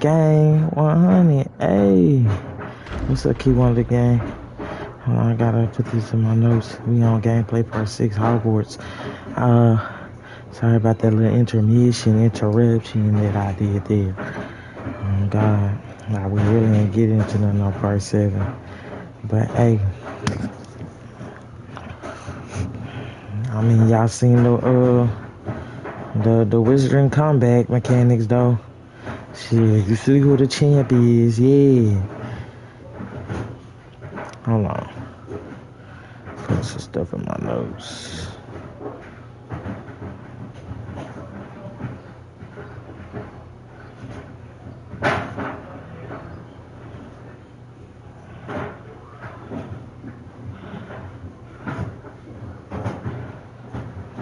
Gang 100. Hey. What's up, key one of the gang? Hold on, I gotta put this in my notes. We on gameplay part 6, Hogwarts. Sorry about that little interruption that I did there. Oh, God. Nah, we really ain't get into nothing on part 7. But, hey. I mean, y'all seen the wizarding comeback mechanics, though. Shit, you see who the champ is, yeah. Hold on. Put some stuff in my notes.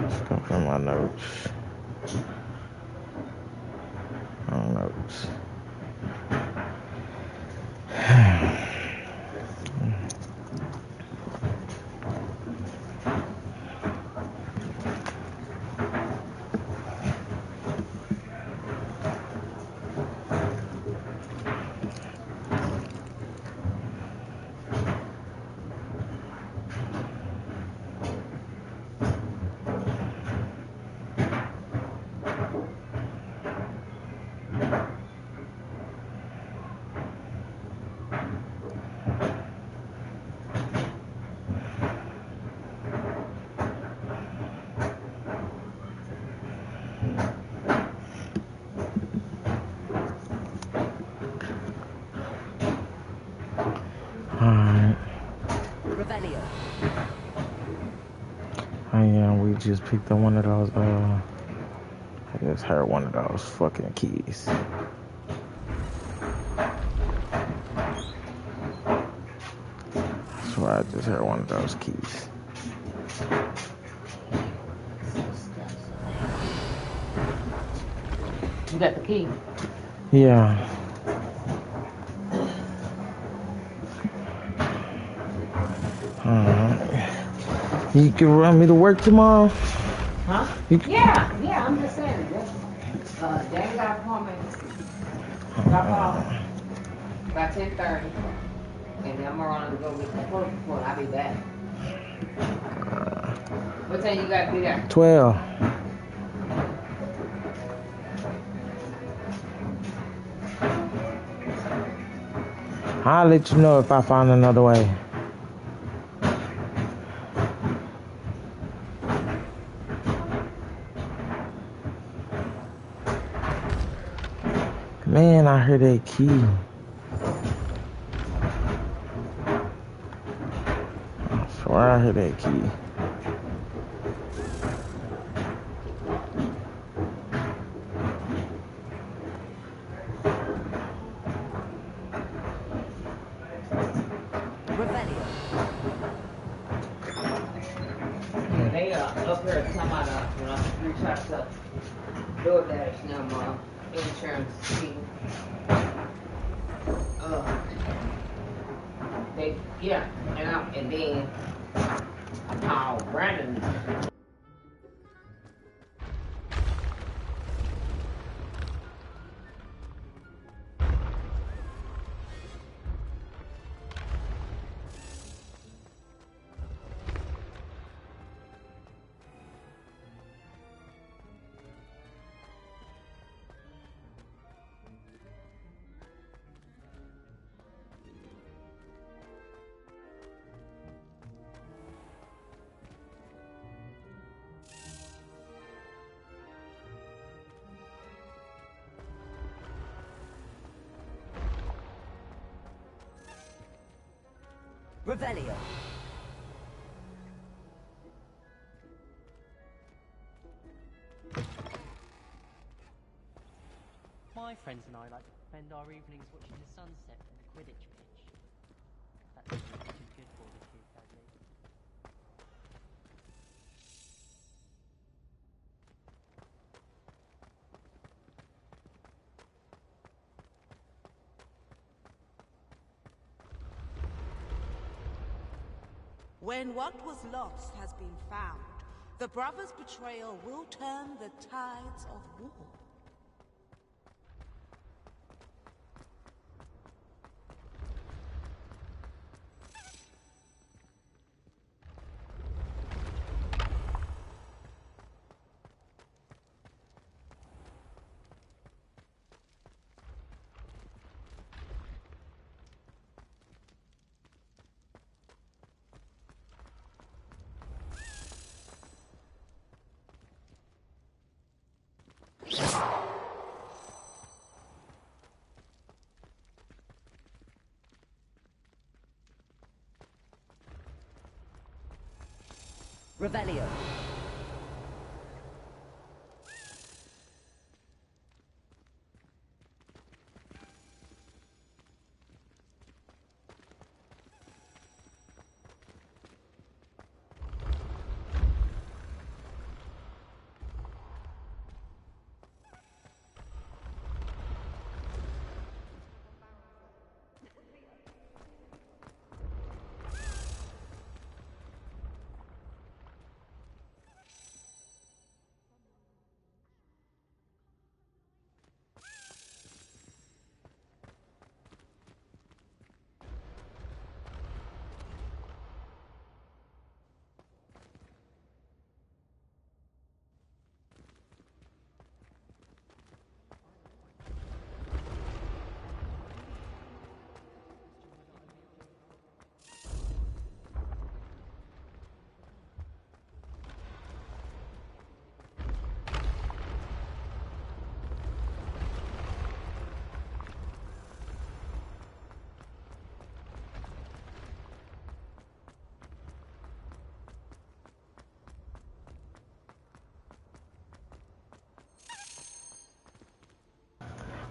Stuff in my notes. Notes. Alright. Oh yeah, we just picked up one of those, I just heard one of those fucking keys. I swear I just heard one of those keys. You got the key? Yeah. You can run me to work tomorrow? Huh? Yeah, I'm just saying. Dan got a appointment. Drop off by 10:30. And then I'm around to go get the phone report. I'll be back. What time you got to be there? 12. I'll let you know if I find another way. Man, I heard that key. I swear I heard that key. They up here talking about when I reach out to DoorDash now, my insurance team. And then I called Brandon. Revelio. My friends and I like to spend our evenings watching the sunset from the Quidditch pitch. That's too good for the truth, sadly. When what was lost has been found, the brothers' betrayal will turn the tides of war. Revelio.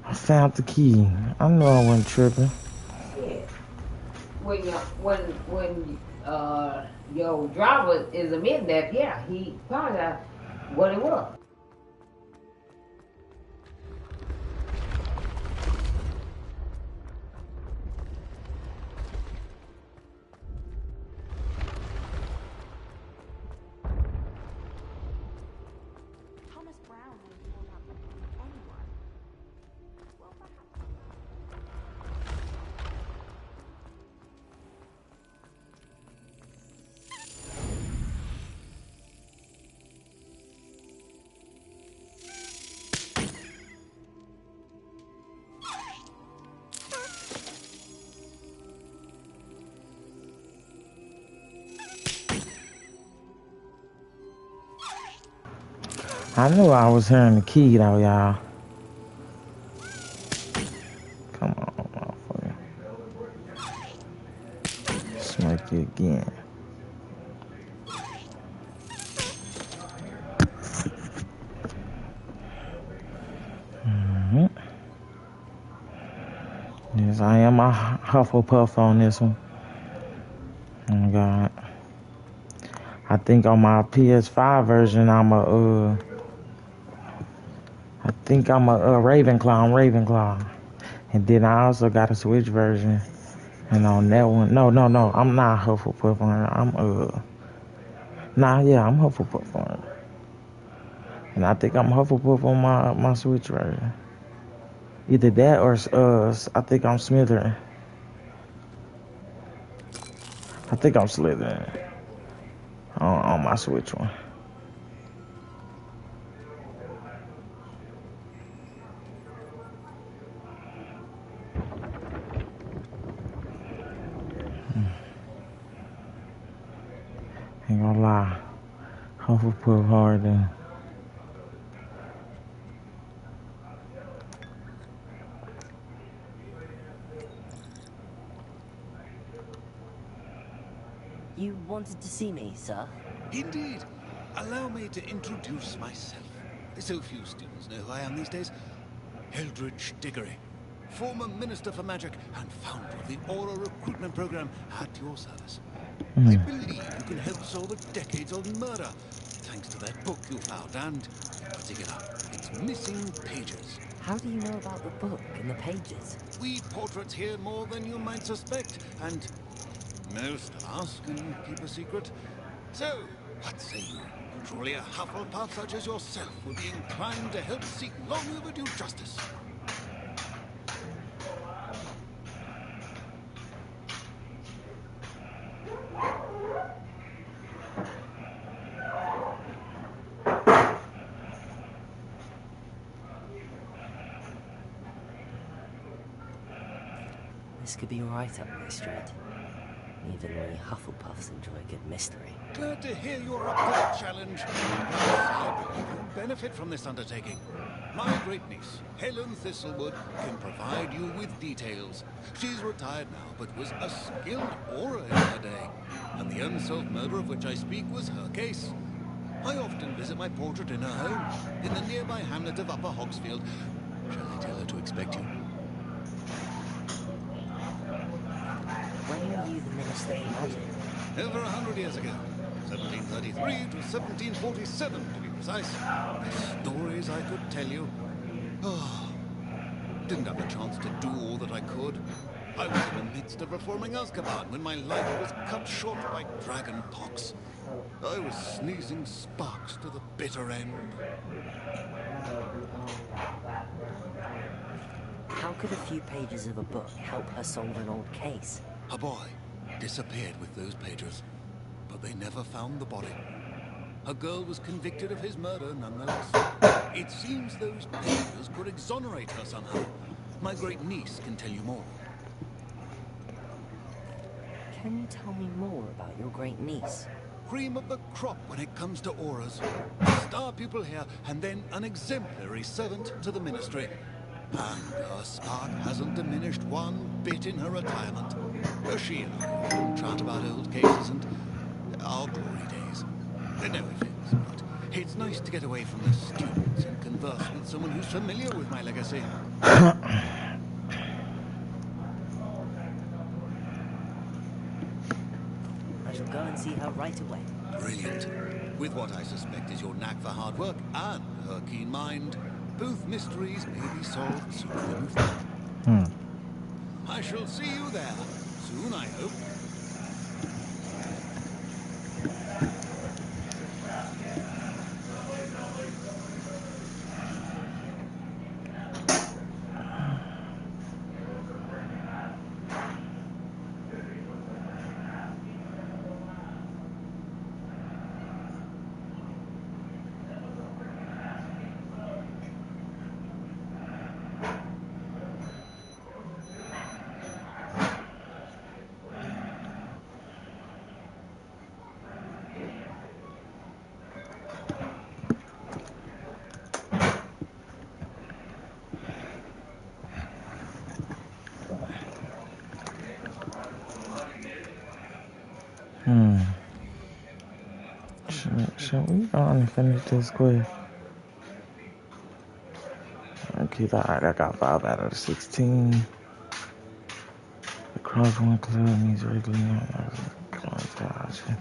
I found the key. I know I wasn't tripping. Shit. When your driver is admitting that, yeah, he found out what it was. Thomas Brown knows more about them than anyone. Well, perhaps. I knew I was hearing the key though, y'all. Come on, motherfucker. Smack you again. Yes, I am a Hufflepuff on this one. Oh my God. I think on my PS5 version, I think I'm a Ravenclaw. I'm Ravenclaw. And then I also got a Switch version. And on that one, no, I'm not Hufflepuff on it. I'm Hufflepuff on it. And I think I'm Hufflepuff on my Switch version. Either that or I think I'm Slytherin. I think I'm Slytherin on my Switch one. Ain't gonna lie, Hufflepuff harder. You wanted to see me, sir? Indeed. Allow me to introduce myself. So few students know who I am these days. Eldridge Diggory, former Minister for Magic and founder of the Aura Recruitment Program at your service. I believe you can help solve a decades-old murder, thanks to that book you found, and, in particular, its missing pages. How do you know about the book and the pages? We portraits here more than you might suspect, and most of us can keep a secret. So, what say you? Surely a Hufflepuff such as yourself would be inclined to help seek long overdue justice. This could be right up my street. Even we Hufflepuffs enjoy a good mystery. Glad to hear you're up to the challenge. I believe you'll benefit from this undertaking. My great niece, Helen Thistlewood, can provide you with details. She's retired now, but was a skilled aura in her day. And the unsolved murder of which I speak was her case. I often visit my portrait in her home, in the nearby hamlet of Upper Hogsfield. Shall I tell her to expect you? When were you the Minister for Magic? Over 100 years ago. 1733 to 1747, to be precise. The stories I could tell you. Oh, didn't have a chance to do all that I could. I was in the midst of reforming Azkaban when my life was cut short by dragon pox. I was sneezing sparks to the bitter end. How could a few pages of a book help her solve an old case? A boy disappeared with those pages, but they never found the body. A girl was convicted of his murder nonetheless. It seems those pages could exonerate her somehow. My great niece can tell you more. Can you tell me more about your great niece? Cream of the crop when it comes to auras. Star pupil here, and then an exemplary servant to the ministry. And her spark hasn't diminished one bit in her retirement. She and I often chat about old cases and our glory days. No offense, but it's nice to get away from the students and converse with someone who's familiar with my legacy. I shall go and see her right away. Brilliant. With what I suspect is your knack for hard work and her keen mind, both mysteries may be solved sooner than you think. I shall see you there soon, I hope. Shall we go on and finish this quest? Okay, alright, I got 5 out of the 16. The cross one club means regularly combination.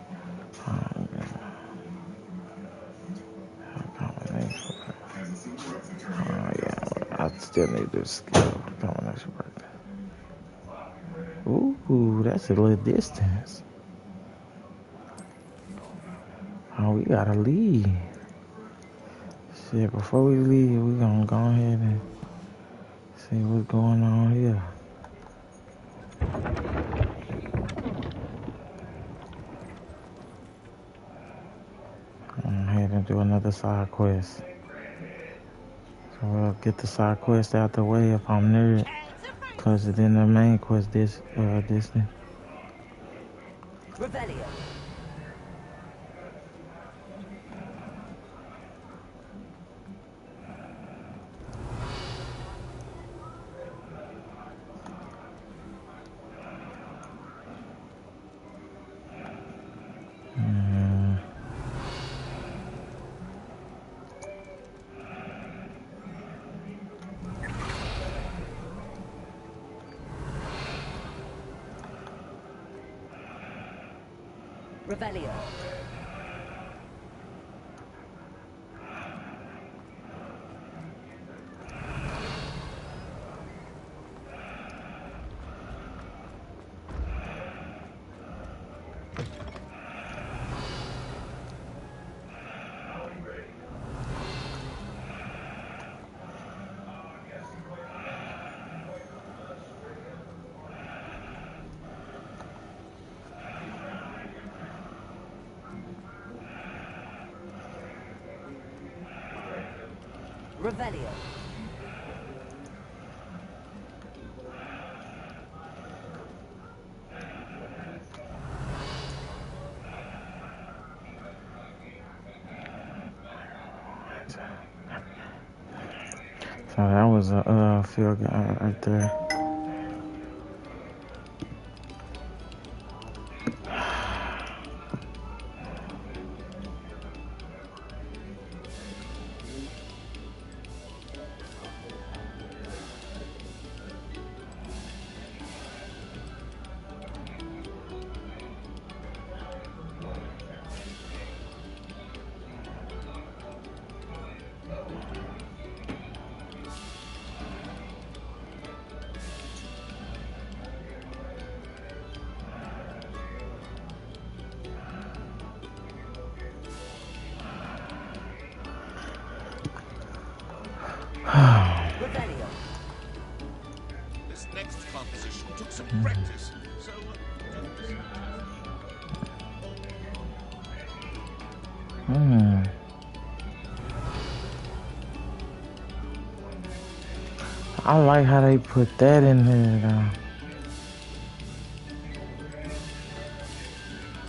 Yeah, I still need this skill combination break. Ooh, that's a little distance. Oh, we gotta leave. Shit, before we leave, we gonna go ahead and see what's going on here. Go ahead and do another side quest. So we'll get the side quest out the way if I'm near it. Closer than the main quest distance. Revelio. Revelio. Revelio. So that was a field guy right there. Revelio. This next composition took some practice, so I like how they put that in there though.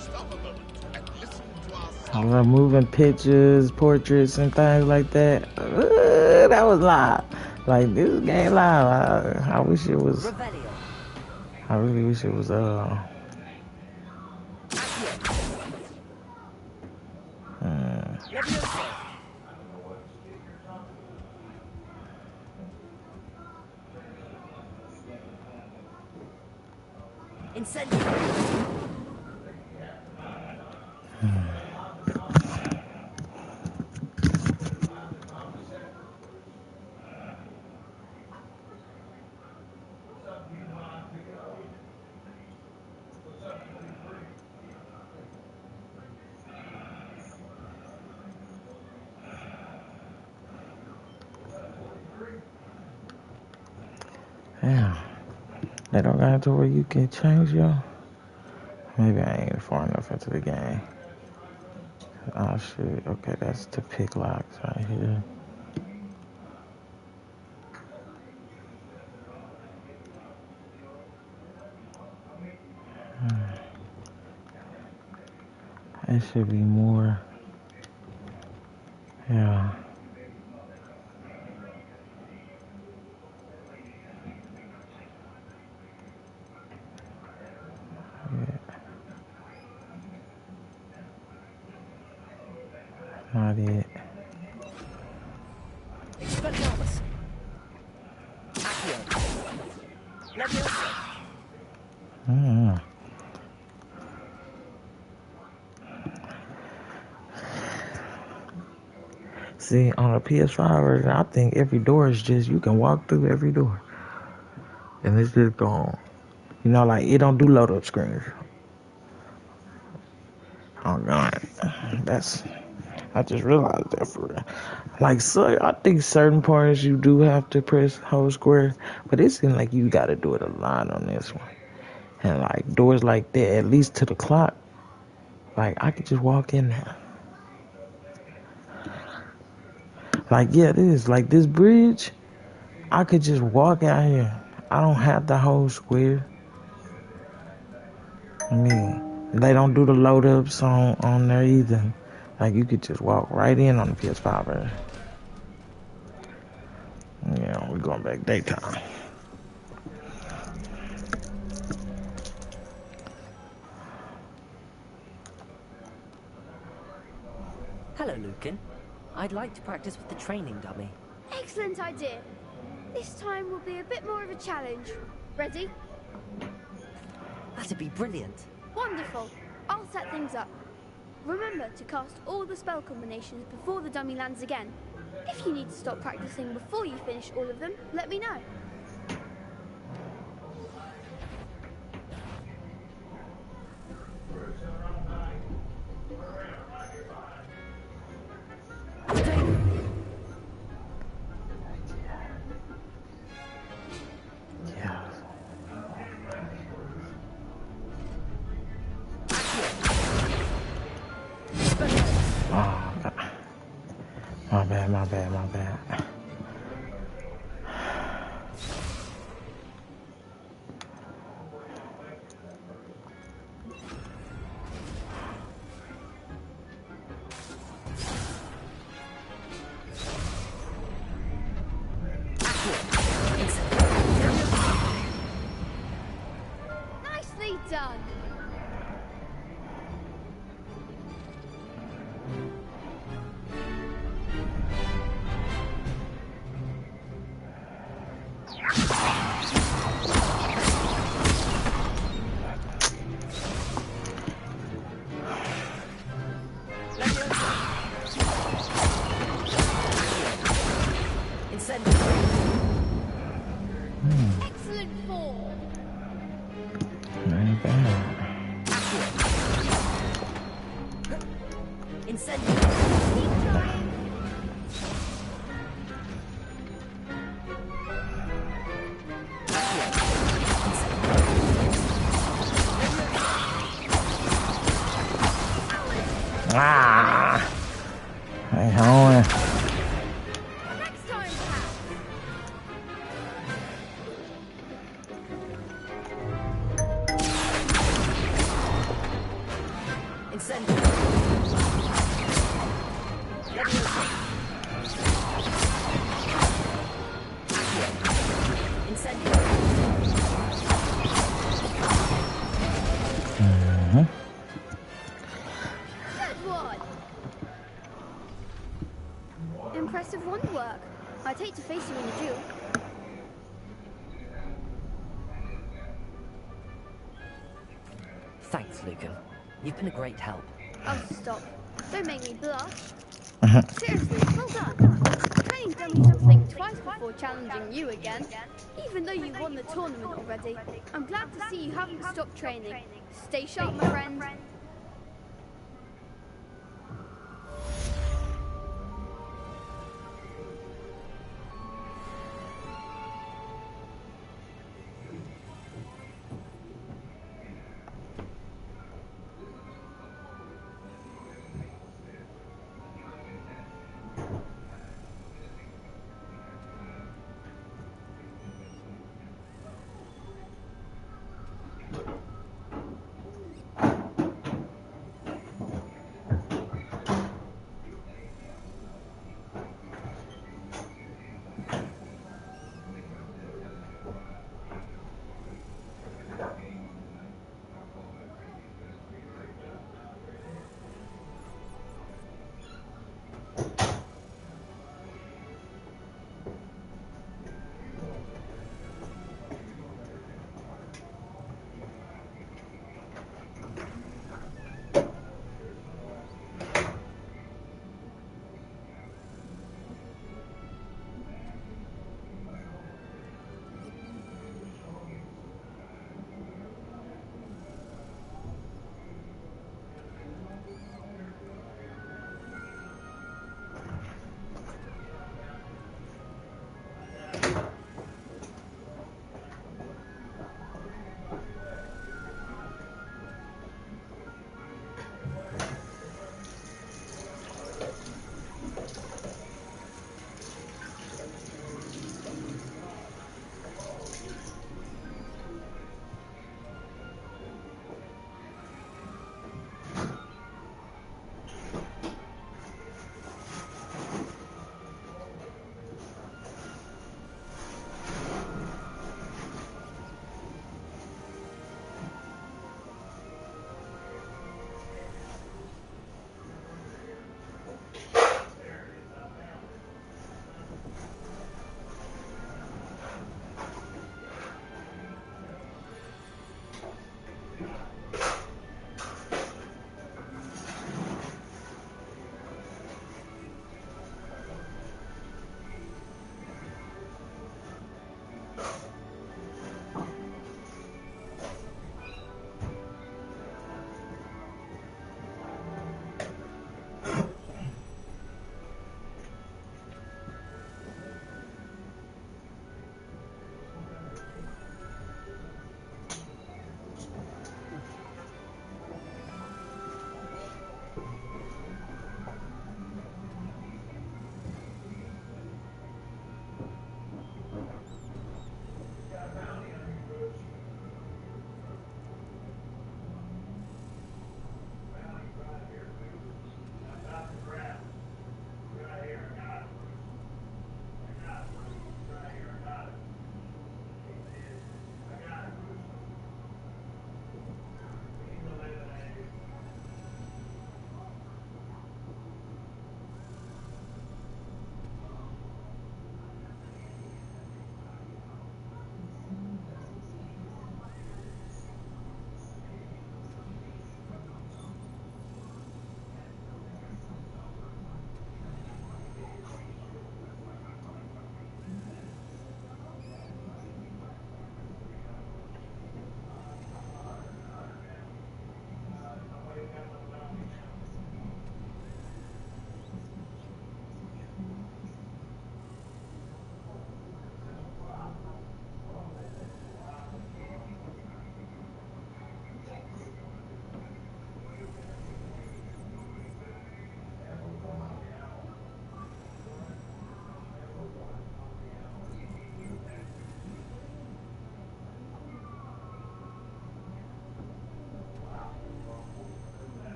stop a moment and listen to our I song. love moving pictures, portraits, and things like that. That was live. Like this game live. I wish it was. Revelio. I really wish it was. Leviosa. Incendio. Yeah. They don't got to where you can change your. Maybe I ain't far enough into the game. Oh shit. Okay, that's the pick locks right here. It should be more. Yeah. Not it. Expelliarmus. Accio. Leviosa. See, on a PS5 version, I think every door is just, you can walk through every door. And it's just gone. You know, like, it don't do load up screens. Oh, God. I just realized that for real. Like, so, I think certain parts you do have to press hold square, but it seems like you gotta do it a lot on this one. And, like, doors like that, at least to the clock, like, I could just walk in there. Like, yeah, this, like, this bridge, I could just walk out here. I don't have to hold square. I mean, they don't do the load ups on there either. Like, you could just walk right in on the PS5 version. Yeah, we're going back daytime. Hello, Lucan. I'd like to practice with the training dummy. Excellent idea. This time will be a bit more of a challenge. Ready? That'd be brilliant. Wonderful. I'll set things up. Remember to cast all the spell combinations before the dummy lands again. If you need to stop practicing before you finish all of them, let me know. My bad. Ah! Hey, hold on. Next time, Pat. Incendiary. Incendiary. Good one. Impressive wand work. I'd hate to face you in a duel. Thanks, Lucan. You've been a great help. Oh, stop. Don't make me blush. Seriously, well done. Training dummies will think twice before challenging you again. Even though you won the tournament already, I'm glad to see you haven't stopped training. Stay sharp, my friend.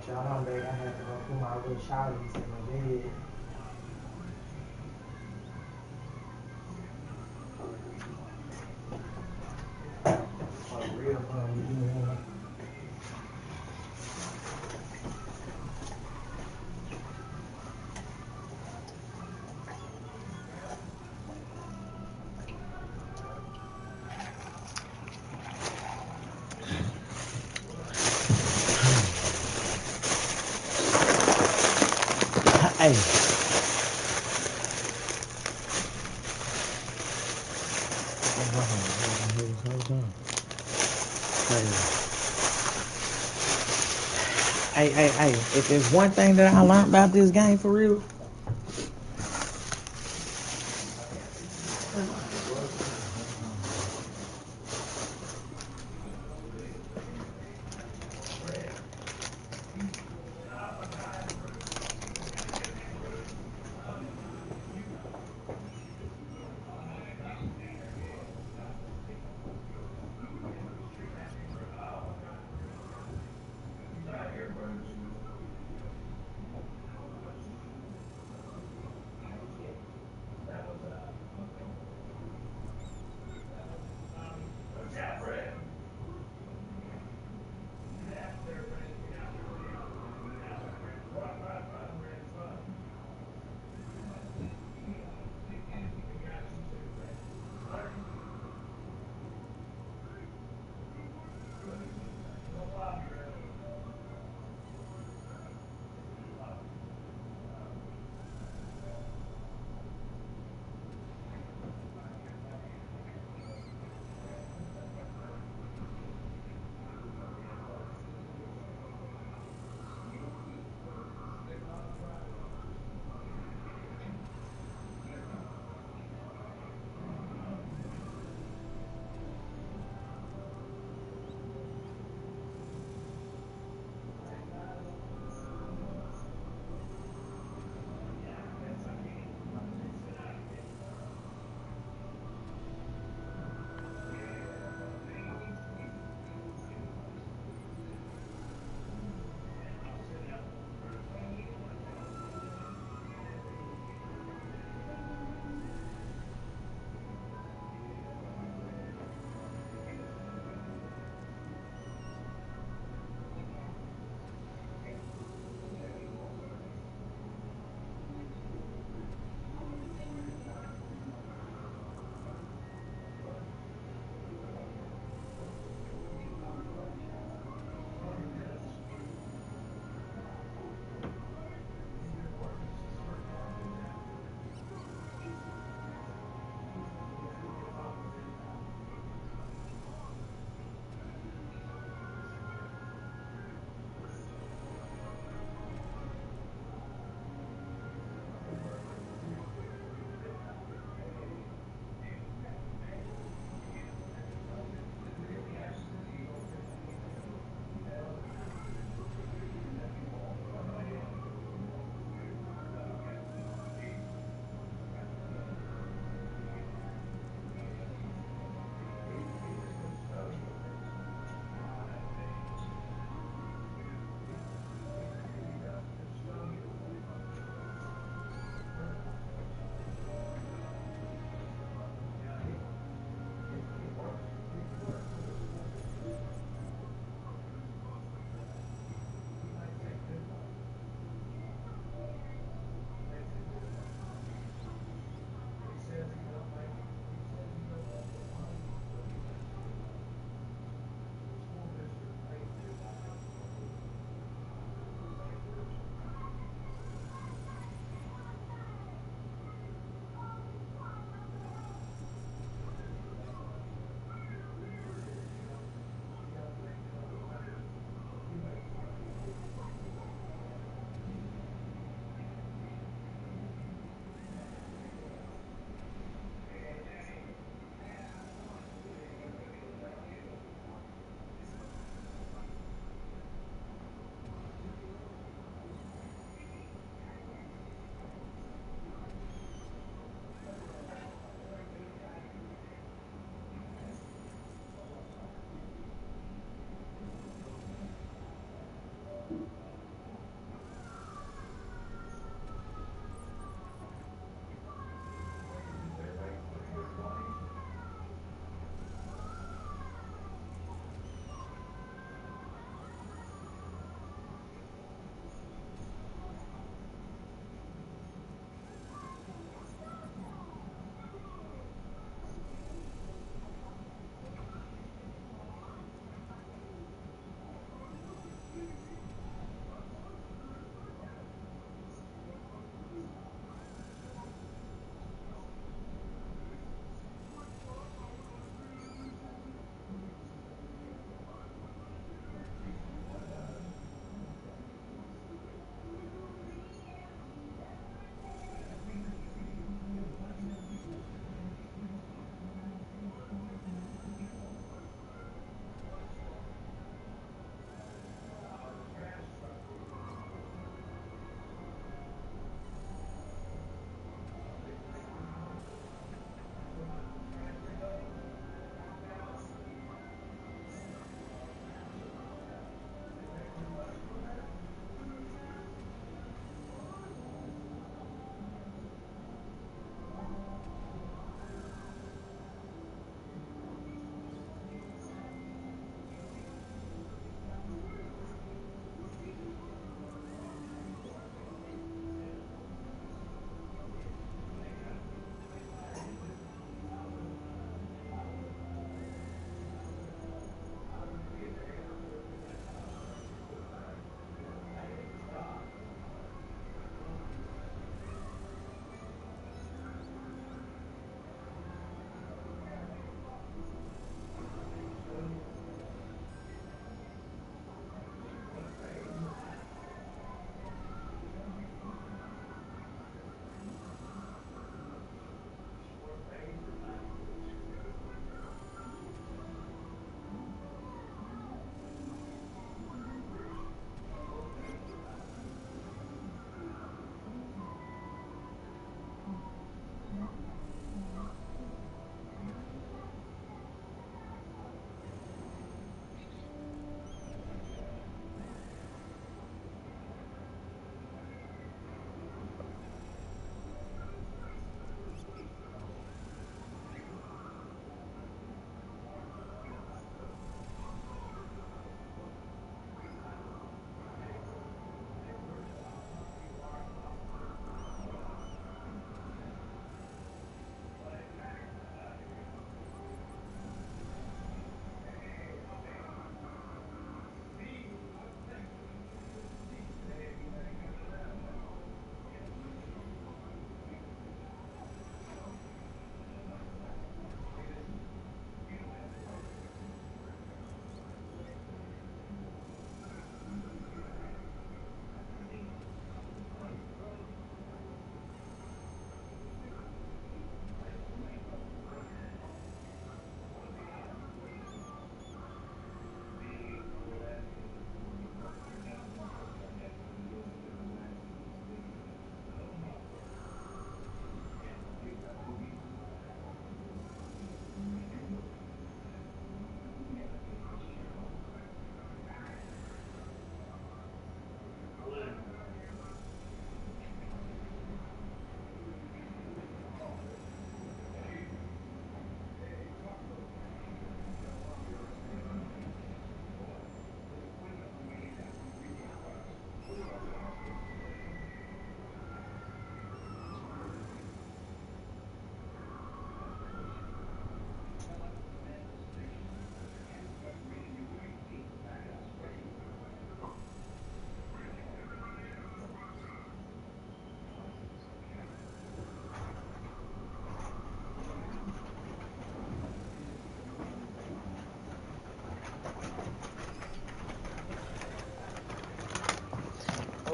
y'all on bed. I had to go put my little shawties in my bed. For real, yeah. Hey. Hey. If there's one thing that I learned about this game for real,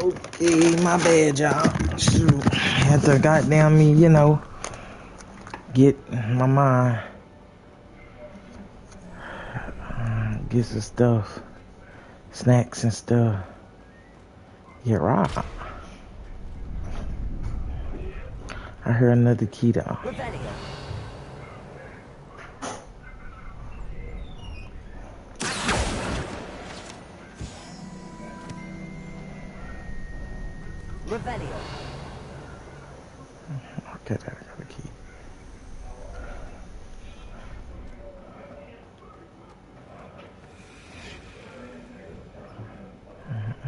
Okay, my bad, y'all. Shoot. Had to goddamn me, get my mind. Get some stuff. Snacks and stuff. Get robbed. I heard another key though. Revelio. Revelio. Okay, I got a key. I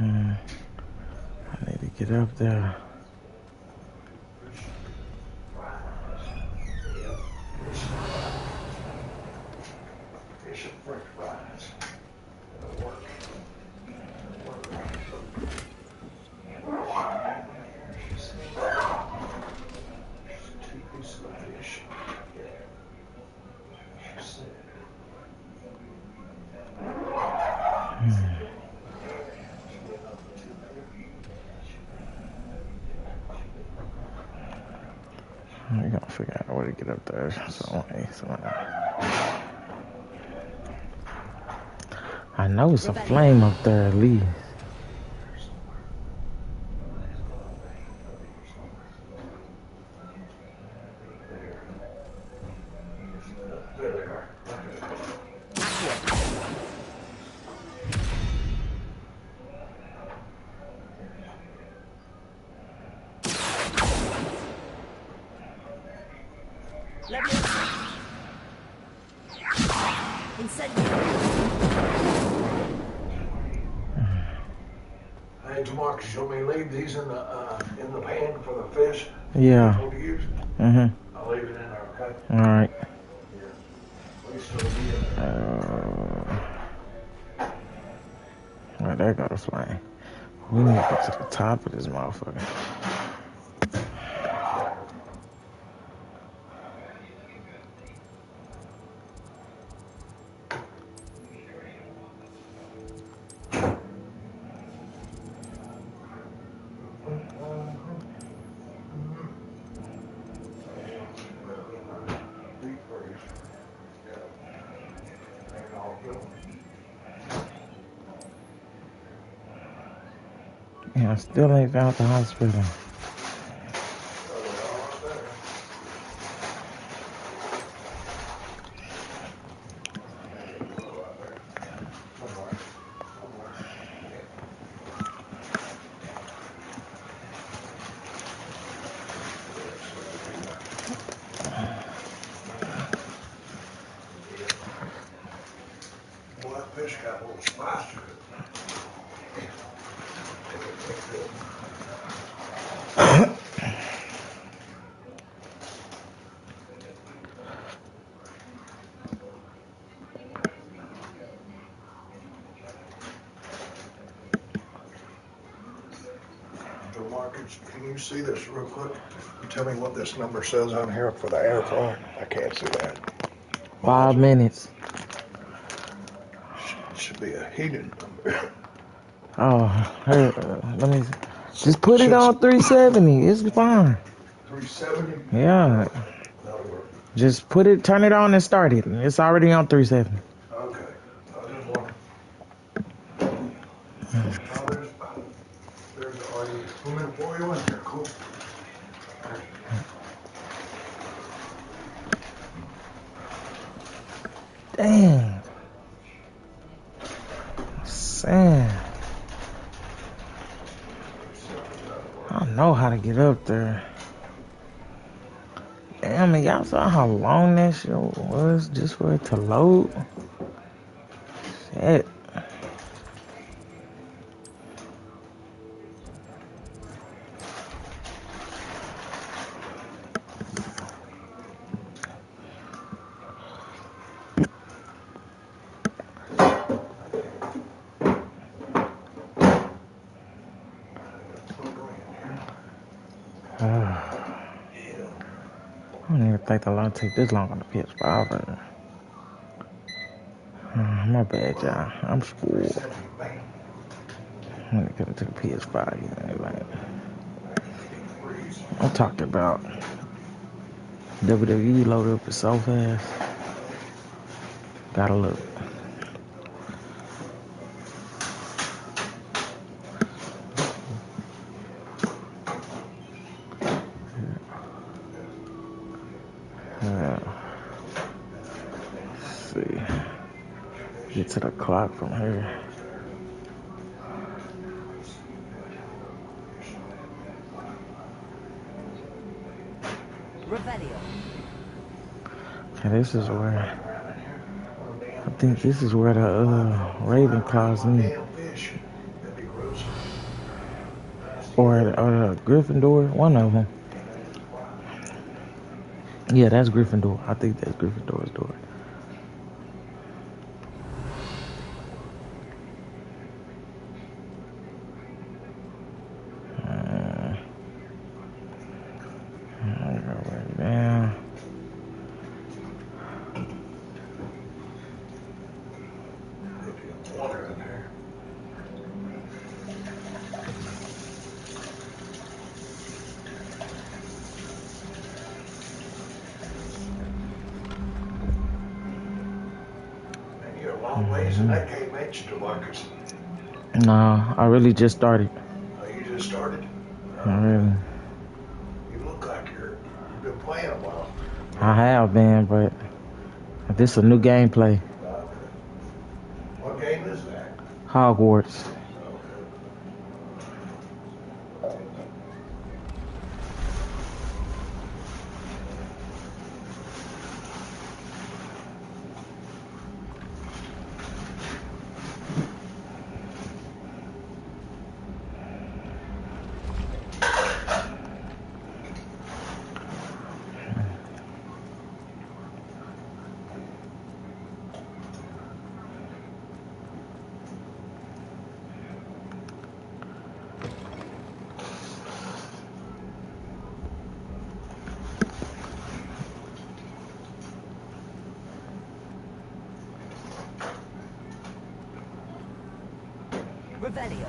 need to get up there. We gotta figure out a way to get up there some way. I know it's a flame up there at least. Hey, Demarcus, you want me to leave these in the pan for the fish? Yeah. I'll leave it in there, okay? All right. Please still be in there. Well, there goes the flame. We need to get to the top of this motherfucker. Yeah, I still ain't found the hospital. Boy, that fish got a little spice to it. Marcus, can you see this real quick? Tell me what this number says on here for the air fryer. I can't see that. 5 minutes. Should be a heated number. Oh, hey, let me just put it on 370. It's fine. 370? Yeah. That'll work. Just turn it on and start it. It's already on 370. Okay. I just want there's the audio. I'm going to pour you in here. Cool. Dang. Sam. I don't know how to get up there. Damn it, y'all saw how long that shit was just for it to load? Shit. I don't even think the line take this long on the PS5. But, my bad, y'all. I'm spoiled. When it comes to the PS5, you know, like I'm talking about WWE loaded up so fast. Gotta look. Let's see. Get to the clock from here. Revelio. Okay, this is where I think this is where the Ravenclaws meet, or the Gryffindor. One of them. Yeah, that's Gryffindor. I think that's Gryffindor's door. Right now. You're a long ways in that game, ain't you, DeMarcus? No, I really just started. Oh, you just started? Really. You look like you've been playing a while. I have been, but this is a new gameplay. What game is that? Hogwarts. Revelio.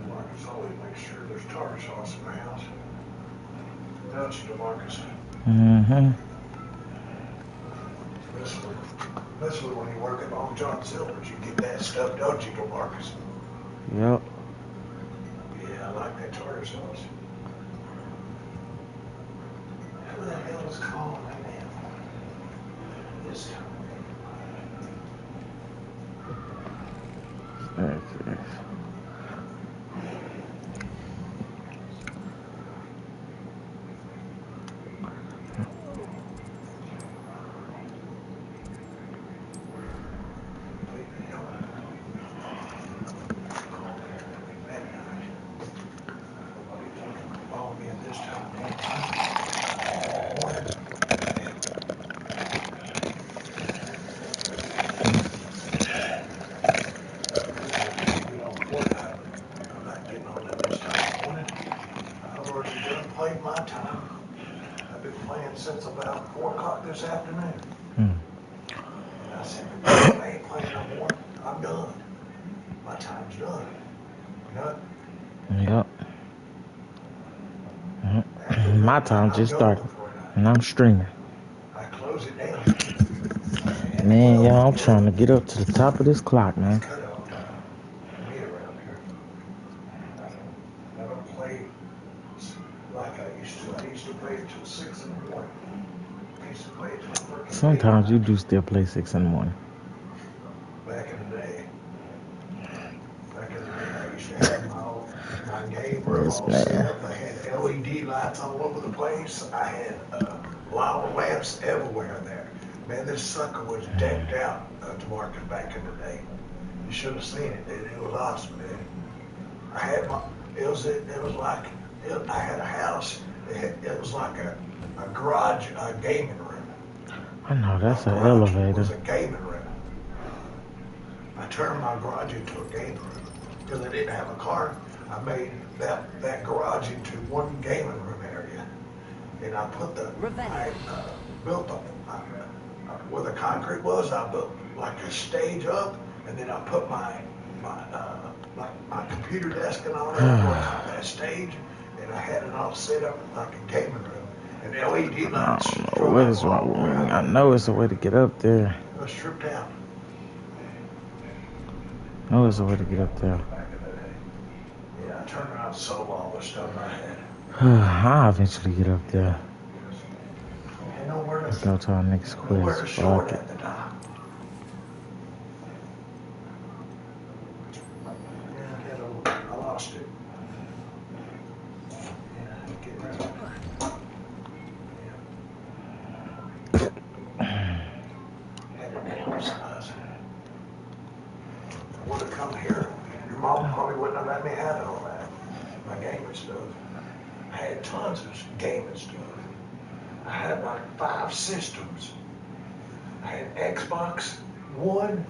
Marcus always makes sure there's tartar sauce in the house. Don't you, DeMarcus? Mm-hmm. Especially when you work at Long John Silver's, you get that stuff, don't you, DeMarcus? Yep. Yeah, I like that tartar sauce. Who the hell is calling right now? This time. Okay. my time. I've been playing since about 4 o'clock this afternoon. Hmm. And I said, I ain't playing no more. I'm done. My time's done. You know? Yep. My time just started, and I'm streaming. I close it down. Man, y'all, I'm trying to get up to the top of this clock, man. Cut off me around here. I don't play like I used to. I used to play until 6 in the morning. I used to play until freaking Sometimes you do still play 6 in the morning. back in the day. Back in the day, I used to have my game room Yes, all set man. up. I had LED lights all over the place. I had lava lamps everywhere there. Man, this sucker was decked out to market back in the day. You should have seen it, dude. It was awesome, dude. I had it was like, I had a house. It was like a garage, a gaming room. I know, that's an My garage elevator. was a gaming room. I turned my garage into a gaming room because I didn't have a car. I made that garage into one gaming room area, and I put built where the concrete was. I built like a stage up, and then I put my computer desk and all that on that stage, and I had it all set up like a gaming room. And LED lights. I don't know what is wrong with me. I know it's a way to get up there. Let's strip down. I know it's a way to get up there. Yeah, I turned around and sold all the stuff I had. I'll eventually get up there. And nowhere Let's to, go to our next nowhere quiz. to shore Fuck it it. at the dock. Yeah, I lost it. Yeah, get rid of it. Had it downsized. I would have come here. Your mom probably wouldn't have let me have it all that. My gaming stuff. I had tons of gaming stuff. I had like 5 systems. I had Xbox One,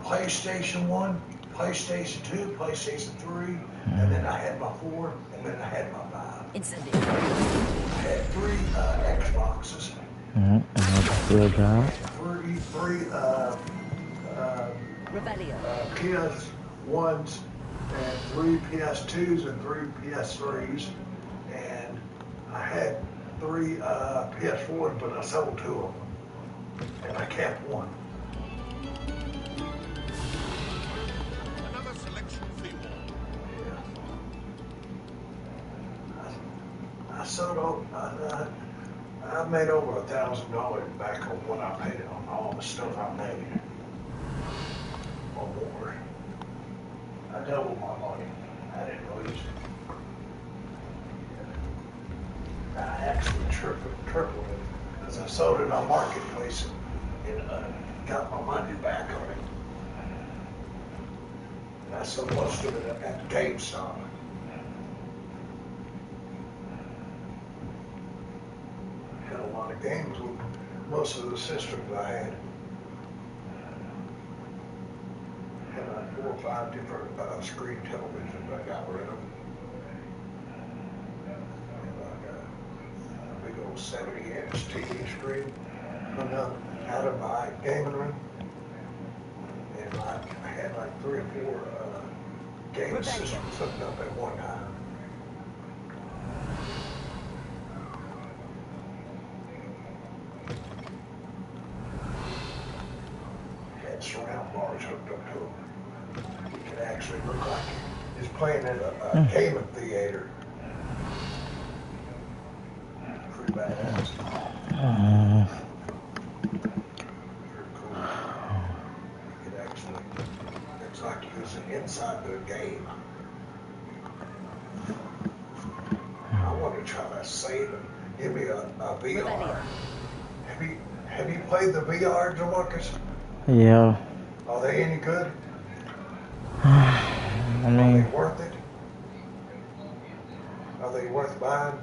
PlayStation 1, PlayStation 2, PlayStation 3, and then I had my 4, and then I had my 5. Incendiary. I had 3 Xboxes, Still got it. three Rebellion. PS1s, and 3 PS2s, and 3 PS3s, and I had 3 PS4s, but I sold 2 of them, and I kept 1. Another selection for you all. Yeah. I sold. I made over $1,000 back on what I paid on all the stuff I made, or more. I doubled my money. I didn't lose it. I actually tripled it because I sold it on Marketplace and got my money back on it. And I sold most of it at GameStop. Had a lot of games with most of the systems I had. Had like 4 or 5 different screen televisions I got rid of. And like a big old 70-inch TV screen hung up out of my gaming room. And I had like 3 or 4 game systems hooked up at one time. Had surround bars hooked up to them. You could actually look like it's playing in a gaming theater. Pretty badass. Pretty cool. You could actually, it's like you was inside the game. I want to try to save and give me a VR. Have you played the VR, Jamarcus? Yeah. Are they any good? I Are mean, they worth it? Are they worth buying?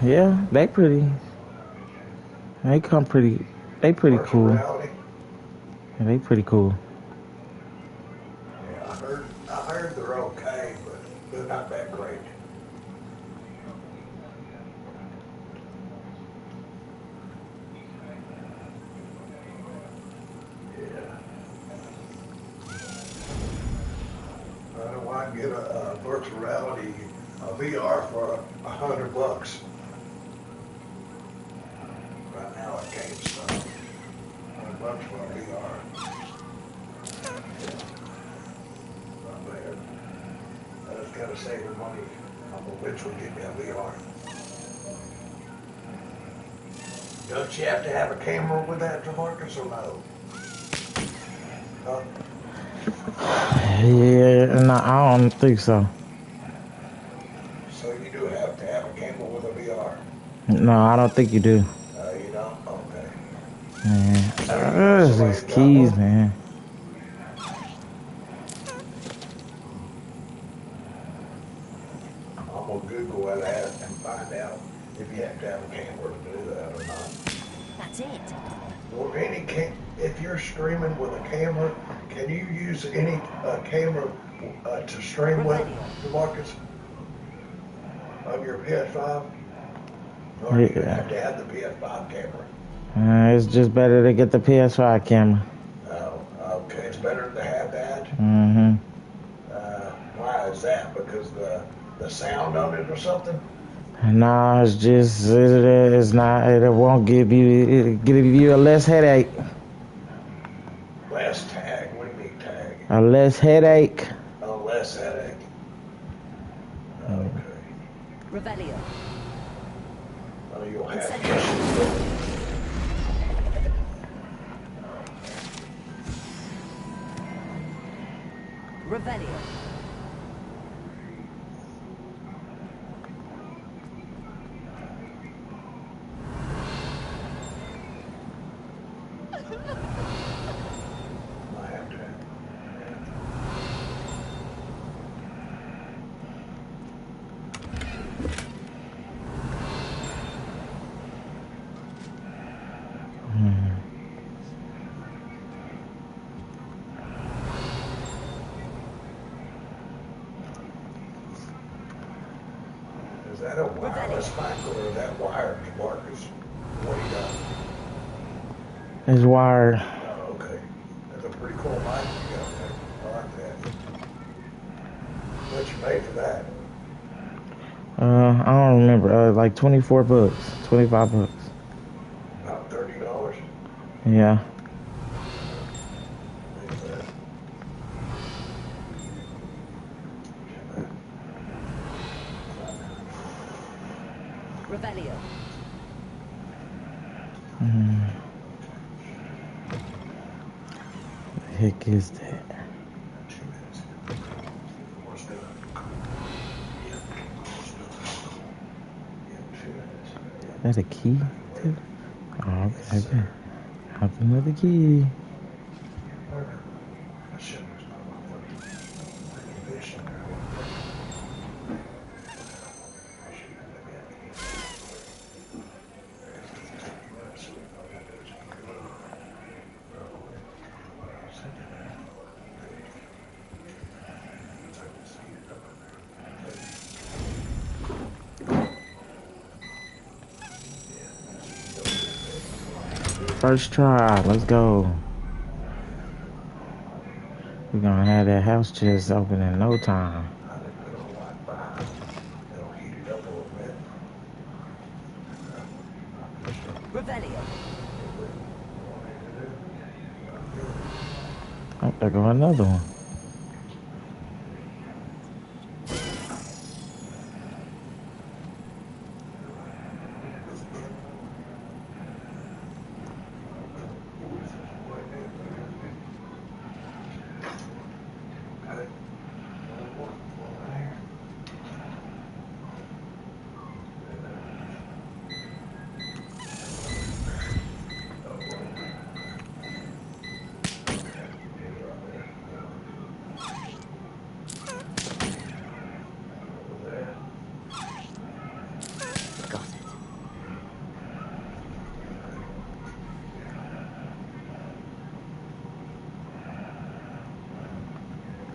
yeah, they pretty Virtual cool. reality? Yeah, they pretty cool. Yeah, I heard they're okay, but they're not that great. virtual reality VR for $100 right now at GameStop. $100 for a VR. Not bad. I just gotta save the money. I'm gonna eventually get me a VR. Don't you have to have a camera with that, DeMarcus, or no? Huh? Yeah, no, I don't think so. So you do have to have a camera with a VR? No, I don't think you do. You don't? Okay. Man, these Somebody's got keys, one? man. I'm gonna Google that and find out if you have to have a camera to do that or not. That's it. Well, if you're streaming with a camera, can you use any camera to stream with, DeMarcus? On your PS5? Or you Yeah. have to have the PS5 camera? It's just better to get the PS5 camera. Oh, okay. It's better to have that? Mm-hmm. Why is that? Because the sound on it or something? No, it's just, it's not, it won't give you a less headache. Less tag. What do you mean tag? A less headache. A less headache. Okay. Revelio. Oh, you'll have issues. Revelio. I have to. Is that a wireless mic or is that wired, Marcus? What do you got? It's wired. Oh, okay. That's a pretty cool mic you got there. I like that. What you paid for that? I don't remember. Like $24, $25. About $30? Yeah. Revelio. The heck is that? Is that a key? Oh, okay. Have another key. First try, let's go. We're gonna have that house chest open in no time. Revelio. Oh, there go another one.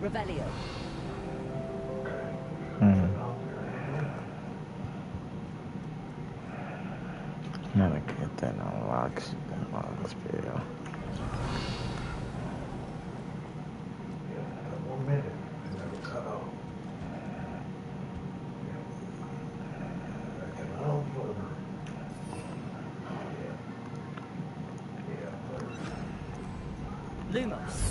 Revelio. Gotta get that unlocked. Bill. One minute. And it'll cut off. Lumos.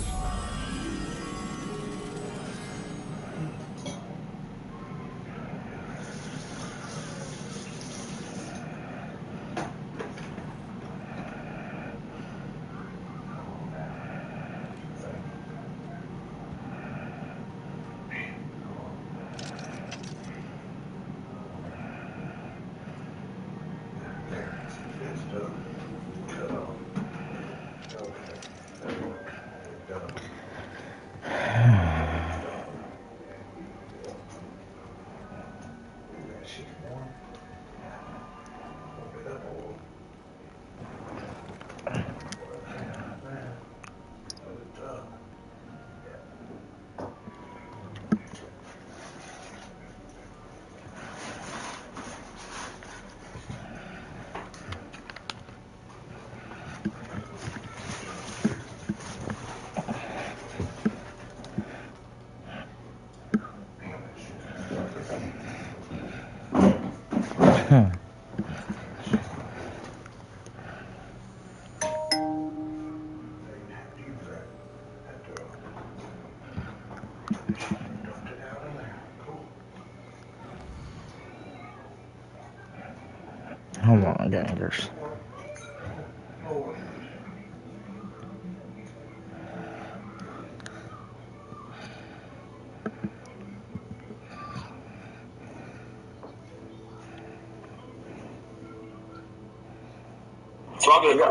Hold on, gangers.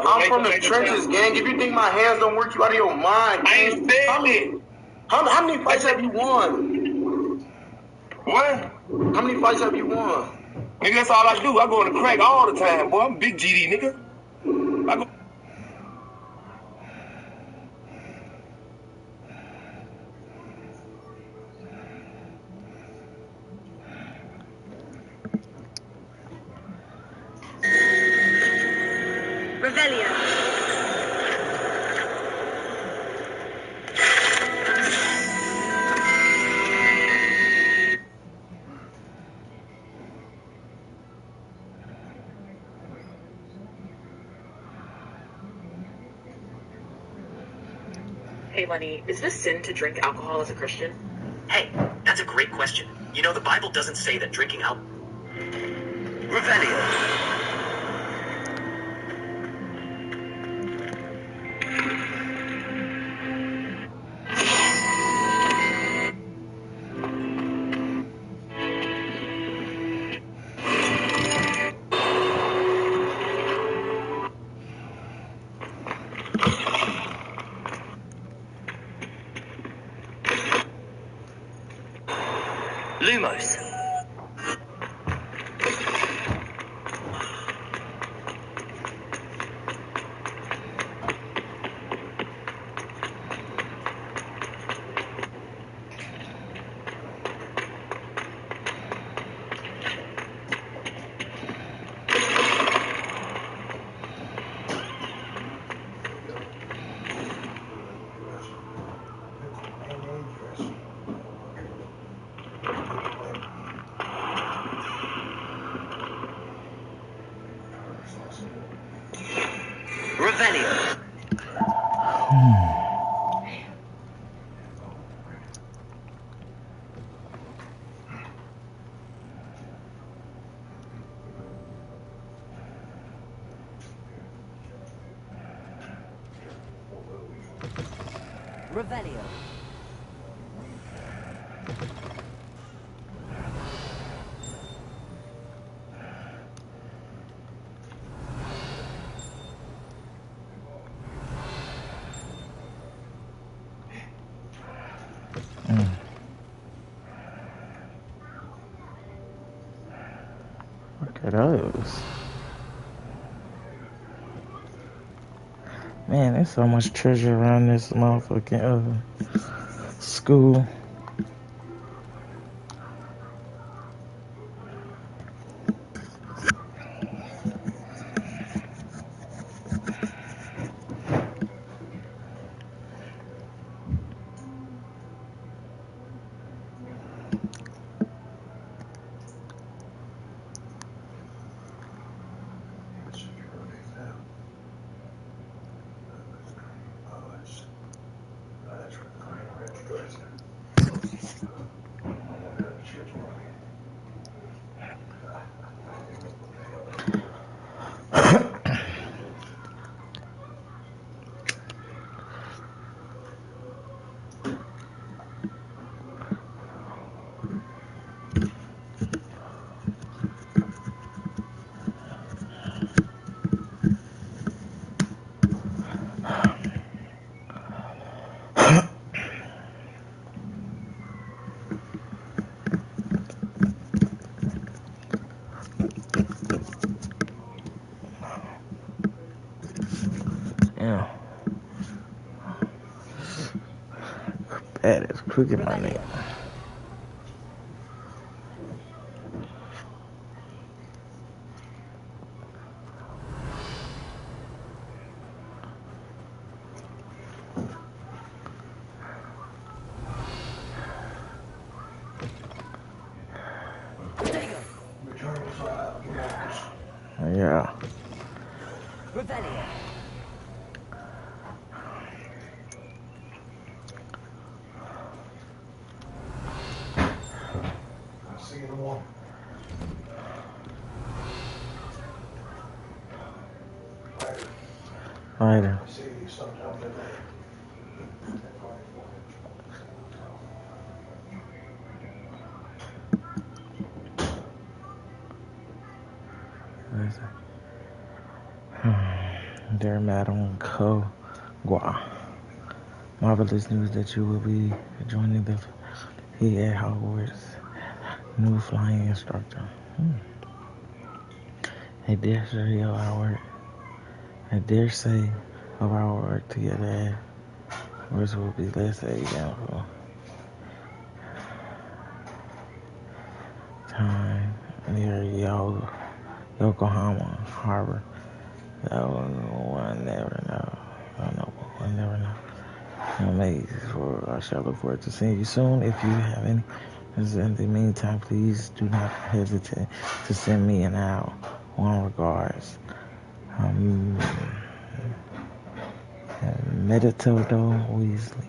I'm from the trenches, gang. If you think my hands don't work, you out of your mind, gang. I ain't saying it. How many fights have you won? What? How many fights have you won? Nigga, that's all I do. I go in the crack all the time, boy. I'm big GD, nigga. I go. Revelio. Hey, Lenny, is it a sin to drink alcohol as a Christian? Hey, that's a great question. You know, the Bible doesn't say that drinking alcohol... Revelio. Lumos. Revelio. Revelio. Look at those. Man, there's so much treasure around this motherfucking school. That is crooked, my nigga. Yeah. Revelio. I'll see you in the morning. Later. See you sometime today. Dear Madam Kogwa, marvelous news that you will be joining the he at Hogwarts, new flying instructor. I dare say of our work. I dare say of our work together, which will be less example. Time near Yokohama Harbor. That one never know. I don't know. One never know. I shall look forward to seeing you soon. If you have any, in the meantime, please do not hesitate to send me an out. Warm regards. Meditodo Weasley.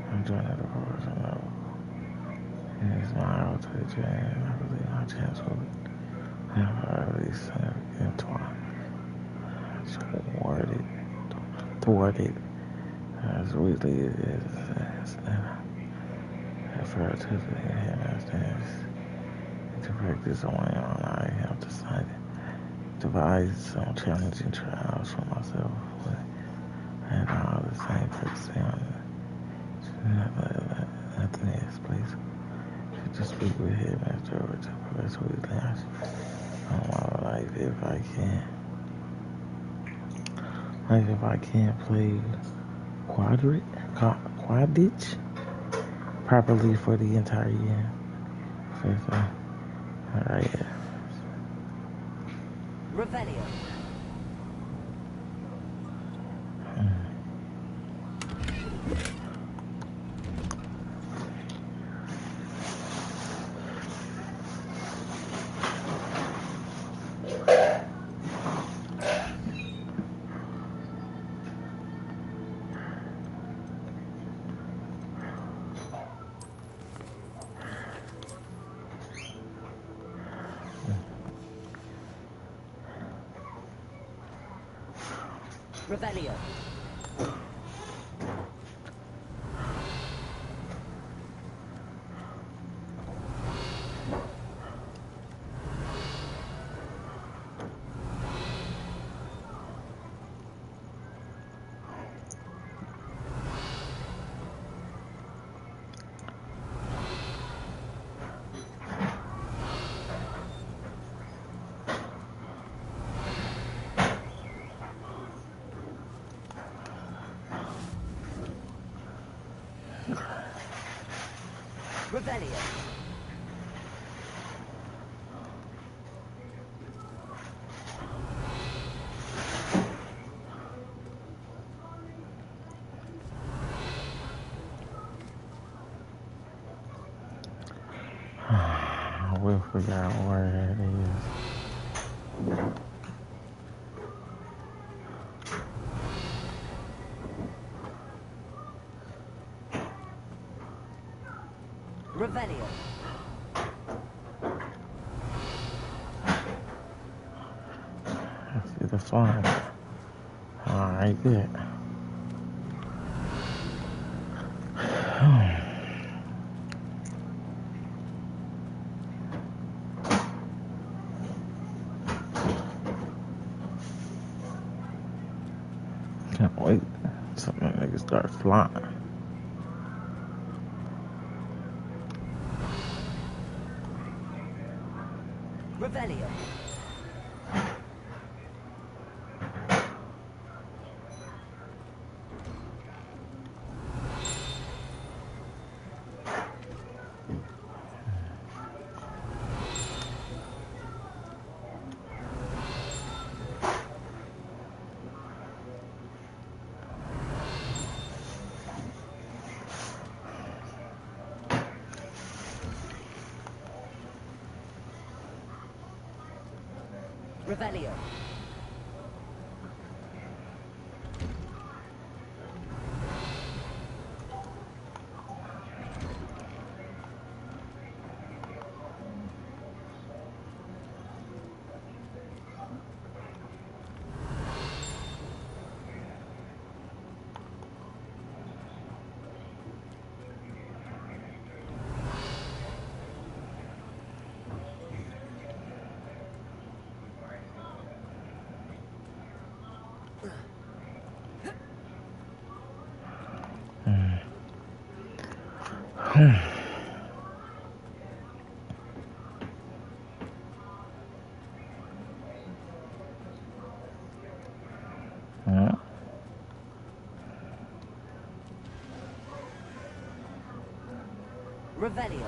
I'm joining the course. It's my out to the jam. I believe my chance will be. At least entwined. Thwarted. As Weasley is. For to the headmasters to practice on my own, I have decided to devise some challenging trials for myself. I had all the same practicing on nothing else, please. To speak with headmaster over to Professor Weasley on my life if I can. Like if I can't play Quidditch properly for the entire year. So, alright. Revelio. Revelio. Revelio. I will figure out where it is. Revelio. Let's see the flying. Alright, good. Can't wait. Something niggas start flying. Revelio. Revelio.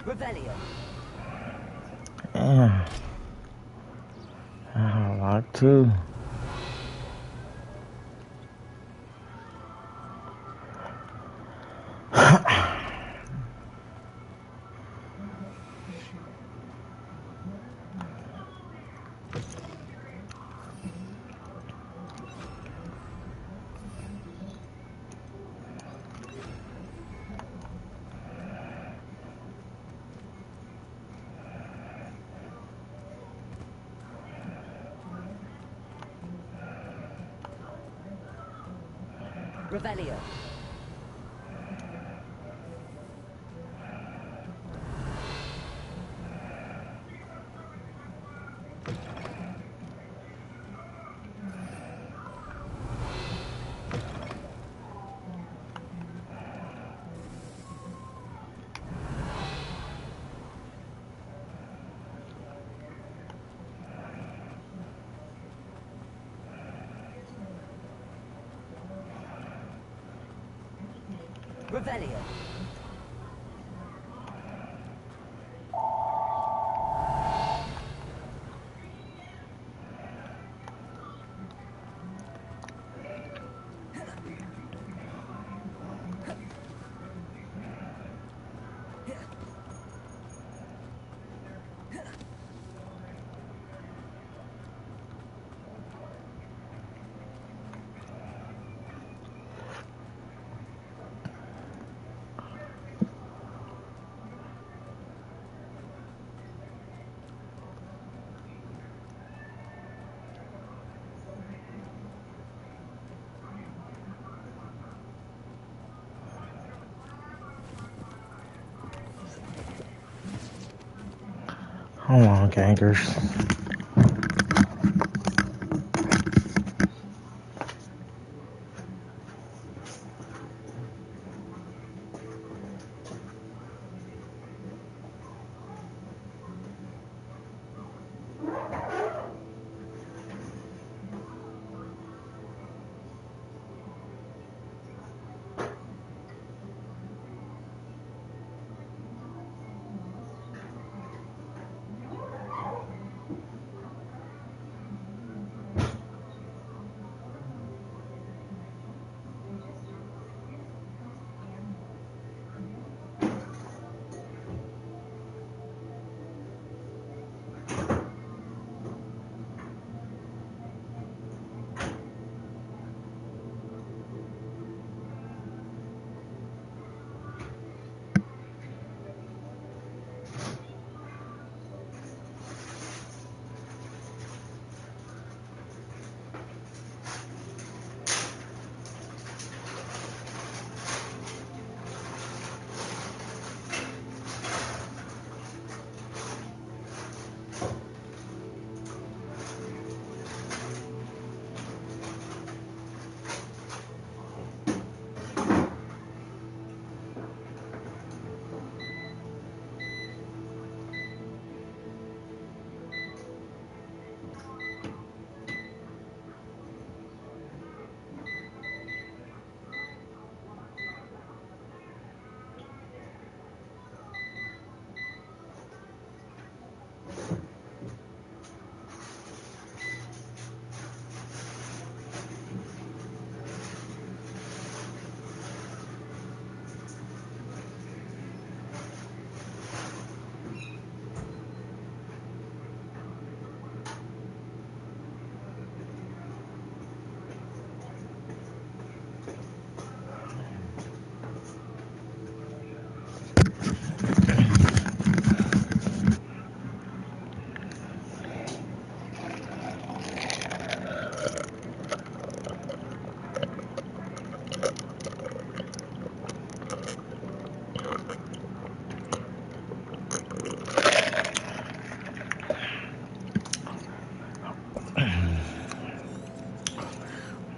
Revelio. Yeah. I like to. Revelio. Revelio. Hold on, gangers.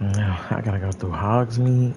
Now I gotta go through Hogsmeade.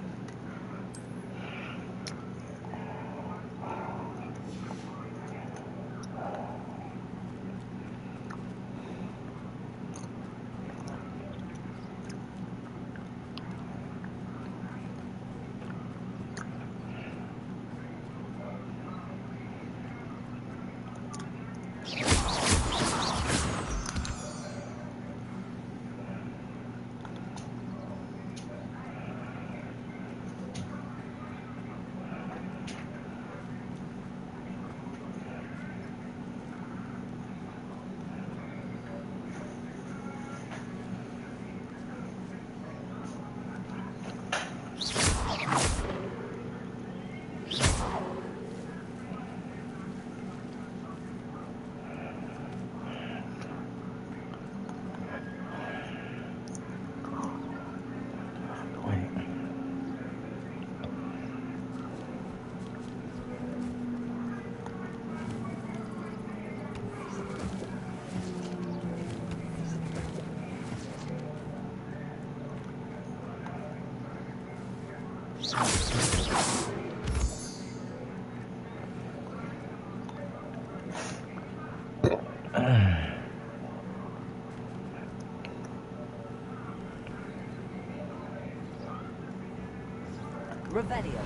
Revelio.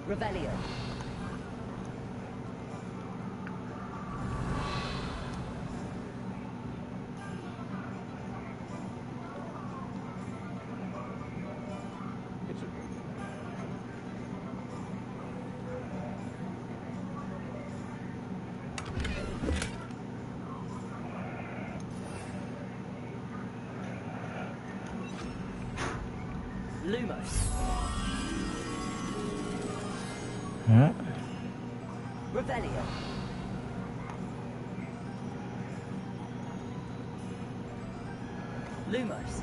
Revelio. Lumos. Huh? Revelio. Lumos.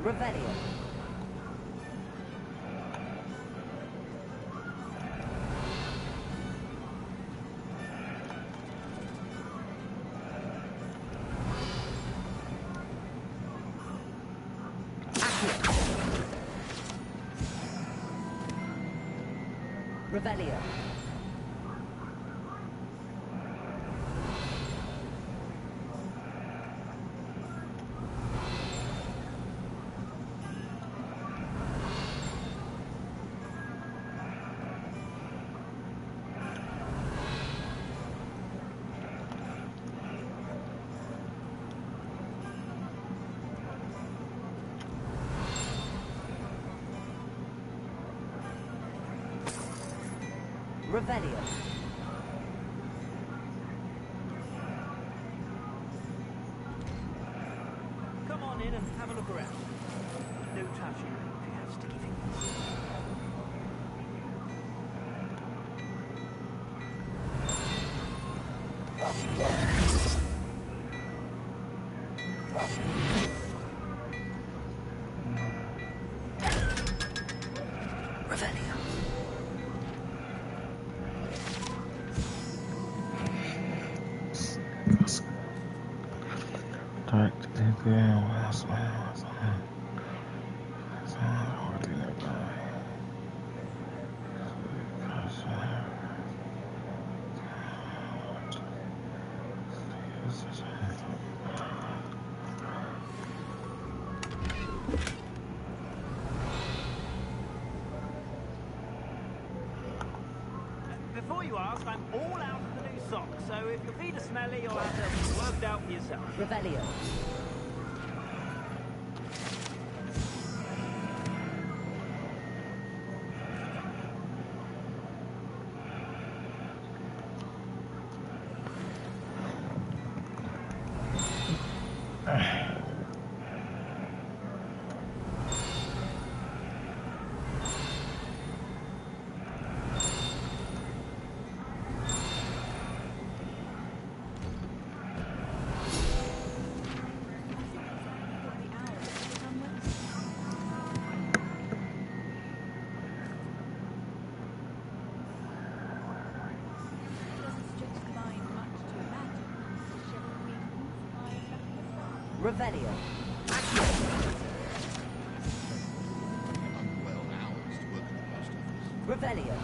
Revelio. Revelio. Revelio. Come on in and have a look around. No touching if you have sticky fingers. Before you ask, I'm all out of the new socks, so if your feet are smelly, you'll have to work it out for yourself. Revelio. Revelio. Unwell hours to work at the post office. Revelio.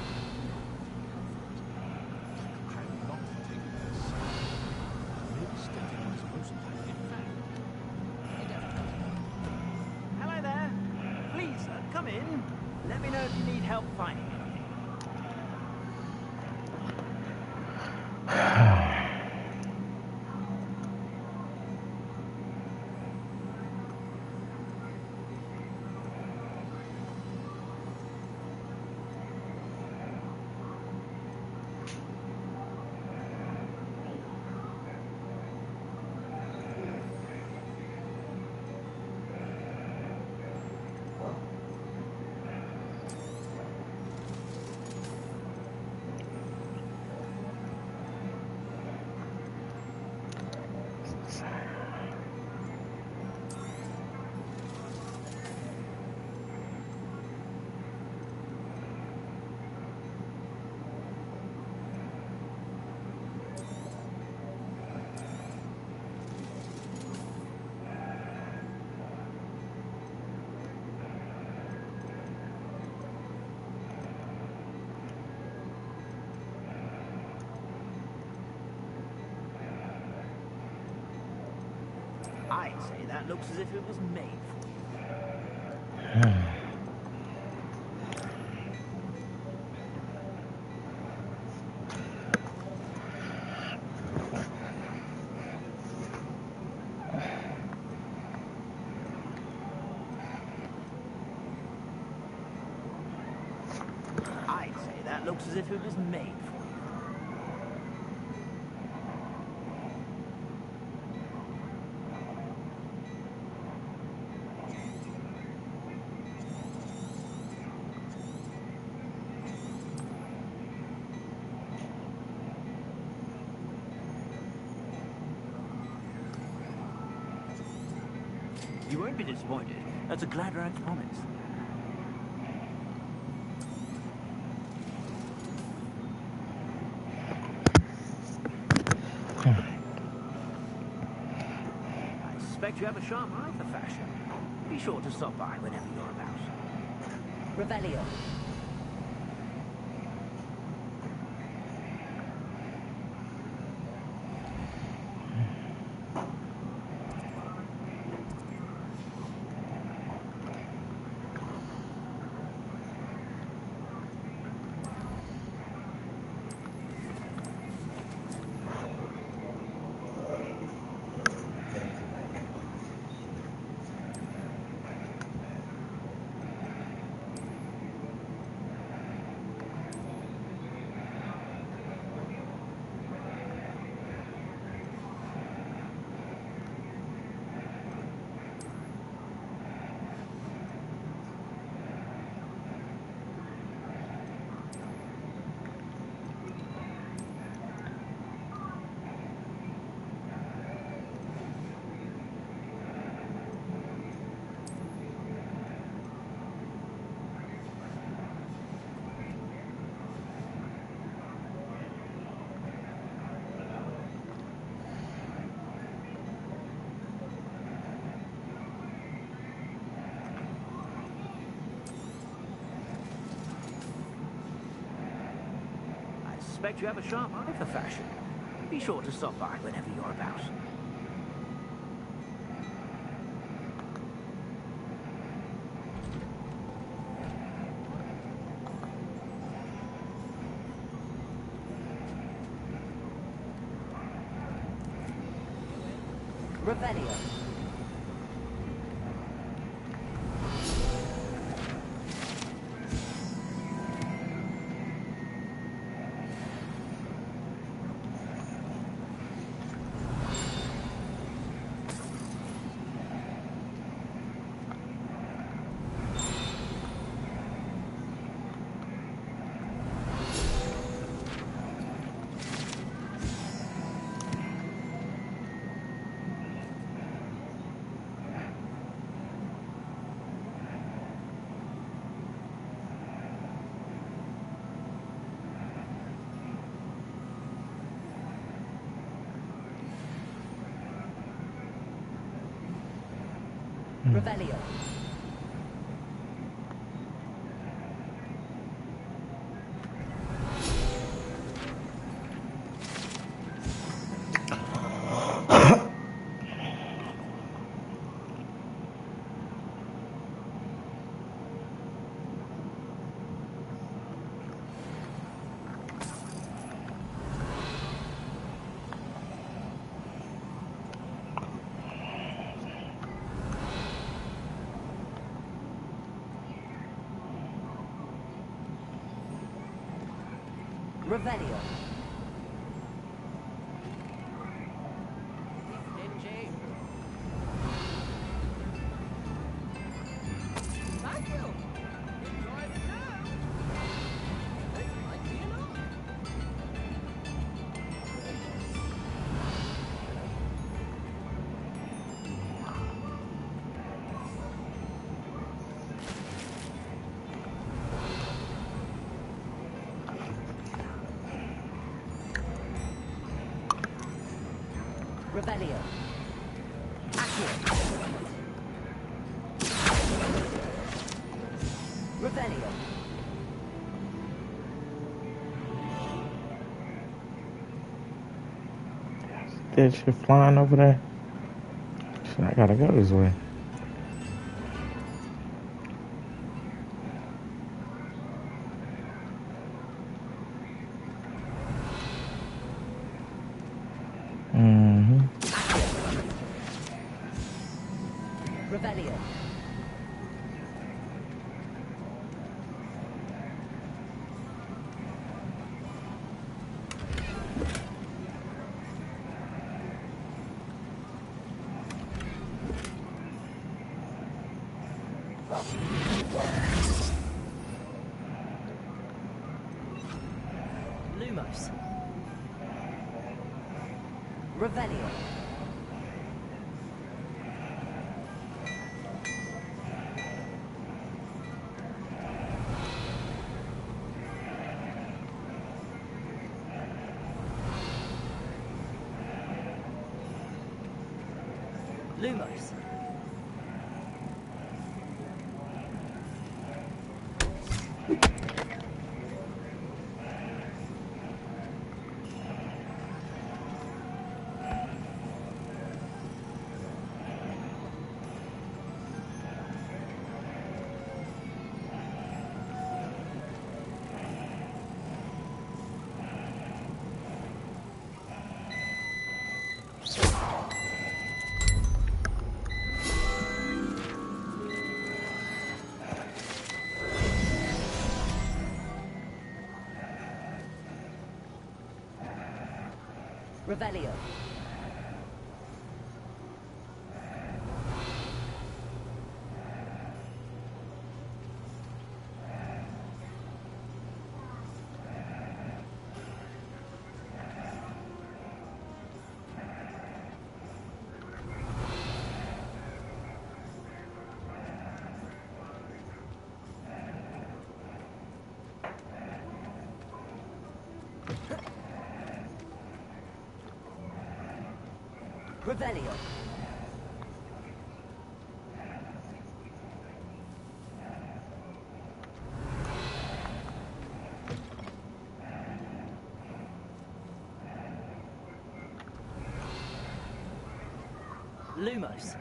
I'm not taking this. Maybe stating on his postcard. In fact, he definitely does. Hello there. Please, come in. Let me know if you need help finding anything. I'd say that looks as if it was made for you. I'd say that looks as if it was made for you. You won't be disappointed. That's a glad rags promise. I suspect you have a sharp eye for fashion. Be sure to stop by whenever you're about. Revelio. suspect you have a sharp eye for fashion. Be sure to stop by whenever you're about. Revelio. Revelio. Revelio. Thank you. Enjoy the show. This might be enough. Revelio. Accurate. Revelio. That shit flying over there. Shit, I gotta go this way. Revelio. Lumos. Revelio. Lumos. Revelio. Revelio. Lumos.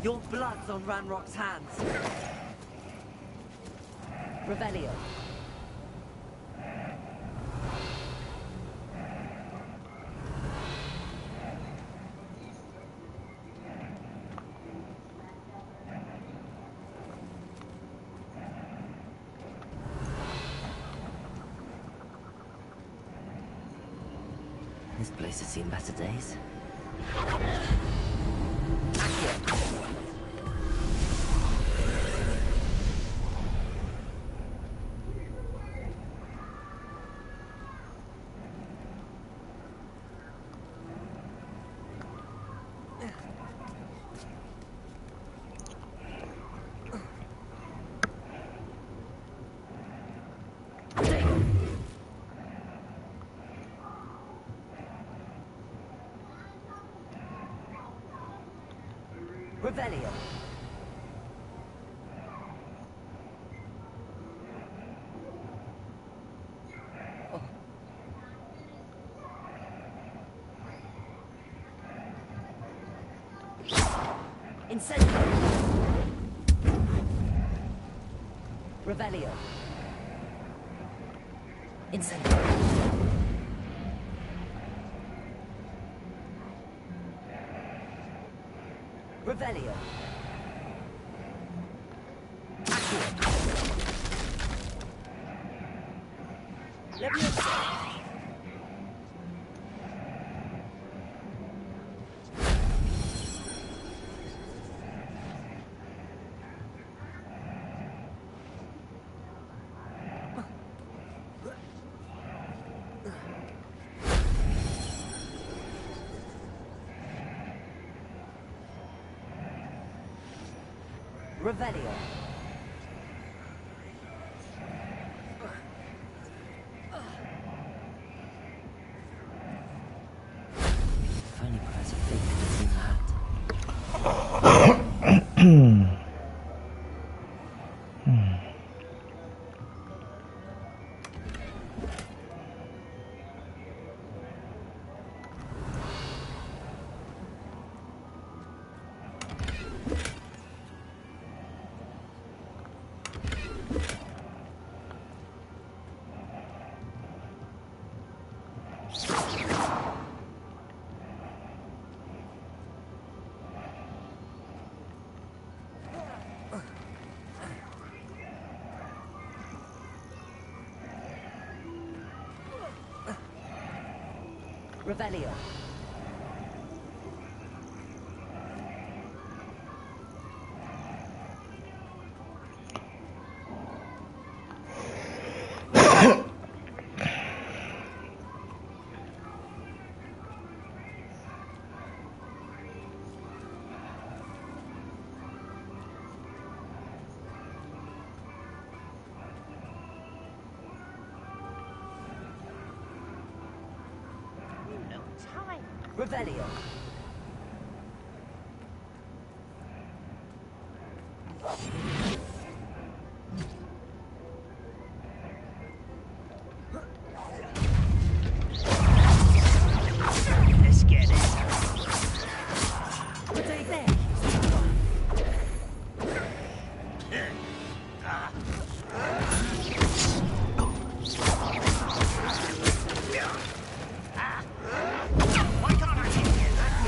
Your blood's on Ranrock's hands. Revelio. This place has seen better days. Revelio. Oh. Incendio. Revelio. Incendio. Revelio. Revelio. Funny price of faith has seen that. Revelio. Revelio. Let's get it. What do you think? Why can't I hit you?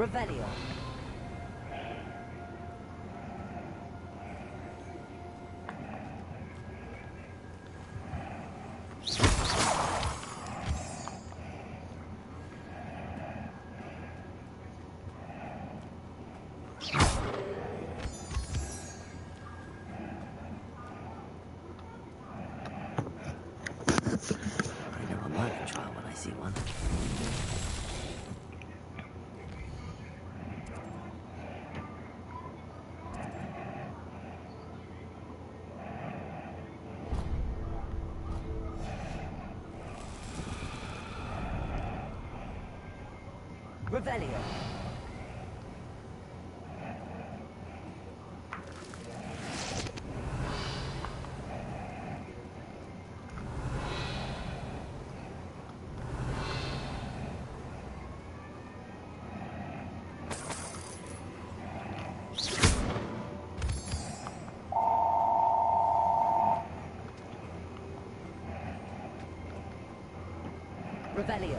Revelio. I know a murder trial when I see one. Revelio. Revelio.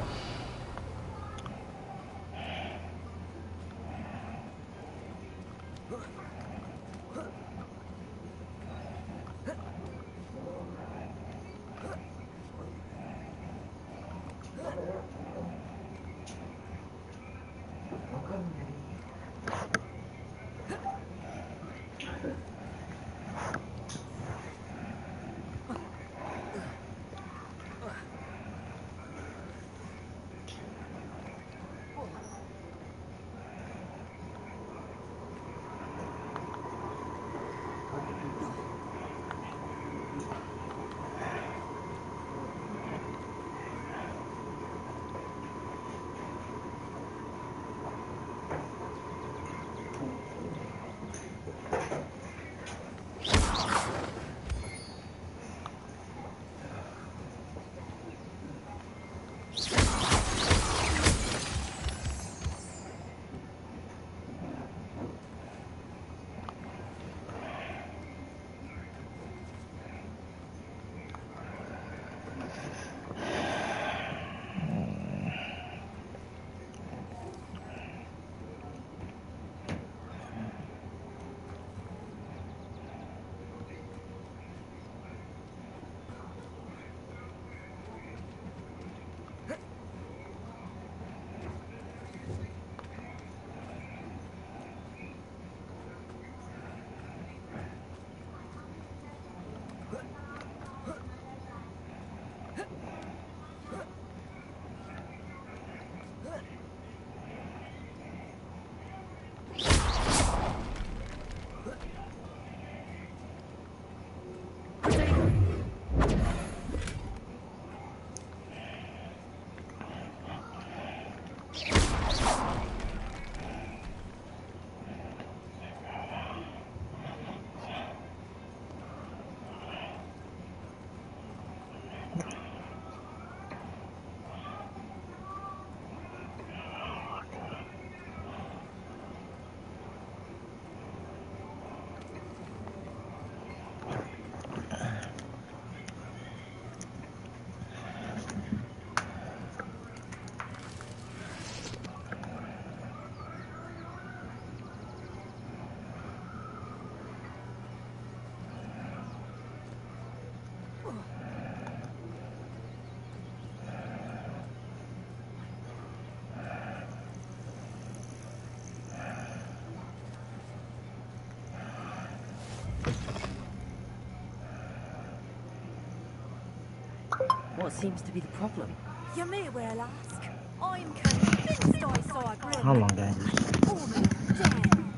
What seems to be the problem? You may well ask. I'm convinced I saw a How long, gremlin. gang? Almost dead.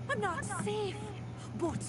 I'm not safe. But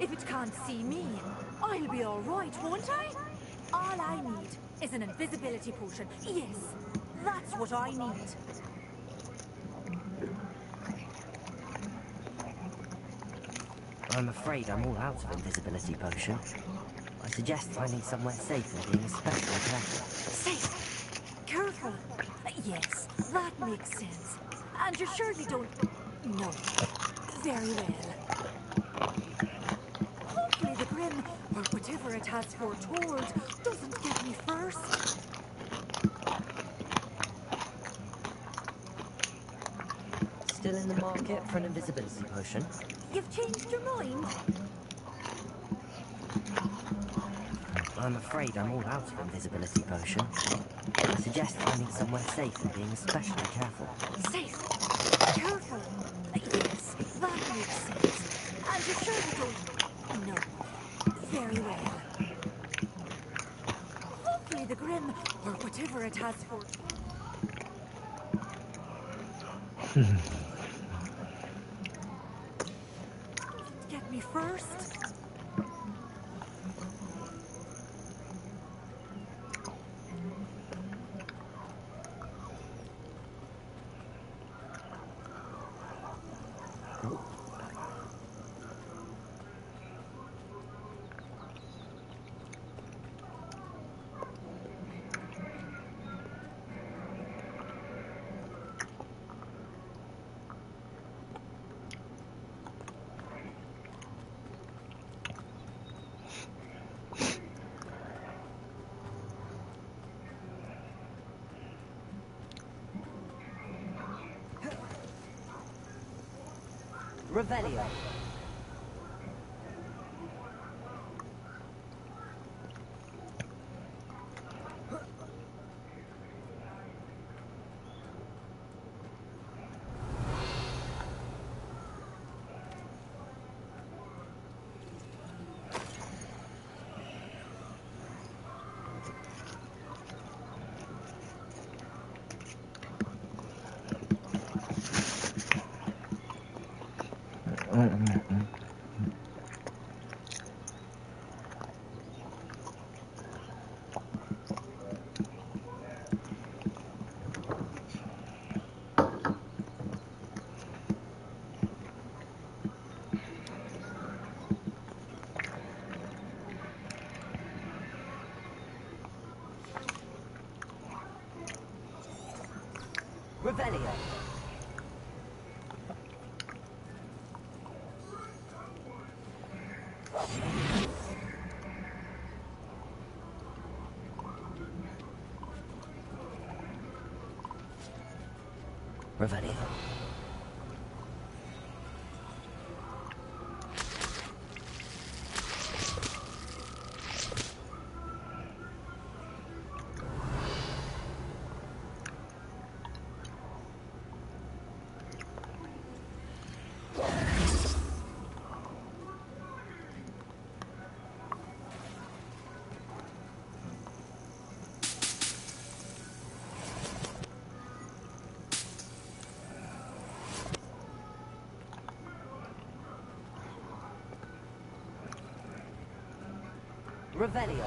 If it can't see me, I'll be all right, won't I? All I need is an invisibility potion. Yes, that's what I need. I'm afraid I'm all out of invisibility potion. I suggest finding somewhere safe and being especially careful. Safe. Careful. Yes, that makes sense. And you're sure you don't... No. Very well. Hopefully the Grim, or whatever it has foretold, doesn't get me first. Still in the market for an invisibility potion? You've changed your mind? I'm afraid I'm all out of invisibility potion. I suggest finding somewhere safe and being especially careful. Safe. Careful. Yes, that makes sense. And you're sure you don't... No. Very well. Hopefully the Grim, or whatever it has foretold... doesn't get me first. Revelio. Revelio. Revelio. Revelio.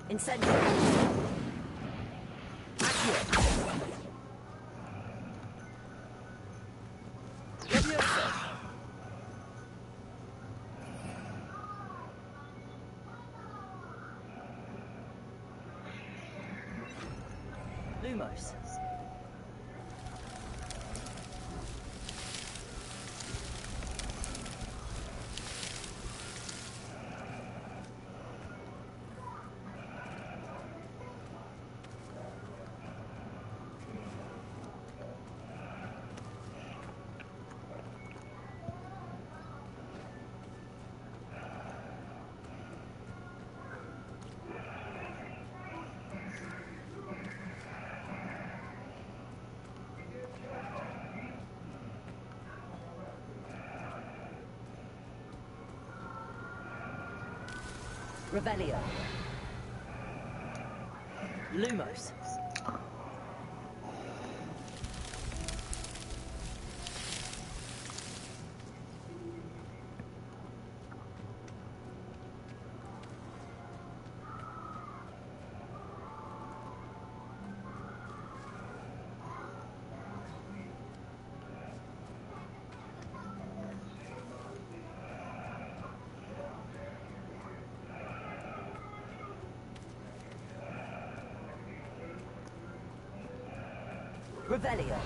Incendio. Accio. Leviosa. Lumos. Revelio. Lumos. Revelio.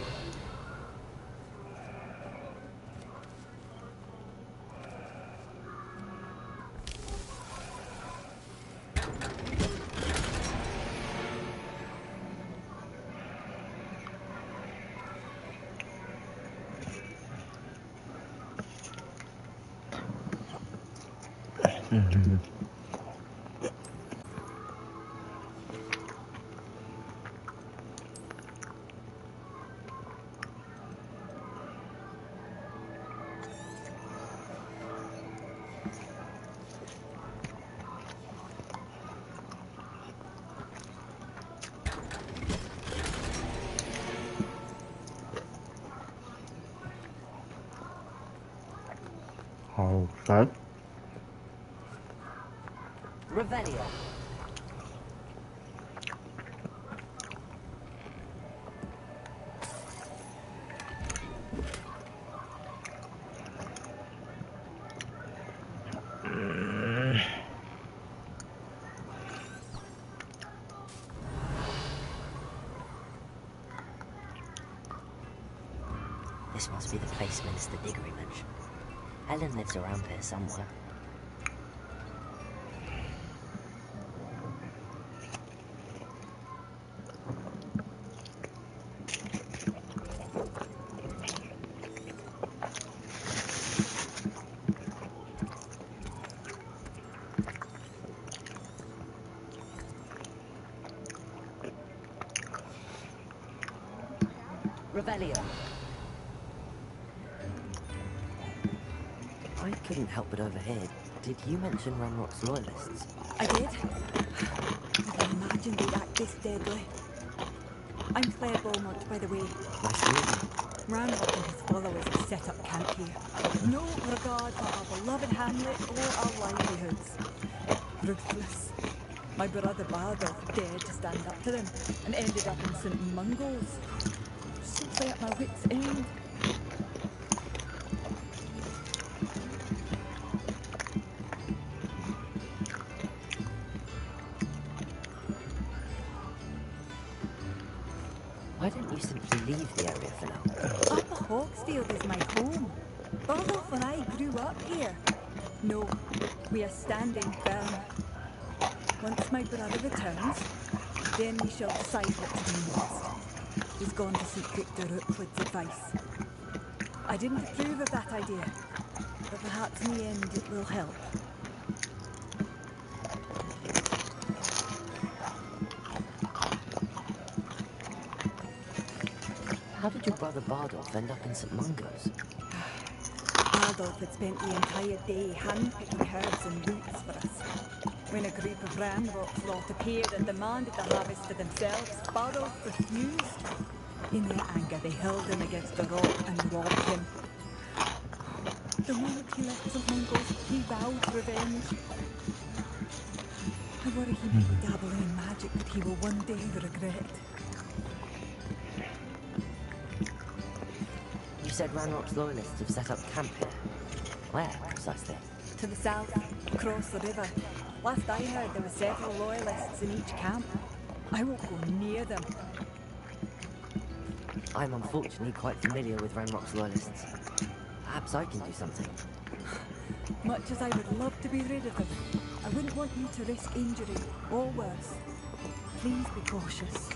Okay. Revelio. This must be the place Minister Diggory mentioned. Helen lives around here somewhere. Revelio. I couldn't help but overhear. Did you mention Ranrock's loyalists? I did. Never imagined they'd act this deadly. I'm Claire Beaumont, by the way. Nice to meet you. Ranrock and his followers have set up camp here. No regard for our beloved hamlet or our livelihoods. Ruthless. My brother Bardolph dared to stand up to them and ended up in St. Mungo's. Simply at my wit's end. Why don't you simply leave the area for now? Upper Hawksfield is my home. Bardolph and I grew up here. No, we are standing firm. Once my brother returns, Then we shall decide what to do next. He's gone to seek Victor Rookwood's advice. I didn't approve of that idea, but perhaps in the end it will help. How did your brother Bardolph end up in St. Mungo's? Bardolph had spent the entire day hand-picking herbs and roots for us. When a group of Ranrock's lot appeared and demanded the harvest for themselves, Bardolph refused. In their anger, they hurled him against the rock and robbed him. The moment he left St. Mungo's, he vowed revenge. I worry he may be dabbling in magic that he will one day regret. You said Ranrock's loyalists have set up camp here. Where, precisely? To the south, across the river. Last I heard, there were several loyalists in each camp. I won't go near them. I'm unfortunately quite familiar with Ranrock's loyalists. Perhaps I can do something. Much as I would love to be rid of them, I wouldn't want you to risk injury, or worse. Please be cautious.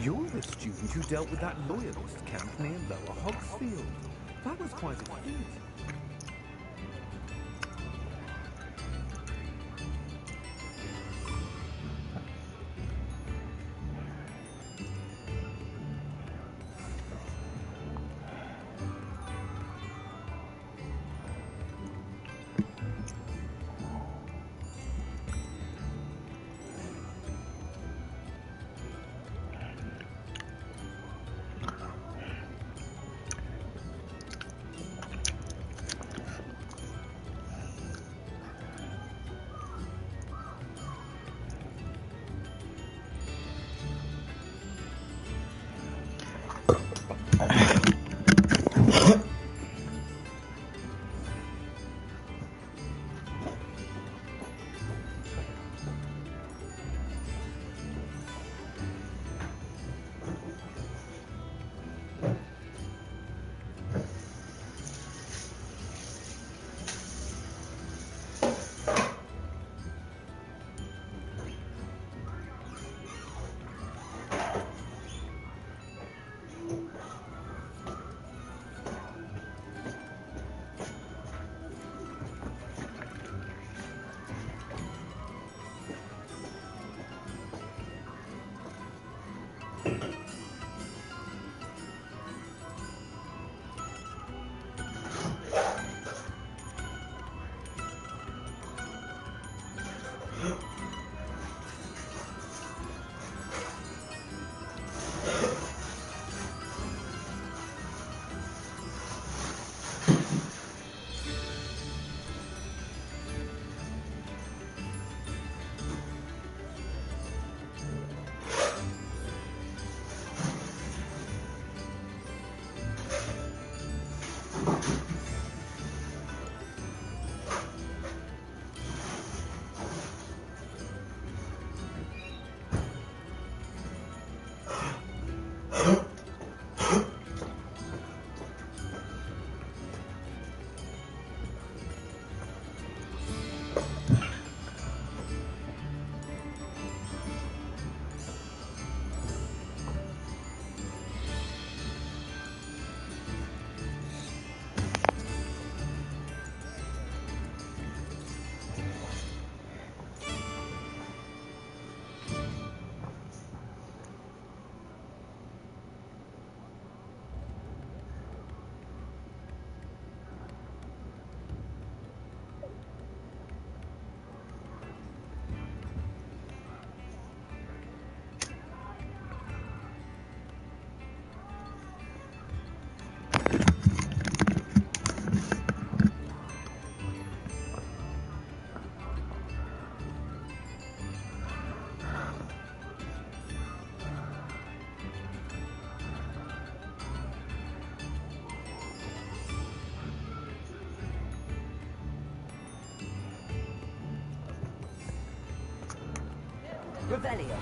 You're the student who dealt with that loyalist camp near Lower Hogsfield. That was quite a feat. Revelio.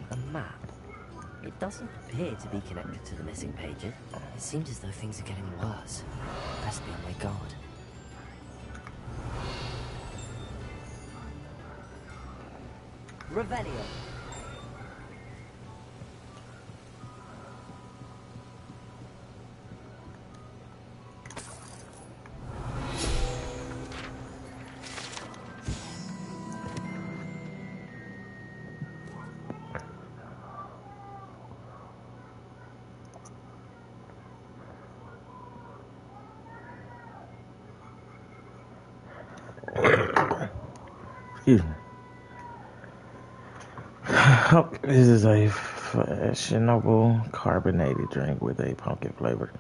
A map. It doesn't appear to be connected to the missing pages. It seems as though things are getting worse. Best be on my guard. Revelio. Excuse me. This is a fashionable carbonated drink with a pumpkin flavor.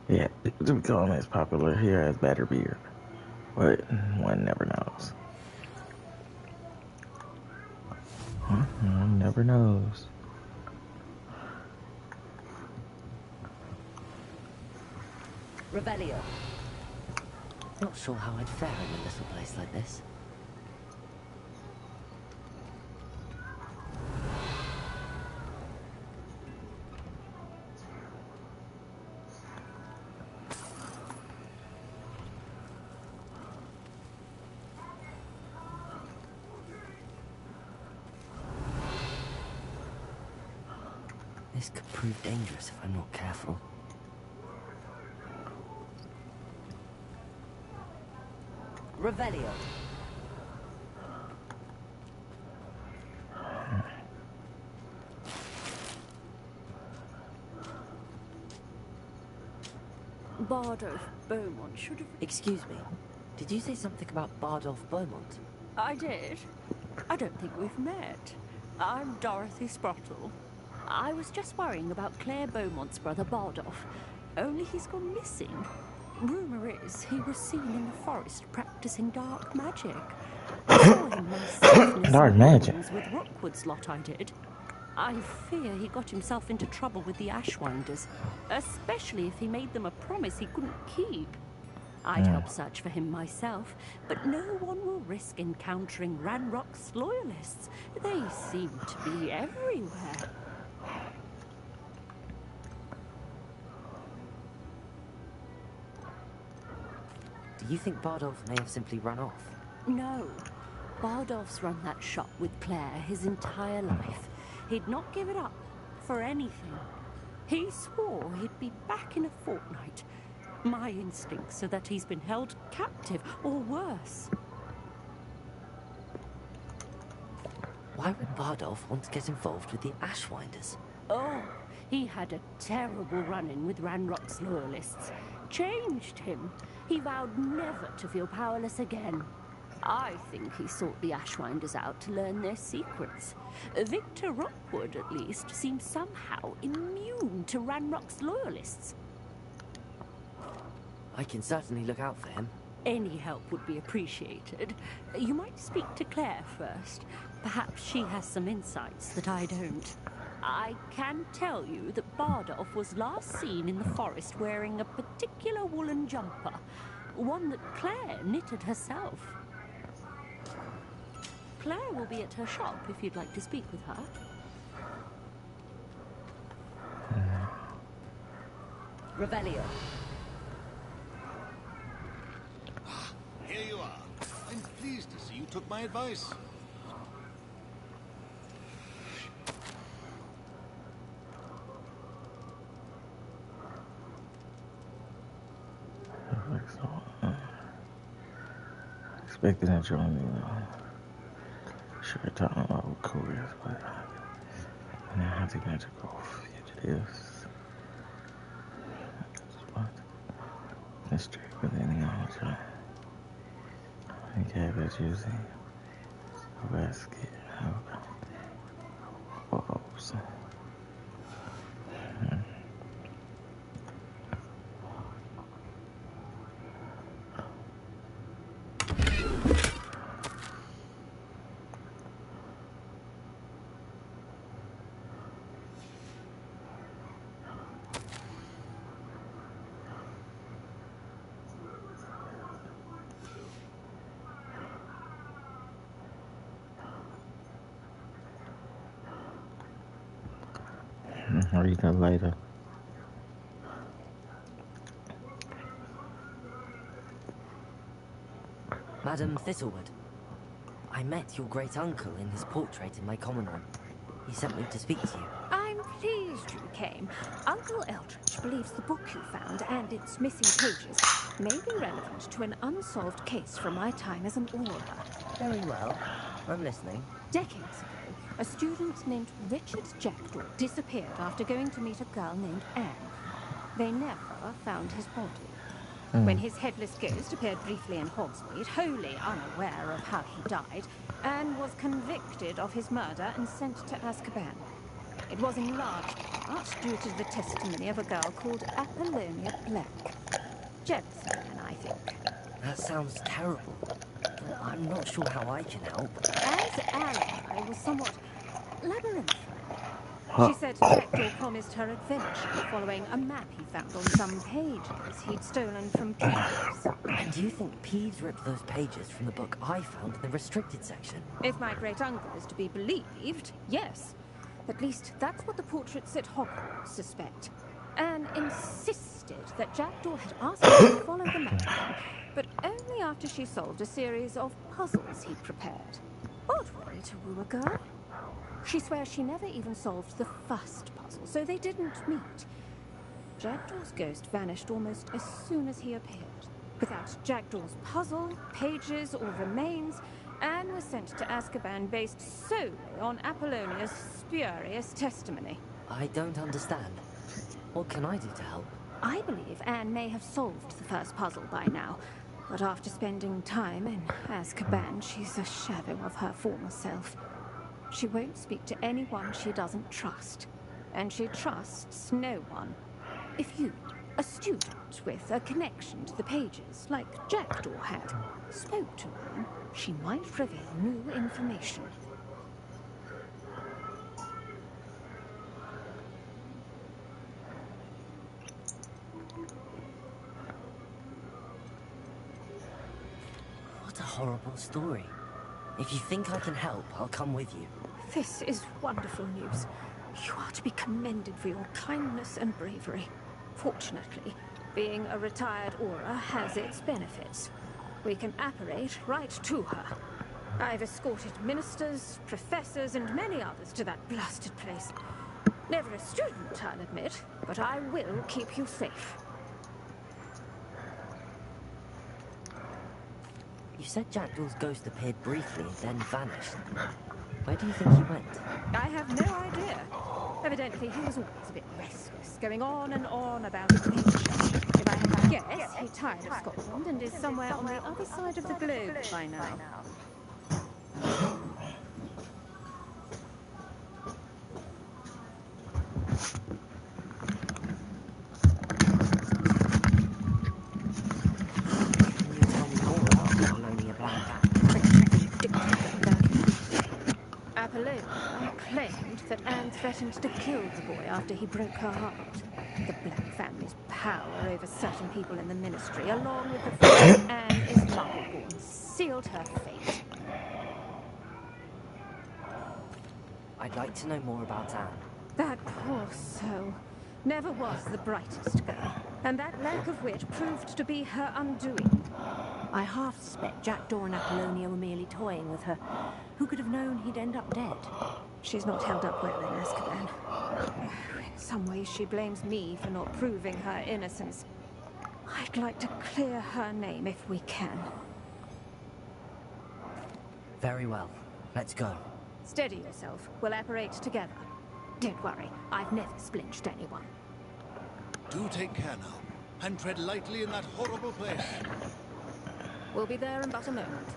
Yeah, it's become as popular here as butterbeer, but one never knows. One never knows. Revelio. Not sure how I'd fare in a little place like this. This could prove dangerous if I'm not careful. Revelio. Bardolph Beaumont should have... Excuse me. Did you say something about Bardolph Beaumont? I did. I don't think we've met. I'm Dorothy Sprottle. I was just worrying about Claire Beaumont's brother Bardolph. Only he's gone missing. Rumour is he was seen in the forest practicing dark magic. I saw him myself in Dark magic? with Rookwood's lot I did. I fear he got himself into trouble with the Ashwinders, especially if he made them a promise he couldn't keep. I'd help search for him myself, but no one will risk encountering Ranrock's loyalists. They seem to be everywhere. Do you think Bardolph may have simply run off? No. Bardolph's run that shop with Claire his entire life. He'd not give it up for anything. He swore he'd be back in a fortnight. My instincts are that he's been held captive, or worse. Why would Bardolph want to get involved with the Ashwinders? Oh, he had a terrible run-in with Ranrock's loyalists. Changed him. He vowed never to feel powerless again. I think he sought the Ashwinders out to learn their secrets. Victor Rookwood, at least, seems somehow immune to Ranrock's loyalists. I can certainly look out for him. Any help would be appreciated. You might speak to Claire first. Perhaps she has some insights that I don't. I can tell you that Bardolph was last seen in the forest wearing a particular woolen jumper, one that Claire knitted herself. Claire will be at her shop if you'd like to speak with her. Revelio. Here you are. I'm pleased to see you took my advice. Expecting that you're only sure talking about couriers, but now I think I have to go fugitives. Mystery within the altar. Okay, that's using a basket of bulbs. I'll read that later. Madam Thistlewood, I met your great-uncle in his portrait in my common room. He sent me to speak to you. I'm pleased you came. Uncle Eldridge believes the book you found and its missing pages may be relevant to an unsolved case from my time as an Auror. Very well. I'm listening. Decades ago, a student named Richard Jackdaw disappeared after going to meet a girl named Anne. They never found his body. When his headless ghost appeared briefly in Hogsmeade, wholly unaware of how he died, Anne was convicted of his murder and sent to Azkaban. It was in large part due to the testimony of a girl called Apollonia Black. Jealous man, I think. That sounds terrible, but I'm not sure how I can help. Anne's alibi was somewhat labyrinthine. She said Jackdaw promised her adventure following a map he found on some pages he'd stolen from Peeves. And do you think Peeves ripped those pages from the book I found in the restricted section? If my great-uncle is to be believed, yes. At least that's what the portraits at Hogwarts suspect. Anne insisted that Jackdaw had asked her to follow the map, but only after she solved a series of puzzles he'd prepared. Odd way to woo a girl. She swears she never even solved the first puzzle, so they didn't meet. Jackdaw's ghost vanished almost as soon as he appeared. Without Jackdaw's puzzle, pages, or remains, Anne was sent to Azkaban based solely on Apollonia's spurious testimony. I don't understand. What can I do to help? I believe Anne may have solved the first puzzle by now, but after spending time in Azkaban, she's a shadow of her former self. She won't speak to anyone she doesn't trust, and she trusts no one. If you, a student with a connection to the pages, like Jackdaw had, spoke to Anne, she might reveal new information. What a horrible story. If you think I can help, I'll come with you. This is wonderful news. You are to be commended for your kindness and bravery. Fortunately, being a retired Auror has its benefits. We can apparate right to her. I've escorted ministers, professors, and many others to that blasted place. Never a student, I'll admit, but I will keep you safe. You said Jackdaw's ghost appeared briefly and then vanished. Where do you think he went? I have no idea. Evidently, he was always a bit restless, going on and on about adventure. If I had to guess, he tired of Scotland and is somewhere on the other side of the globe by now. Apollonia claimed that Anne threatened to kill the boy after he broke her heart. The Black family's power over certain people in the ministry, along with the fact that Anne is Muggleborn, sealed her fate. I'd like to know more about Anne. That poor soul never was the brightest girl, and that lack of wit proved to be her undoing. I half suspect Jackdaw and Apollonia were merely toying with her. Who could have known he'd end up dead? She's not held up well in Azkaban. In some ways, she blames me for not proving her innocence. I'd like to clear her name if we can. Very well. Let's go. Steady yourself. We'll apparate together. Don't worry, I've never splinched anyone. Do take care now, and tread lightly in that horrible place. We'll be there in but a moment.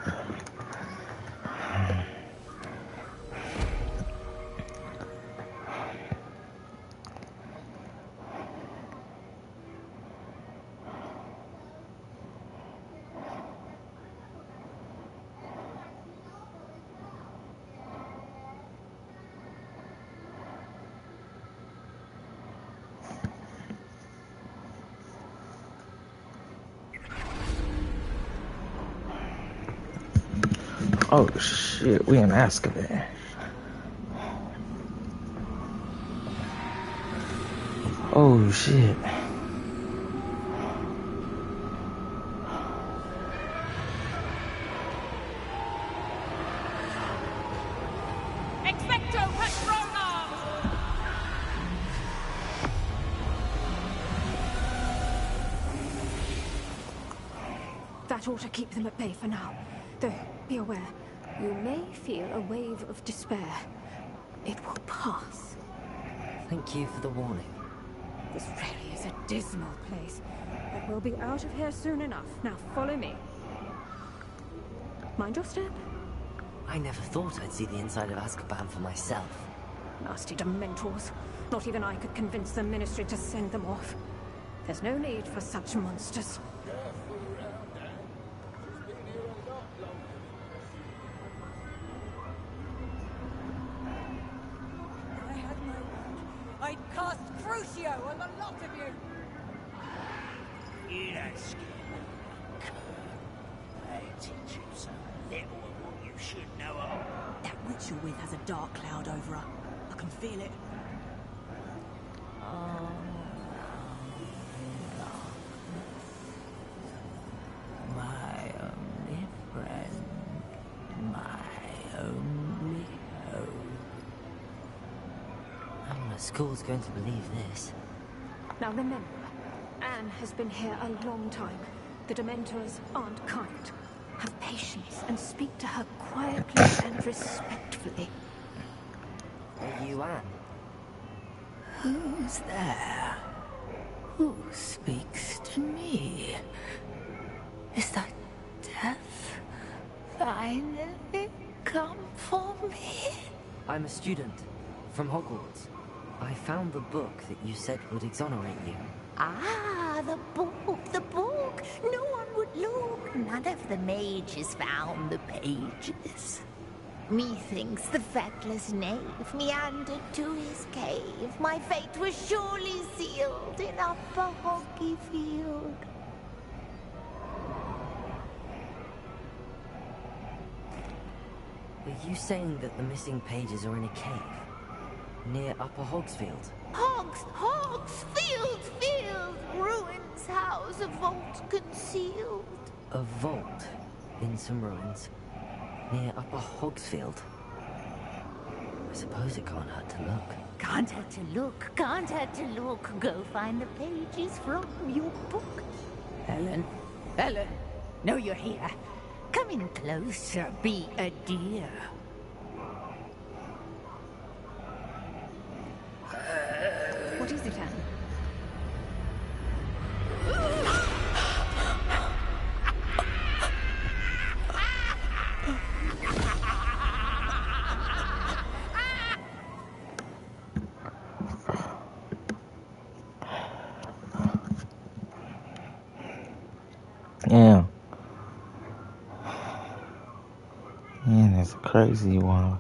Oh shit, we in Azkaban. Oh shit. Expecto Patronum! That ought to keep them at bay for now. Though, be aware, you may feel a wave of despair. It will pass. Thank you for the warning. This really is a dismal place, but we'll be out of here soon enough. Now follow me. Mind your step. I never thought I'd see the inside of Azkaban for myself. Nasty Dementors. Not even I could convince the Ministry to send them off. There's no need for such monsters. I had my word. I'd cast Crucio on the lot of you! You don't scare me. They teach you so little of what you should know of. That witch you're with has a dark cloud over her. I can feel it. My only friend, my only hope. The school's going to believe this. Now remember, Anne has been here a long time. The Dementors aren't kind. Have patience and speak to her quietly and respectfully. Are you Anne? Who's there? Who speaks to me? Is that death finally come for me? I'm a student from Hogwarts. I found the book that you said would exonerate you. Ah, the book, the book. No one would look. None of the mages found the pages. Methinks the feckless knave meandered to his cave. My fate was surely sealed in Upper Hogsfield. Are you saying that the missing pages are in a cave? Near Upper Hogsfield? Hogsfield, ruins house a vault concealed. A vault in some ruins near Upper Hogsfield. I suppose it can't hurt to look. Can't hurt to look. Go find the pages from your book. Helen, know you're here. Come in closer, be a dear. What is it, Anne? Yeah. Man, that's a crazy one.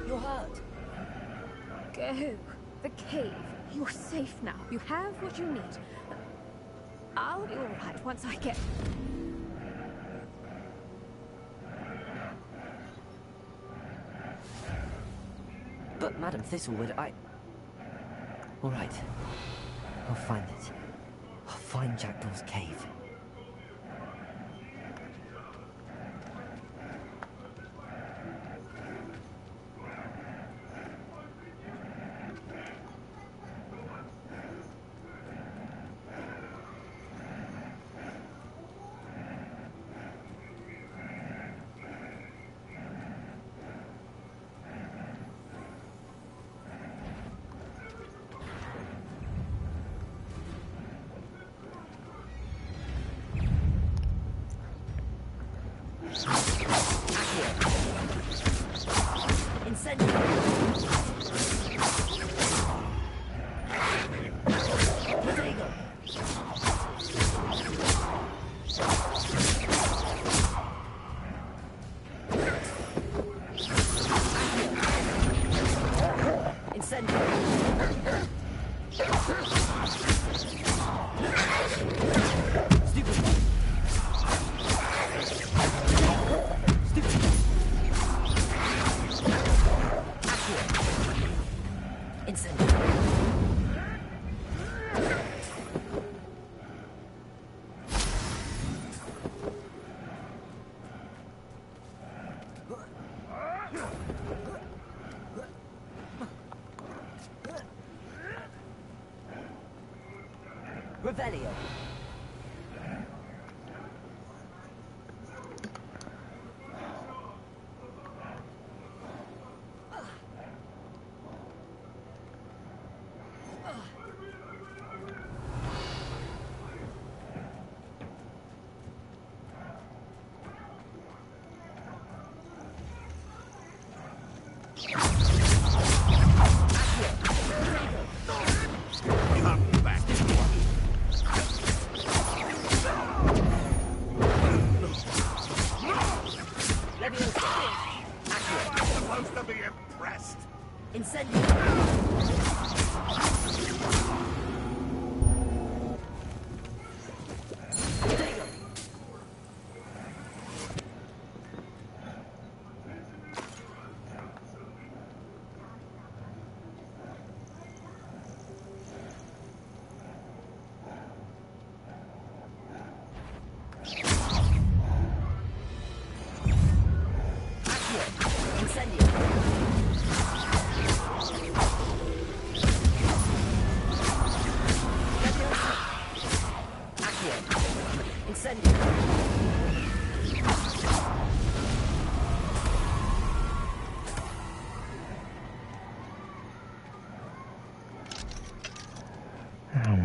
You're hurt. Go. The cave. You're safe now. You have what you need. I'll be all right once I get... But Madam Thistlewood, All right. I'll find it. I'll find Jackdaw's cave. Revelio.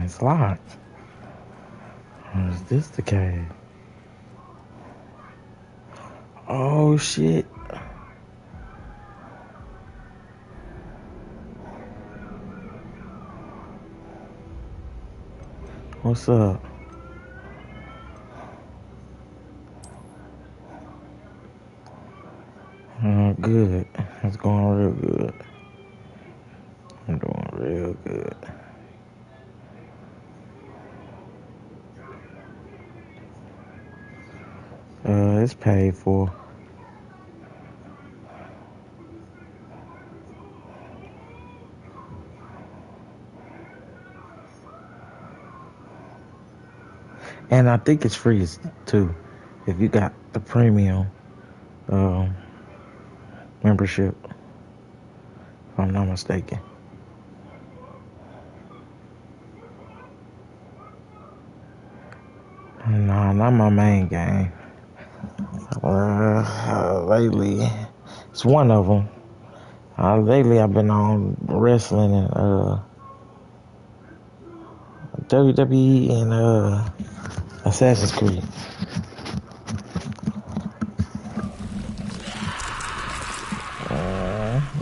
It's locked. Or is this the cave? Oh shit. What's up? Good. It's going real good. I'm doing real good. It's paid for. And I think it's free too, if you got the premium membership, if I'm not mistaken. Nah, not my main game. Lately, it's one of them. Lately, I've been on wrestling and WWE and Assassin's Creed.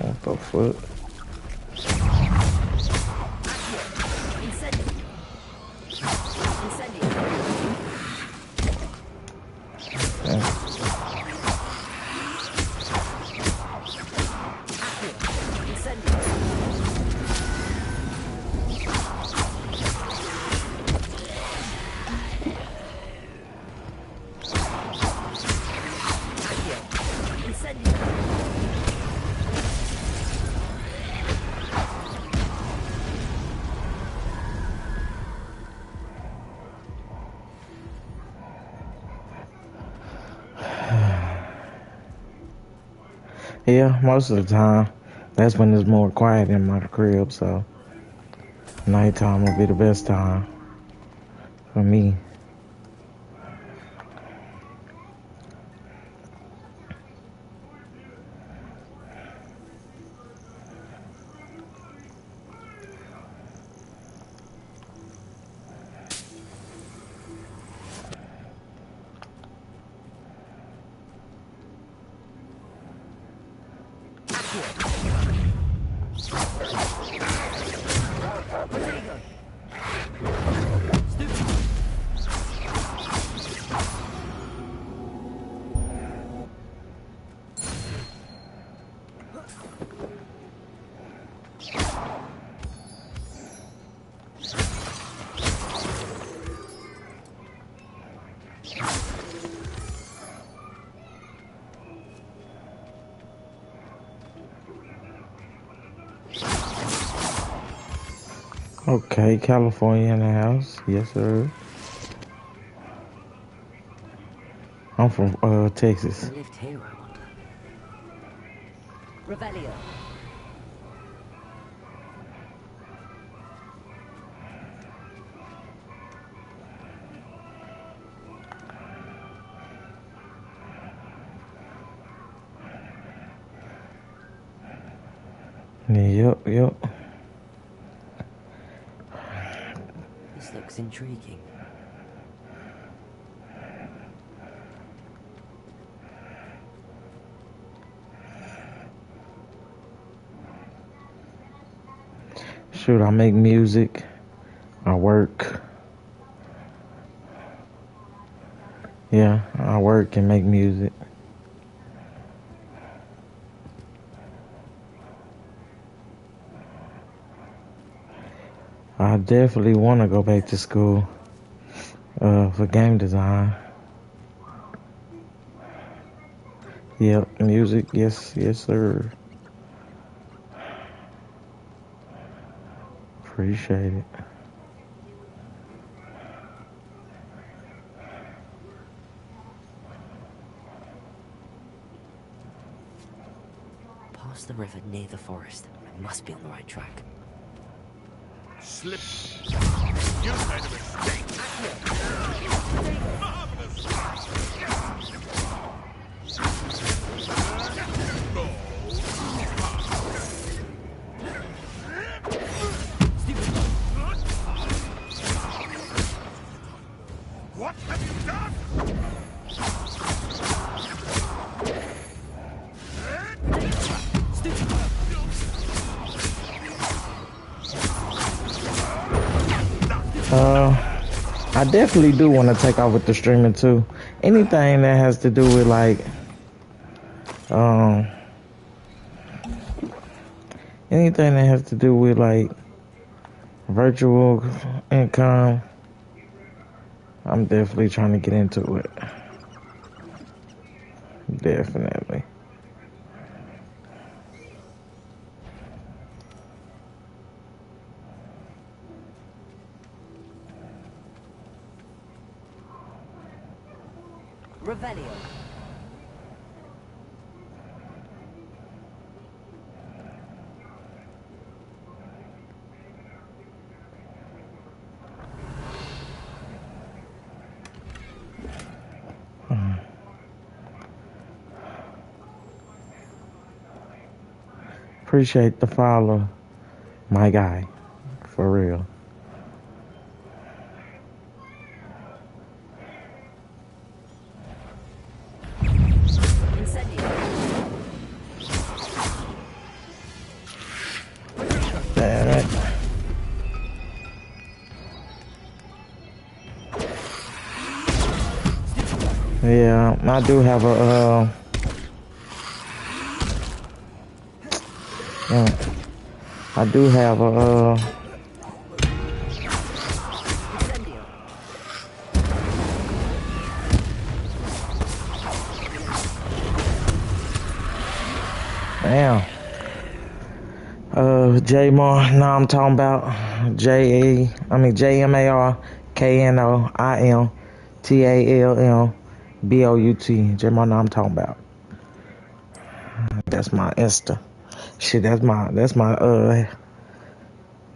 What the fuck? Yeah, most of the time. That's when it's more quiet in my crib, so nighttime will be the best time for me. Okay, California in the house. Yes, sir. I'm from Texas. Who lived here, I wonder? Revelio. Yep. This looks intriguing. Shoot, I make music. I work. Yeah, I work and make music. I definitely want to go back to school for game design. Yep, music, yes, sir. Appreciate it. Past the river near the forest. I must be on the right track. Slip. You made a mistake. What have you done? I definitely do want to take off with the streaming too. Anything that has to do with like, anything that has to do with like virtual income, I'm definitely trying to get into it. Definitely. Revelio. Appreciate the follow, my guy, for real. Damn it. Yeah, I do have a I do have a damn. J-Mar, no, I'm talking about JMarKnoimTALMBOUT. J-Mar, no, I'm talking about. That's my Insta. Shit, that's my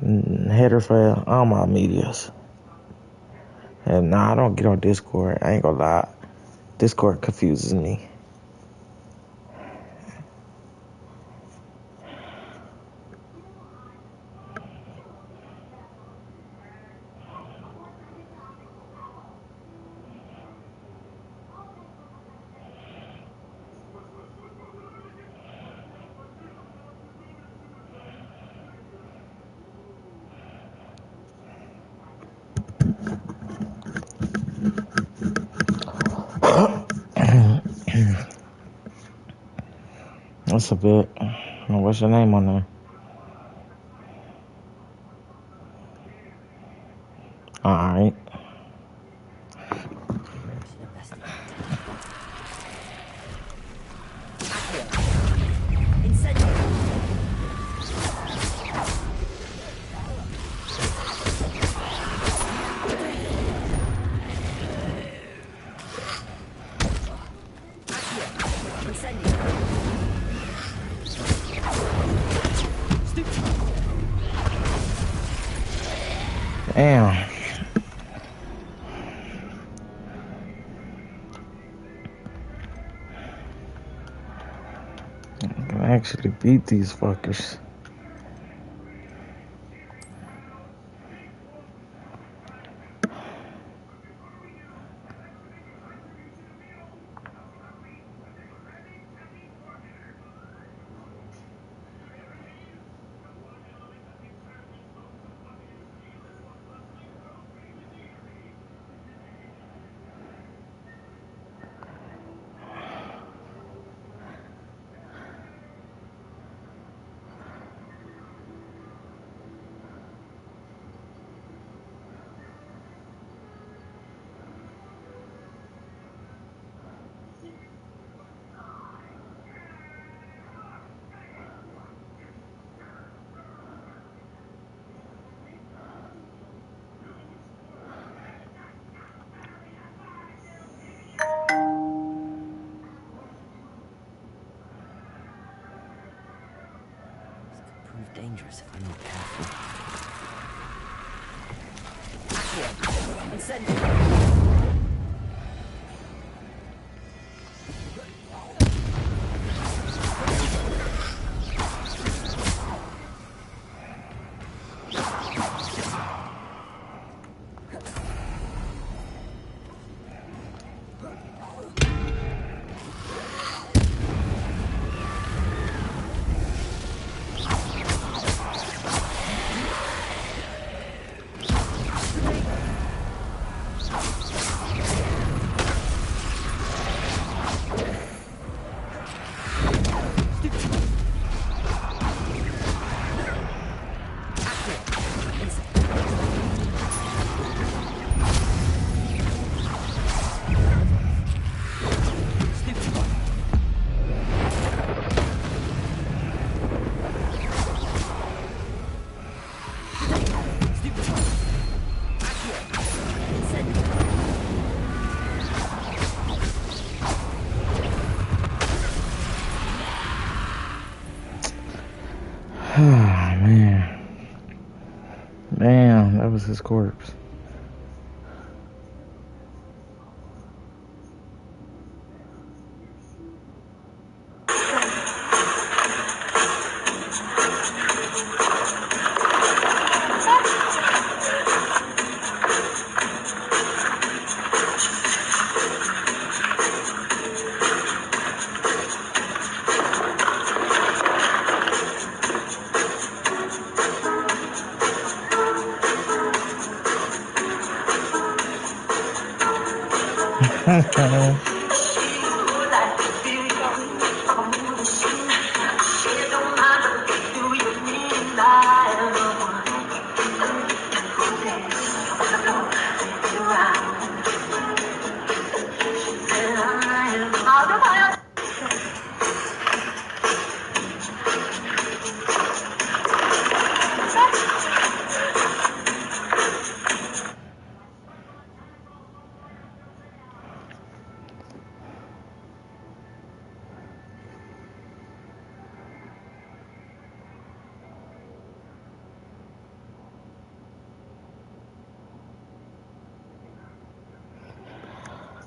header for all my medias. And nah, I don't get on Discord. I ain't gonna lie. Discord confuses me. That's a bit. What's your name on there? Alright. Damn. I can actually beat these fuckers. Prove dangerous if I'm not careful. Accio. Incendio. Oh, man. Damn, that was his corpse.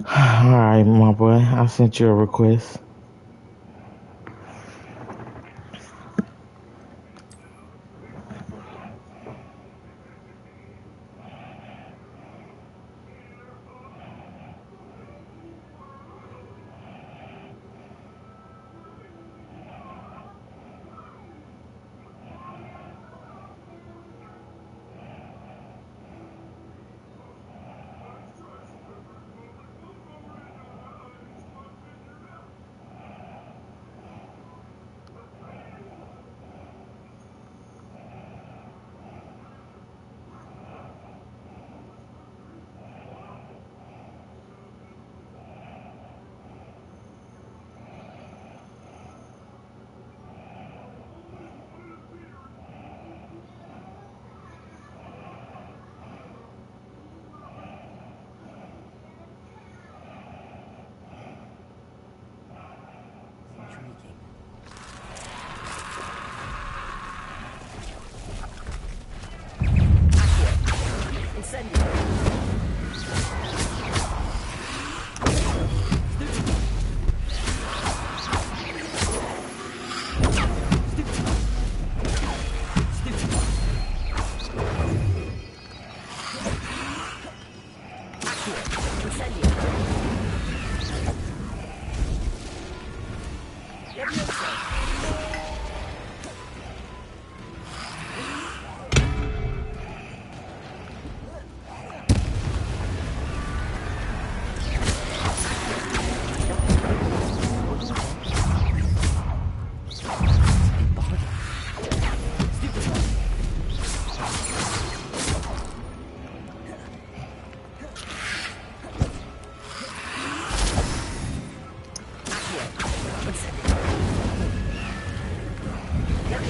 Alright, my boy. I sent you a request. I'm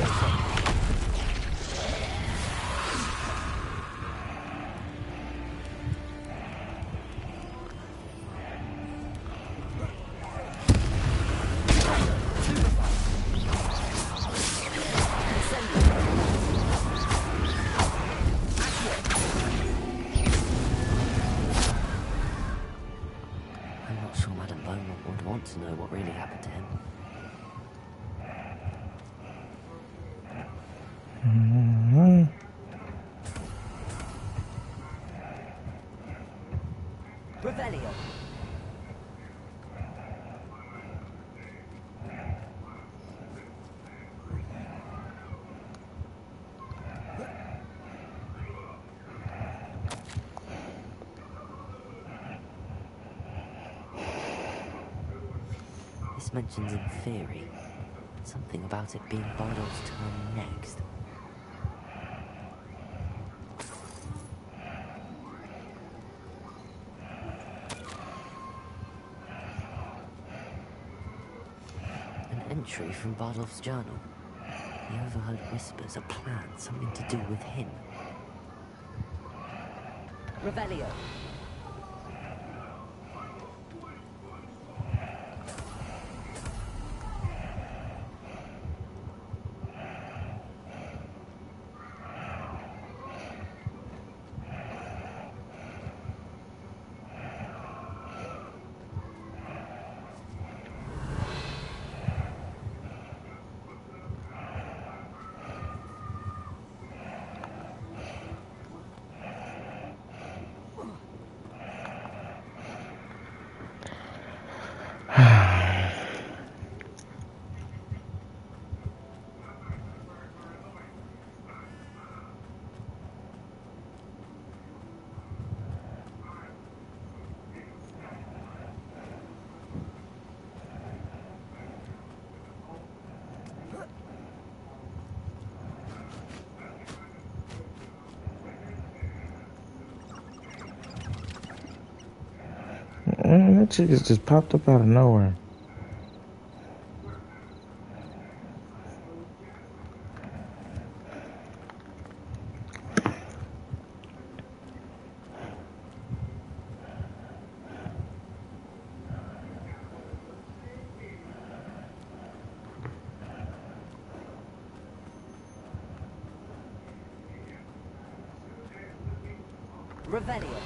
not sure Madame Beaumont would want to know what really happened to him. Revelio. This mentions in theory something about it being Bardolph's turn next. An entry from Bardolph's journal. He overheard whispers, a plan, something to do with him. Revelio. That chick just popped up out of nowhere. Revelio.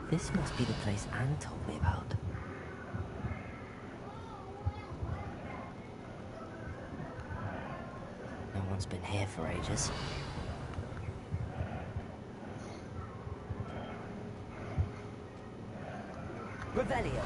This must be the place Anne told me about. No one's been here for ages. Revelio.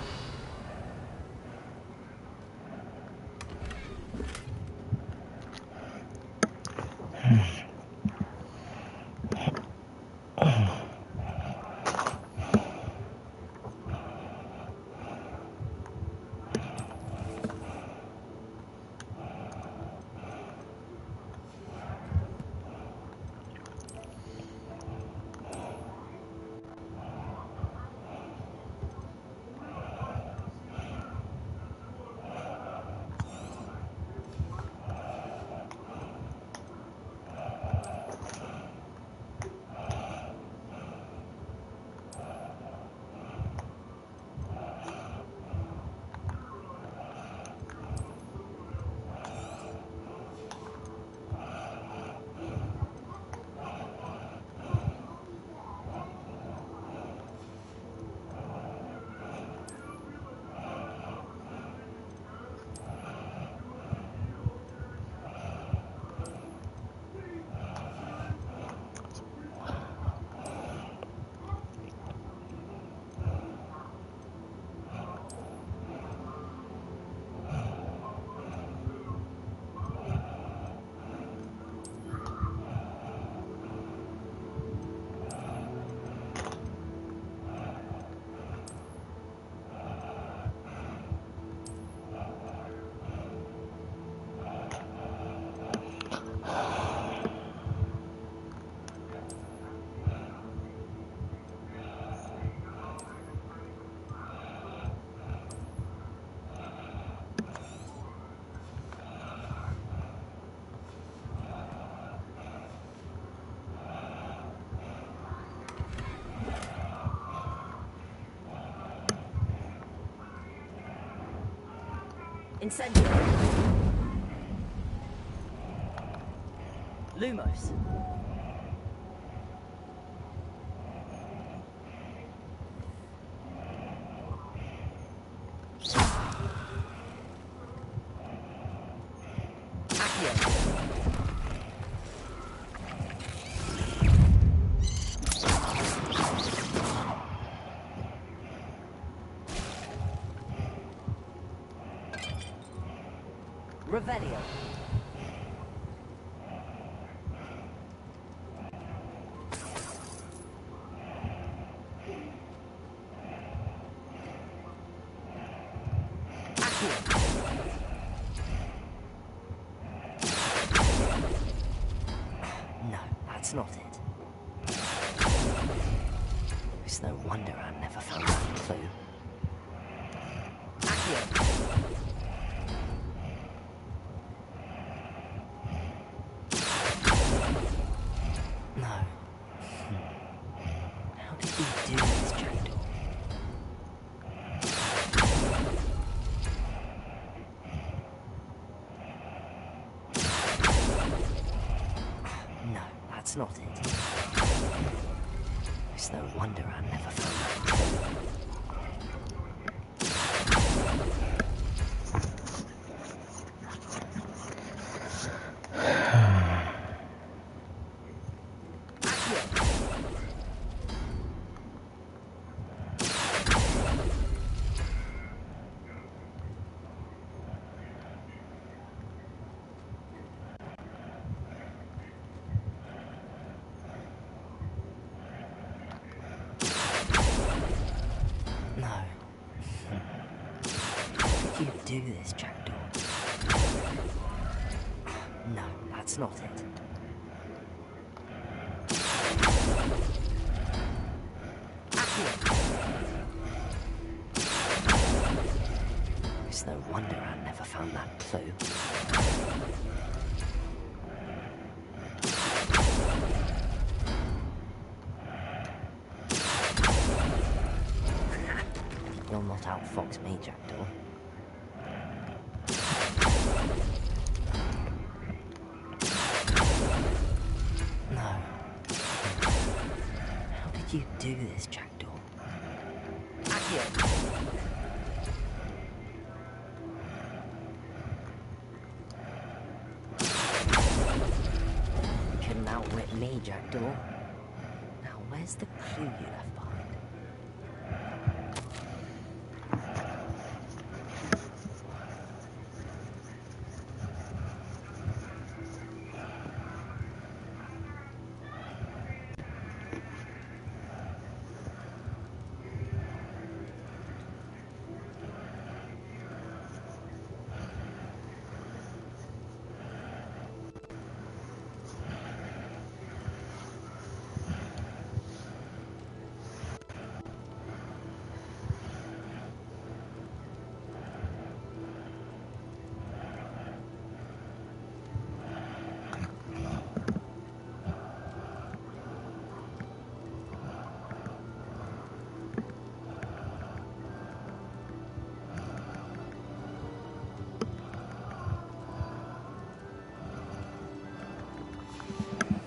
Incendio. Lumos. Revelio. No, that's not it. It's no wonder I never found that clue. No. How did you do this, Jackdaw? No, that's not it. It's no wonder I never found that. No. How did you do this, Jackdaw? No, that's not it. It's no wonder I never found that clue. You'll not outfox me, Jackdaw. No. How did you do this, Jackdaw? You couldn't outwit me, Jackdaw. Now, where's the clue you left behind?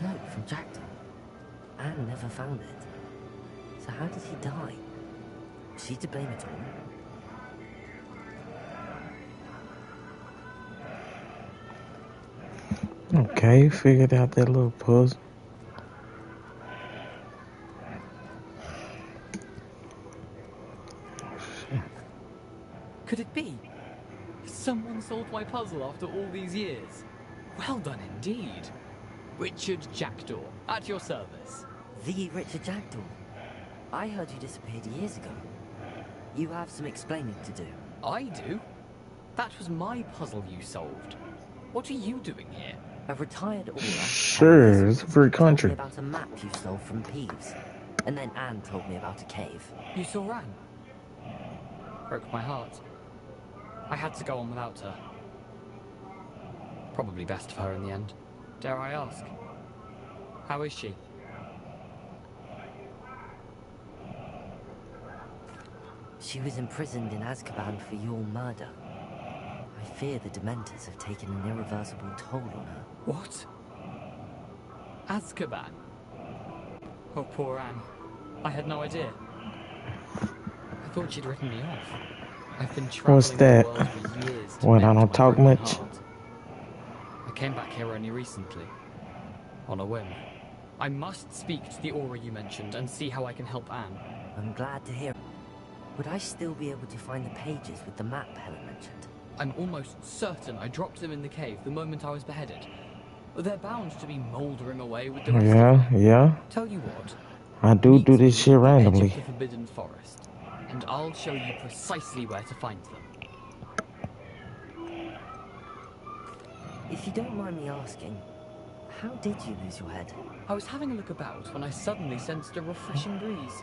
Note from Jackdaw. Anne never found it. So how did he die? Was she to blame at all? Okay, figured out that little puzzle. Could it be? Someone solved my puzzle after all these years. Well done indeed. Richard Jackdaw, at your service. The Richard Jackdaw? I heard you disappeared years ago. You have some explaining to do. I do? That was my puzzle you solved. What are you doing here? A retired Aura. Sure, it's a free country. Told me about a map you stole from Peeves. And then Anne told me about a cave. You saw Anne? Broke my heart. I had to go on without her. Probably best for her in the end. Dare I ask? How is she? She was imprisoned in Azkaban for your murder. I fear the Dementors have taken an irreversible toll on her. What? Azkaban? Oh, poor Anne. I had no idea. I thought she'd written me off. I've been What's traveling that? the world for years to What, I mend don't my talk broken much? heart. I came back here only recently. On a whim. I must speak to the aura you mentioned and see how I can help Anne. I'm glad to hear. Would I still be able to find the pages with the map Helen mentioned? I'm almost certain I dropped them in the cave the moment I was beheaded. They're bound to be mouldering away with the rest of them. Yeah. Tell you what. I do this shit Edge of randomly. the Forbidden Forest, and I'll show you precisely where to find them. If you don't mind me asking, how did you lose your head? I was having a look about when I suddenly sensed a refreshing breeze,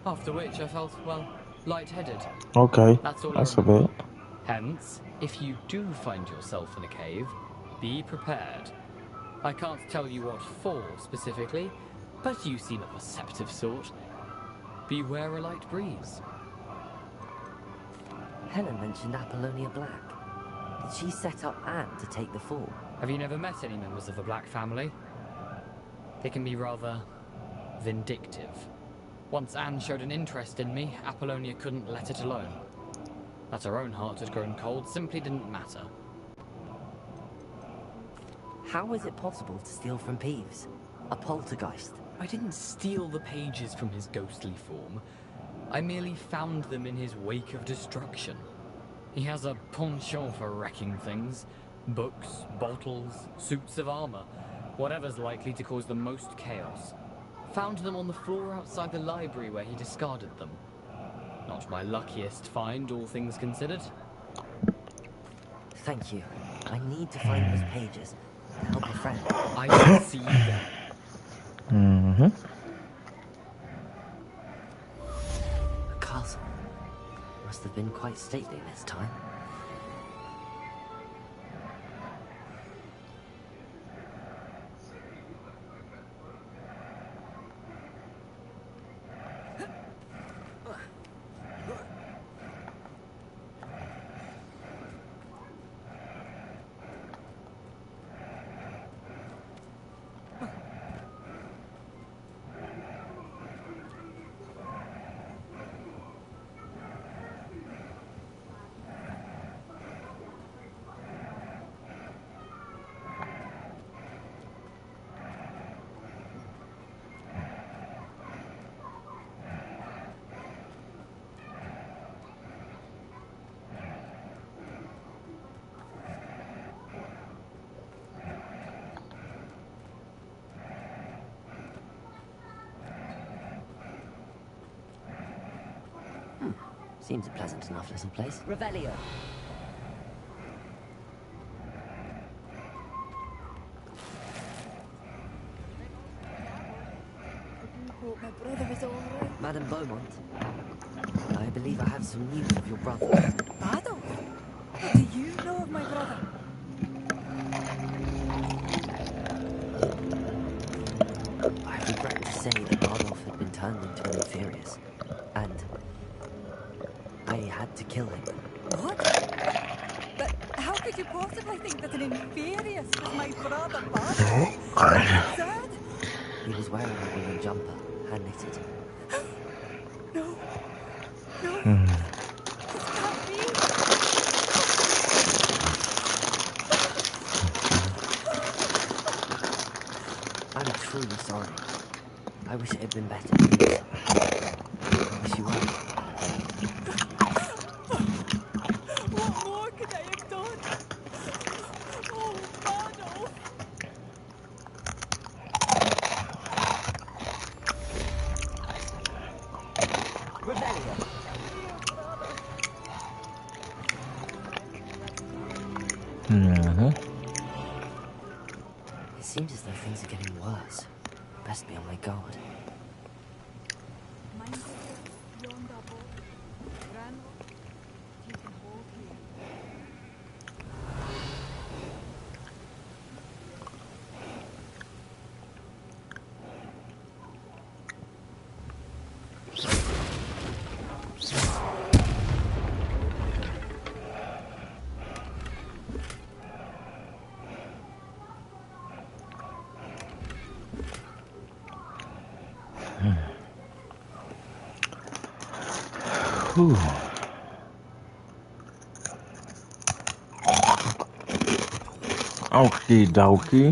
after which I felt, well, lightheaded. Okay, That's all that's I a remember. bit. Hence, if you do find yourself in a cave, be prepared. I can't tell you what for specifically, but you seem a perceptive sort. Beware a light breeze. Helen mentioned Apollonia Black. Did she set up Anne to take the fall? Have you never met any members of the Black family? They can be rather vindictive. Once Anne showed an interest in me, Apollonia couldn't let it alone. That her own heart had grown cold simply didn't matter. How was it possible to steal from Peeves? A poltergeist? I didn't steal the pages from his ghostly form. I merely found them in his wake of destruction. He has a penchant for wrecking things. Books, bottles, suits of armor. Whatever's likely to cause the most chaos. Found them on the floor outside the library where he discarded them. Not my luckiest find, all things considered. Thank you. I need to find those pages to help a friend. I shall see you there. Mm-hmm. The castle must have been quite stately this time. Seems a pleasant enough little place. Revelio. Hope my brother is all right. Madame Beaumont, I believe I have some news of your brother. Adolf? What do you know of my brother? I regret to say that Adolf had been turned into an Inferius, and I had to kill him. What? But how could you possibly think that an Inferius was my brother Adolf? Absurd? He was wearing a woolen jumper, hand-knitted. No. No. This can't be. I'm truly sorry. I wish it had been better news. I wish you well. What more could I have done? Oh, Adolf! Revelio. Mm-hmm. It seems as though things are getting worse. Best be on my guard. Beyond our borders. Grandma, you can hold here. Whew. Okie dokie.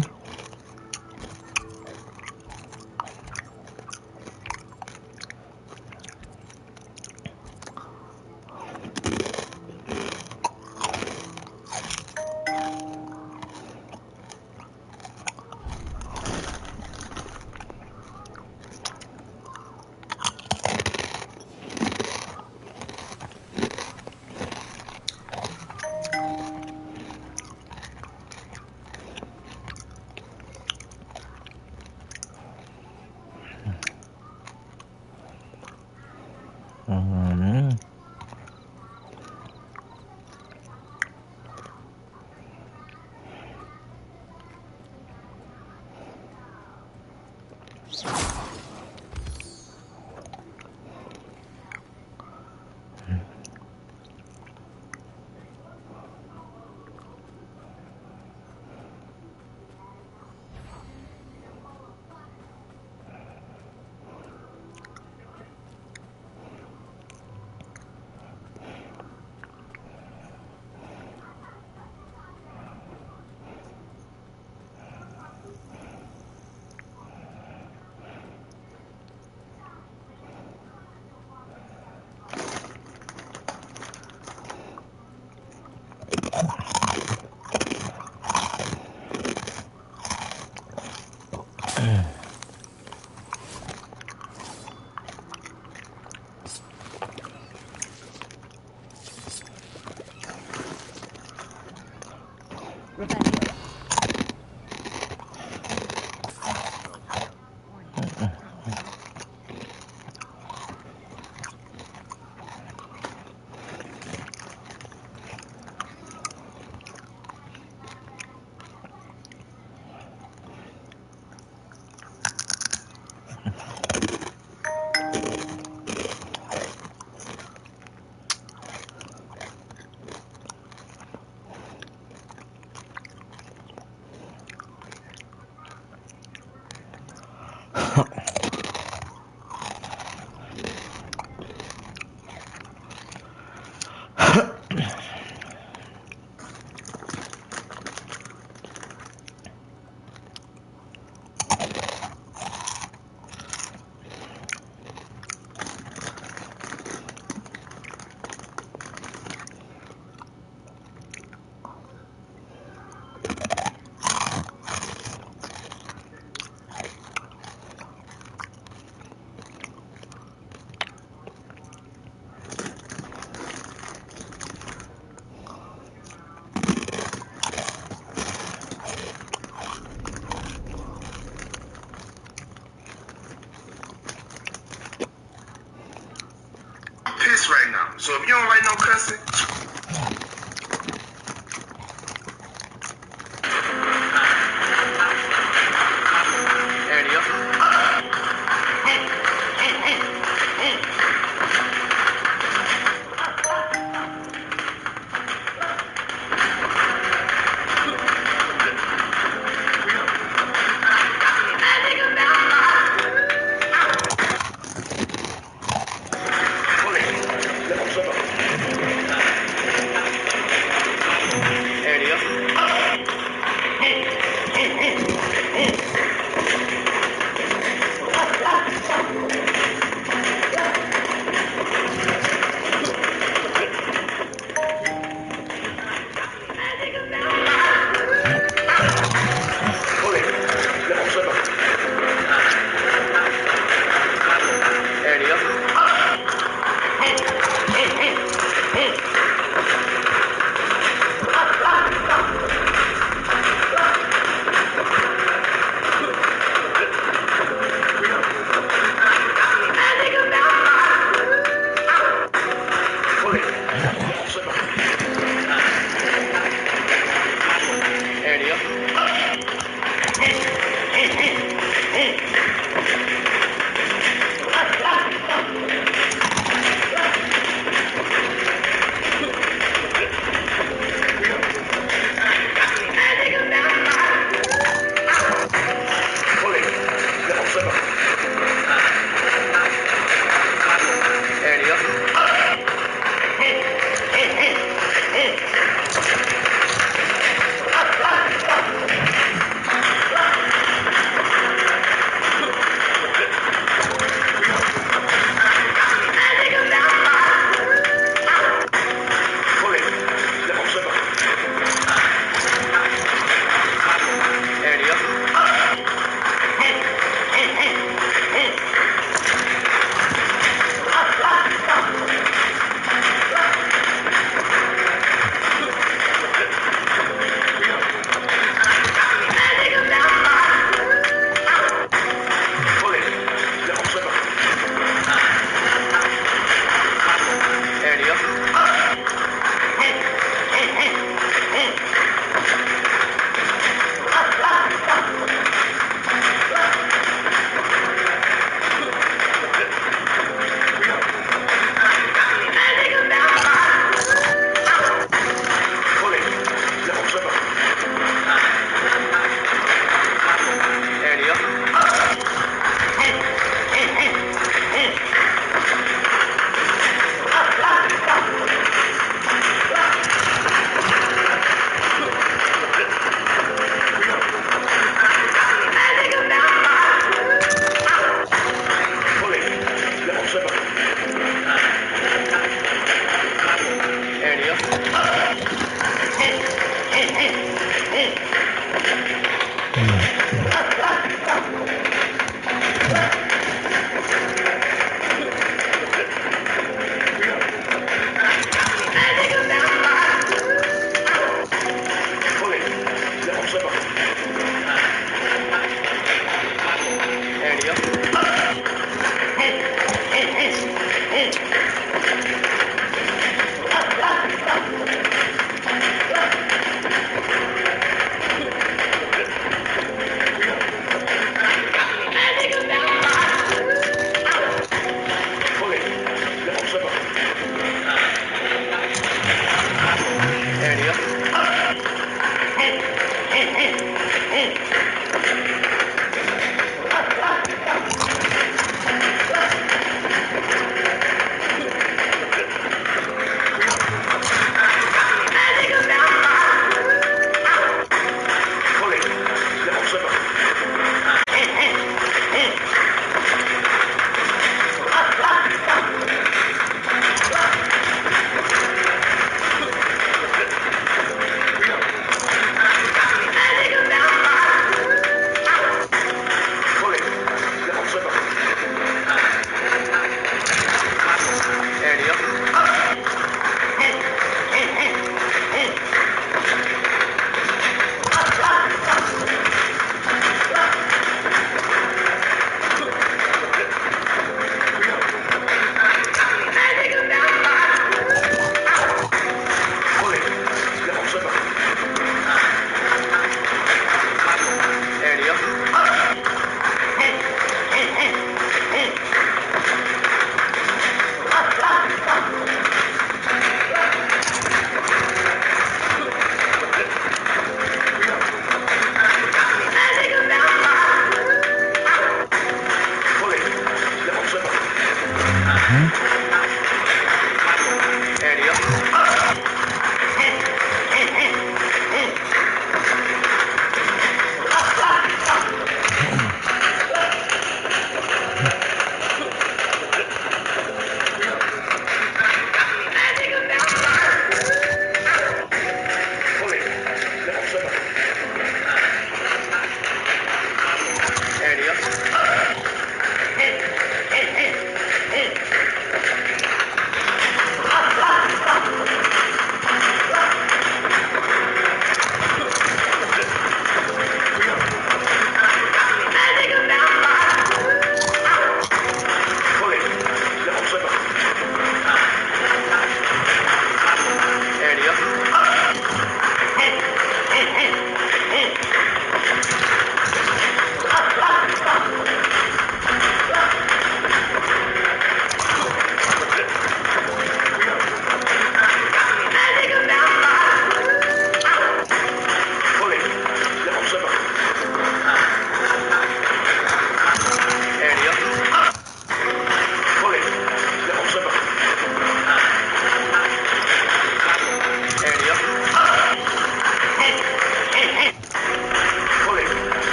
Pissed right now. So if you don't like no cussing, there it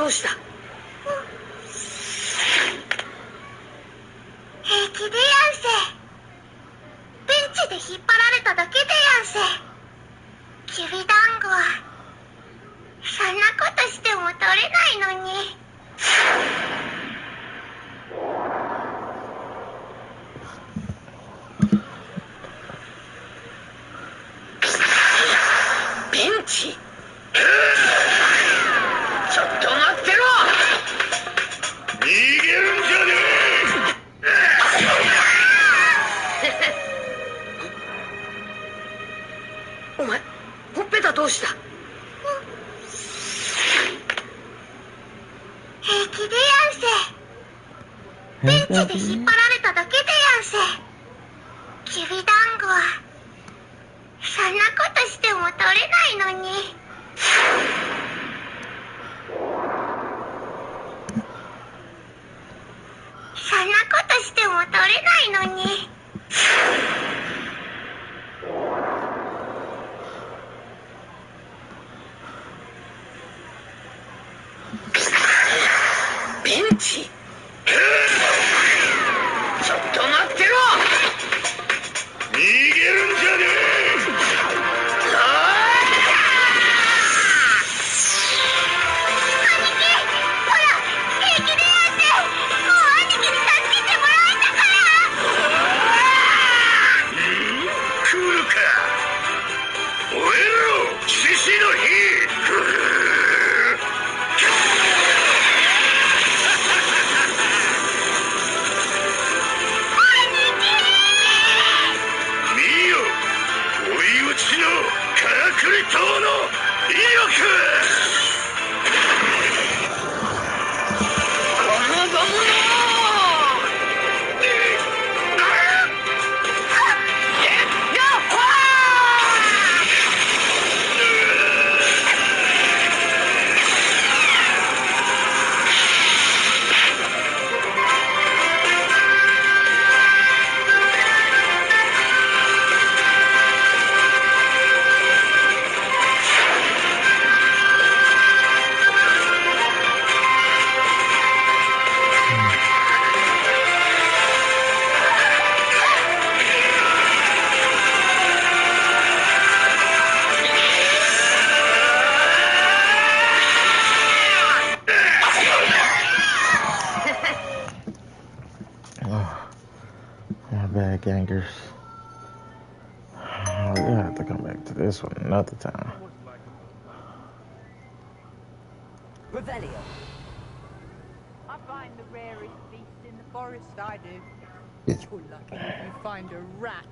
うした？平気でやんせ。ベンチで引っ張られただけでやんせ。きびだんごはそんなことしても取れないのに。ベンチ？ちょっと待ってろ！逃げるんじゃねえ！お前、ほっぺたどうした？平気でやんせ。ベンチで引っ張られただけでやんせ。きびだんごはそんなことしても取れないのに。そんなことしても取れないのに。ベンチ？ちょっと待ってろ！逃げるんじゃねえ！My bad, gangers. We'll have to come back to this one another time. Revelio. I find the rarest beast in the forest, I do. You're lucky if you find a rat.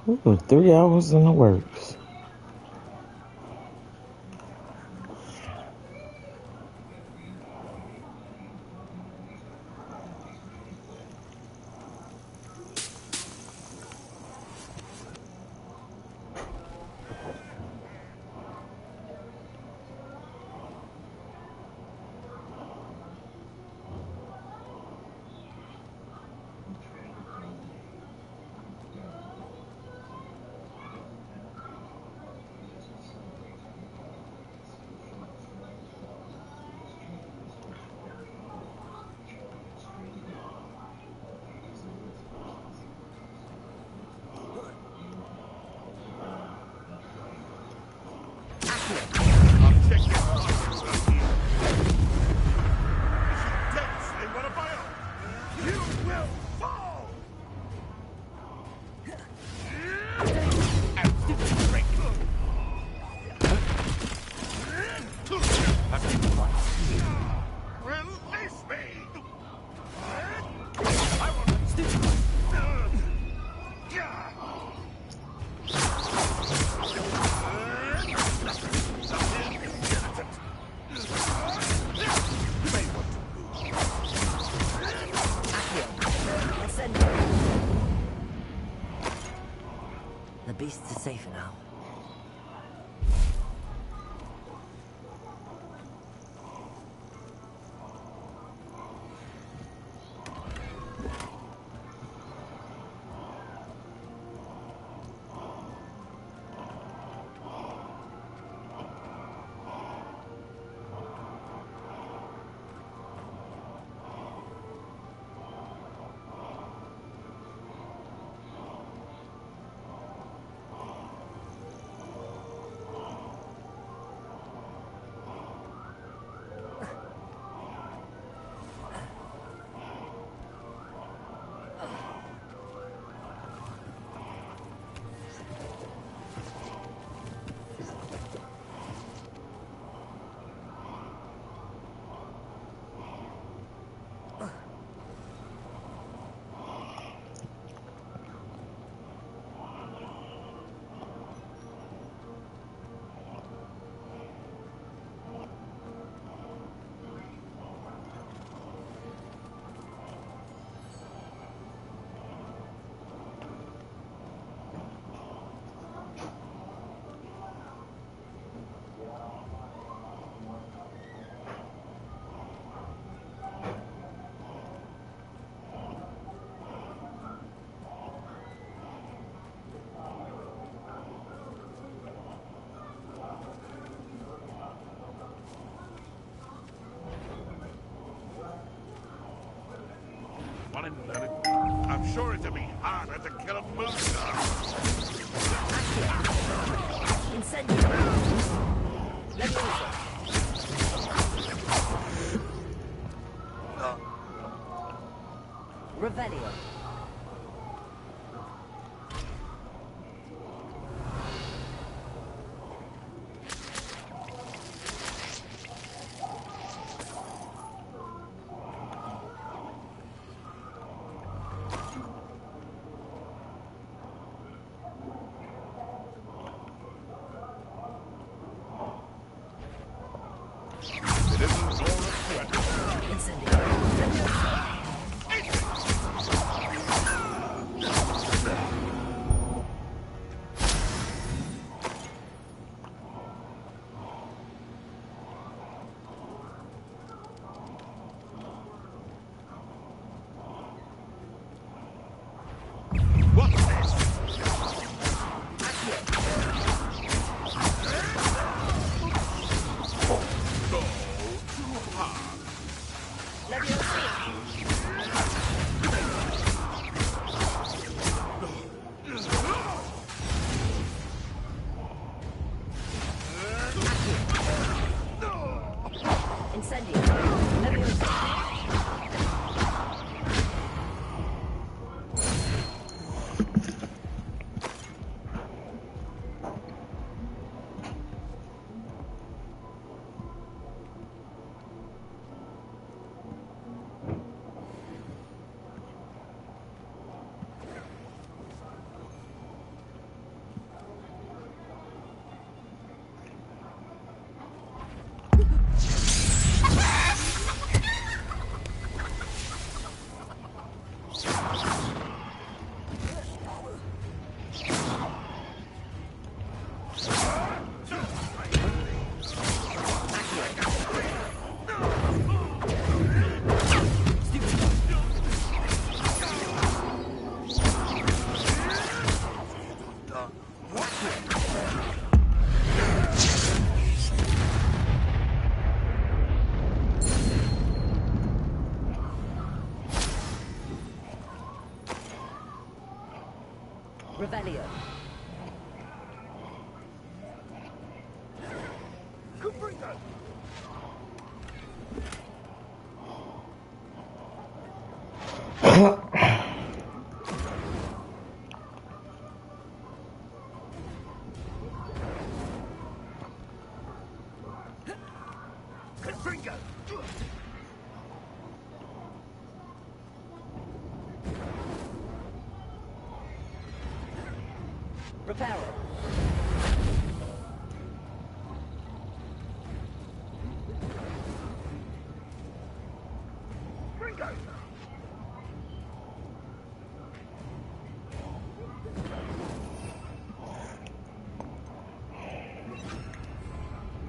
Ooh, 3 hours in the works. The beasts are safer now. I'm sure it'd be harder to kill a moose. Revelio. Revelio. Reparo.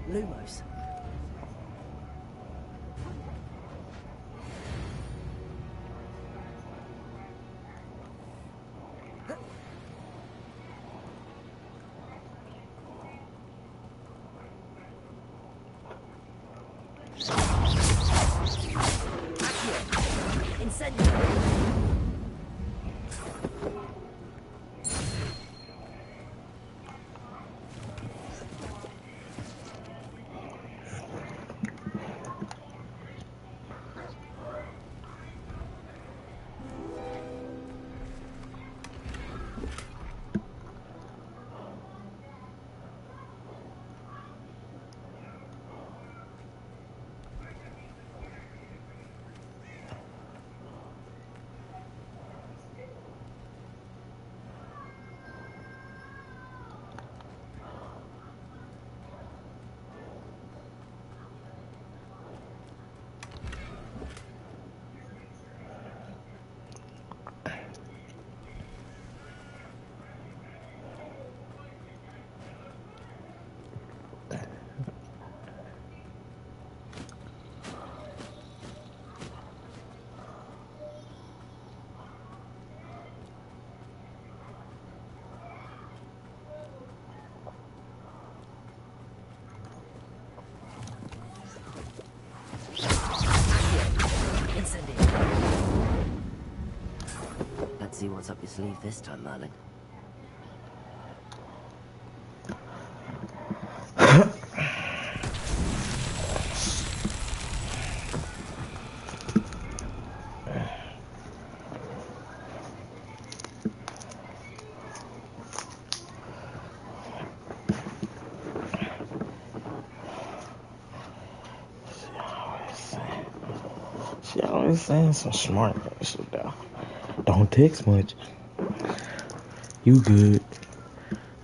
Lumos. Incendio. Let's see what's up your sleeve this time, Merlin. She always saying some smart shit though. Don't text much. You good.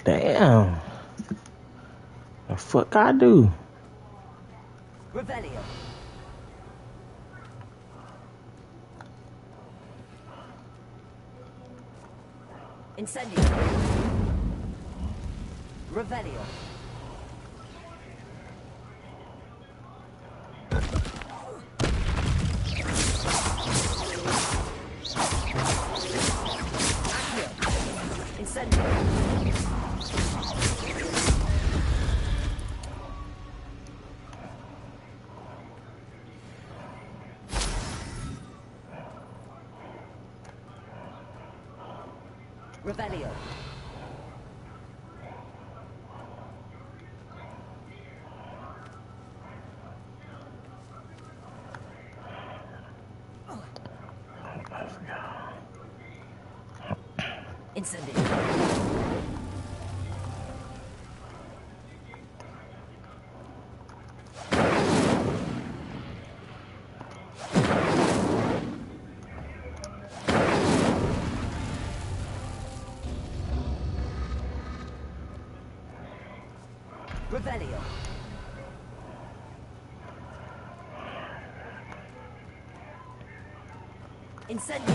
Damn. The fuck I do? Revelio. Incendio. Revelio. Revelio. Incendio. Revelio. Incendio.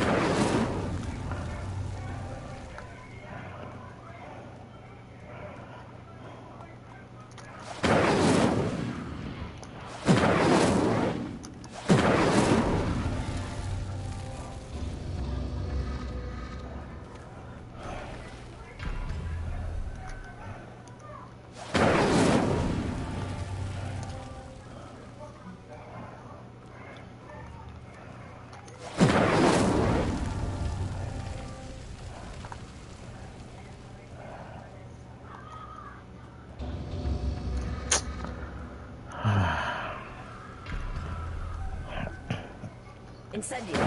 Incendio.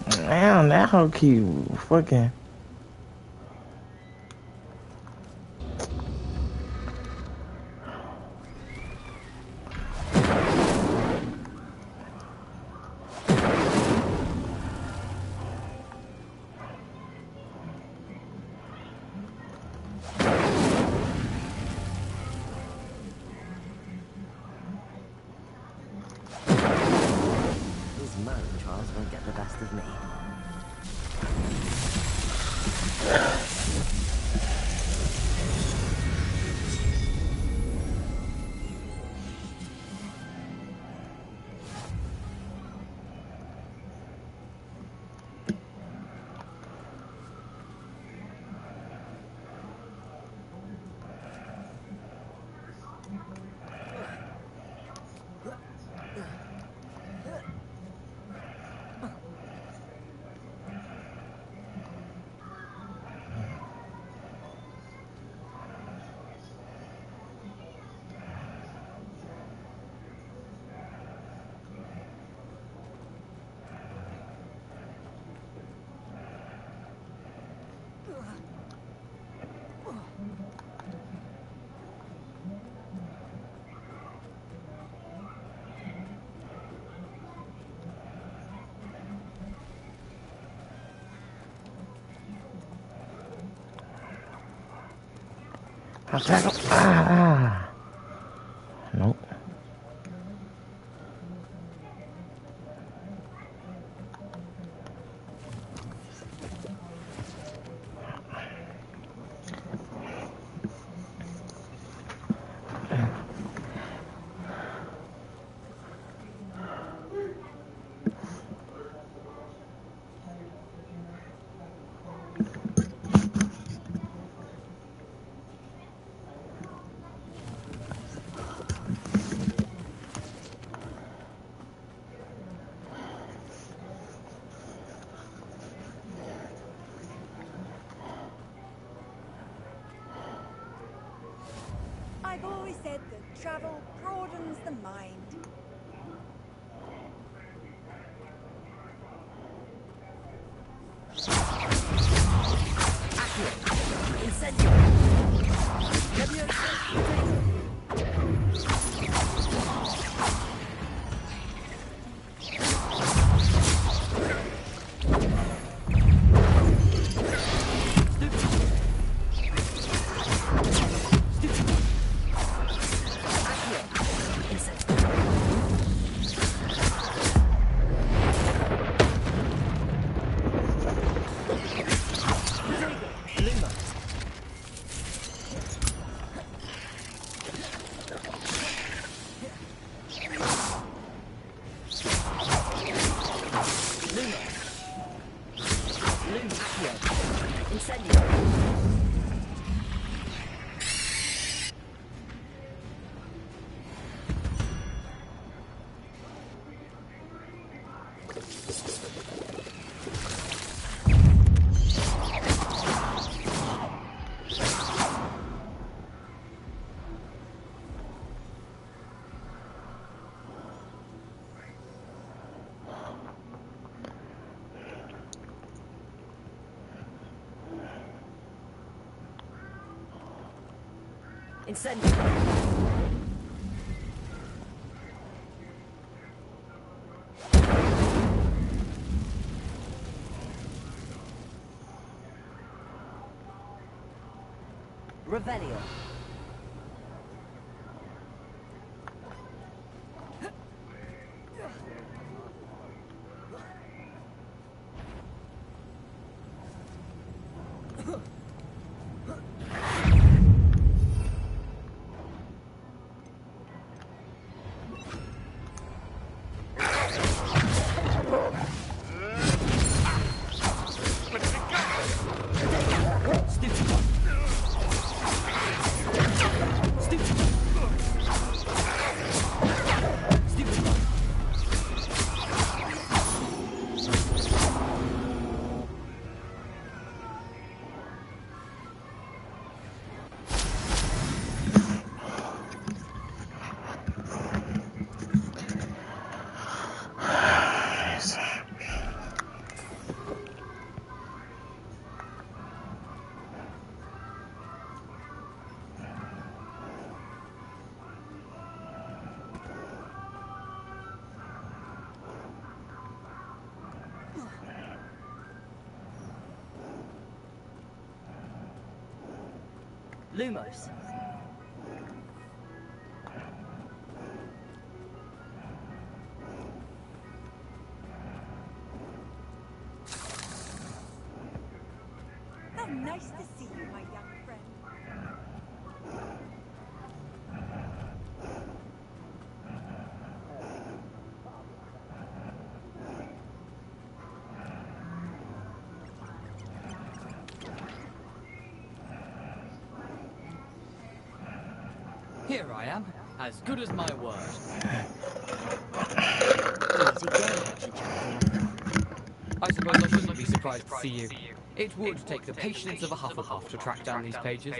Damn, that hoe keep fucking. Won't get the best of me. Attack him. Ah. Nope. I've always said that travel broadens the mind. Incendio. Revelio. Lumos. How nice to see you, my young friend. Here I am, as good as my word. I suppose I shouldn't be surprised to see you. It would take the patience of a Hufflepuff to track down these pages.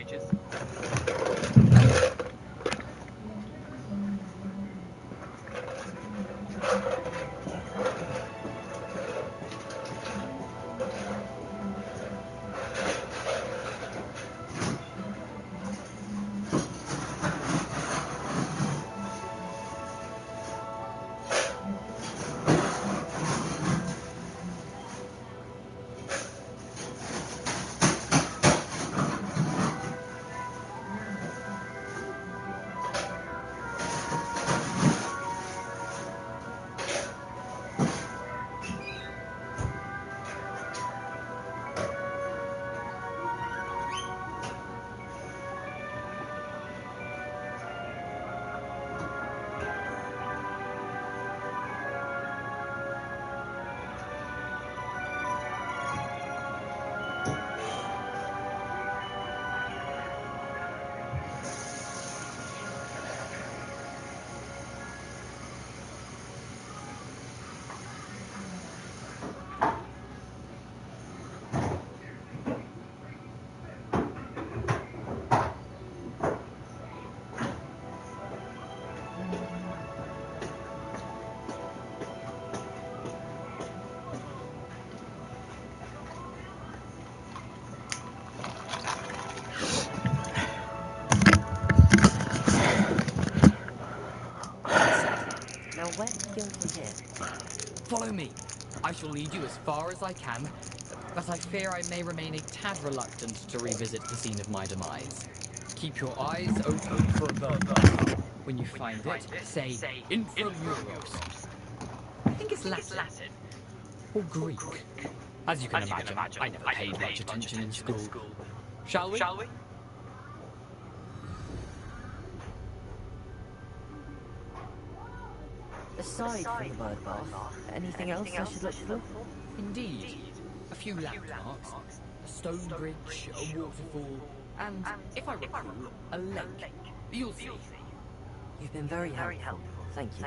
Now where do we go from here? Follow me. I shall lead you as far as I can, but I fear I may remain a tad reluctant to revisit the scene of my demise. Keep your eyes open for the... When you find it, say Inframuros. I think it's Latin. Or Greek. As you can imagine, I never paid much attention in school. Shall we? Aside from the bird bath, anything else I should look for? Indeed. A few landmarks, a stone bridge, a waterfall, and, if I recall, a lake. You'll see. You've been very helpful. Thank you.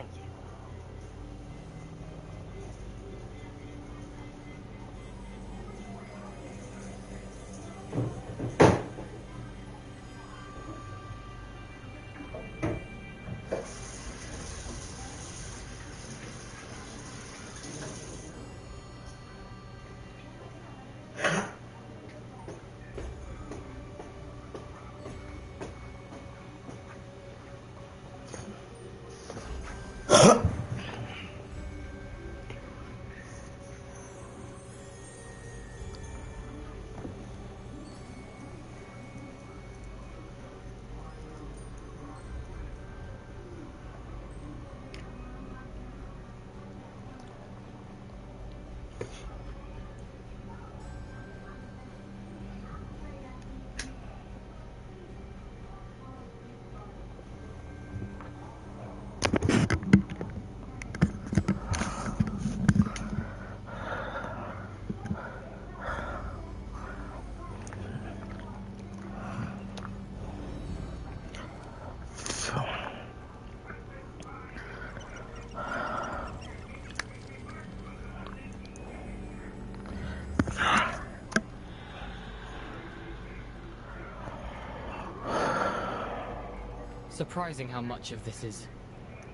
Surprising how much of this is,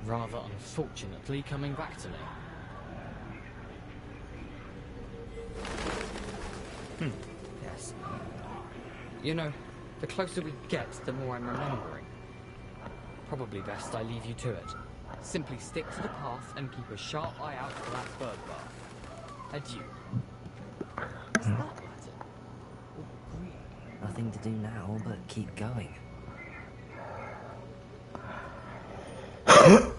rather unfortunately, coming back to me. Yes. You know, the closer we get, the more I'm remembering. Probably best I leave you to it. Simply stick to the path and keep a sharp eye out for that bird bath. Adieu. Is that Latin? Or Greek? nothing to do now but keep going. The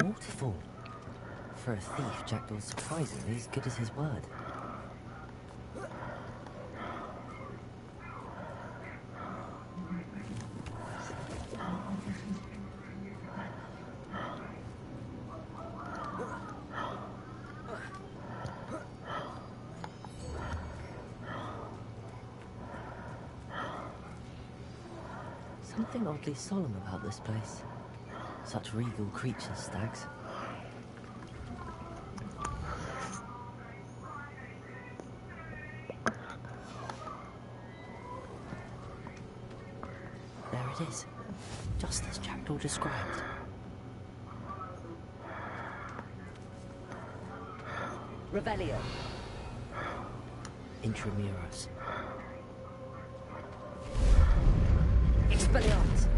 waterfall. For a thief, Jackdaw's surprisingly as good as his word. Something oddly solemn about this place. Such regal creatures, stags. There it is, just as Jackdaw described. Revelio. Intramuros. Expelliarmus.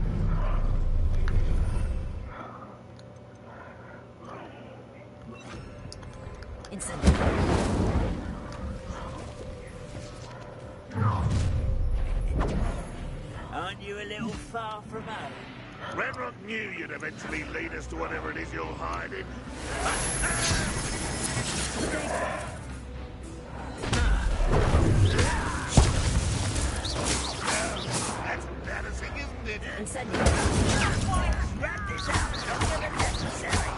Incendio. Aren't you a little far from home? Renrock knew you'd eventually lead us to whatever it is you're hiding. That's embarrassing, isn't it? Incendio. Wrap this up. Not even necessary.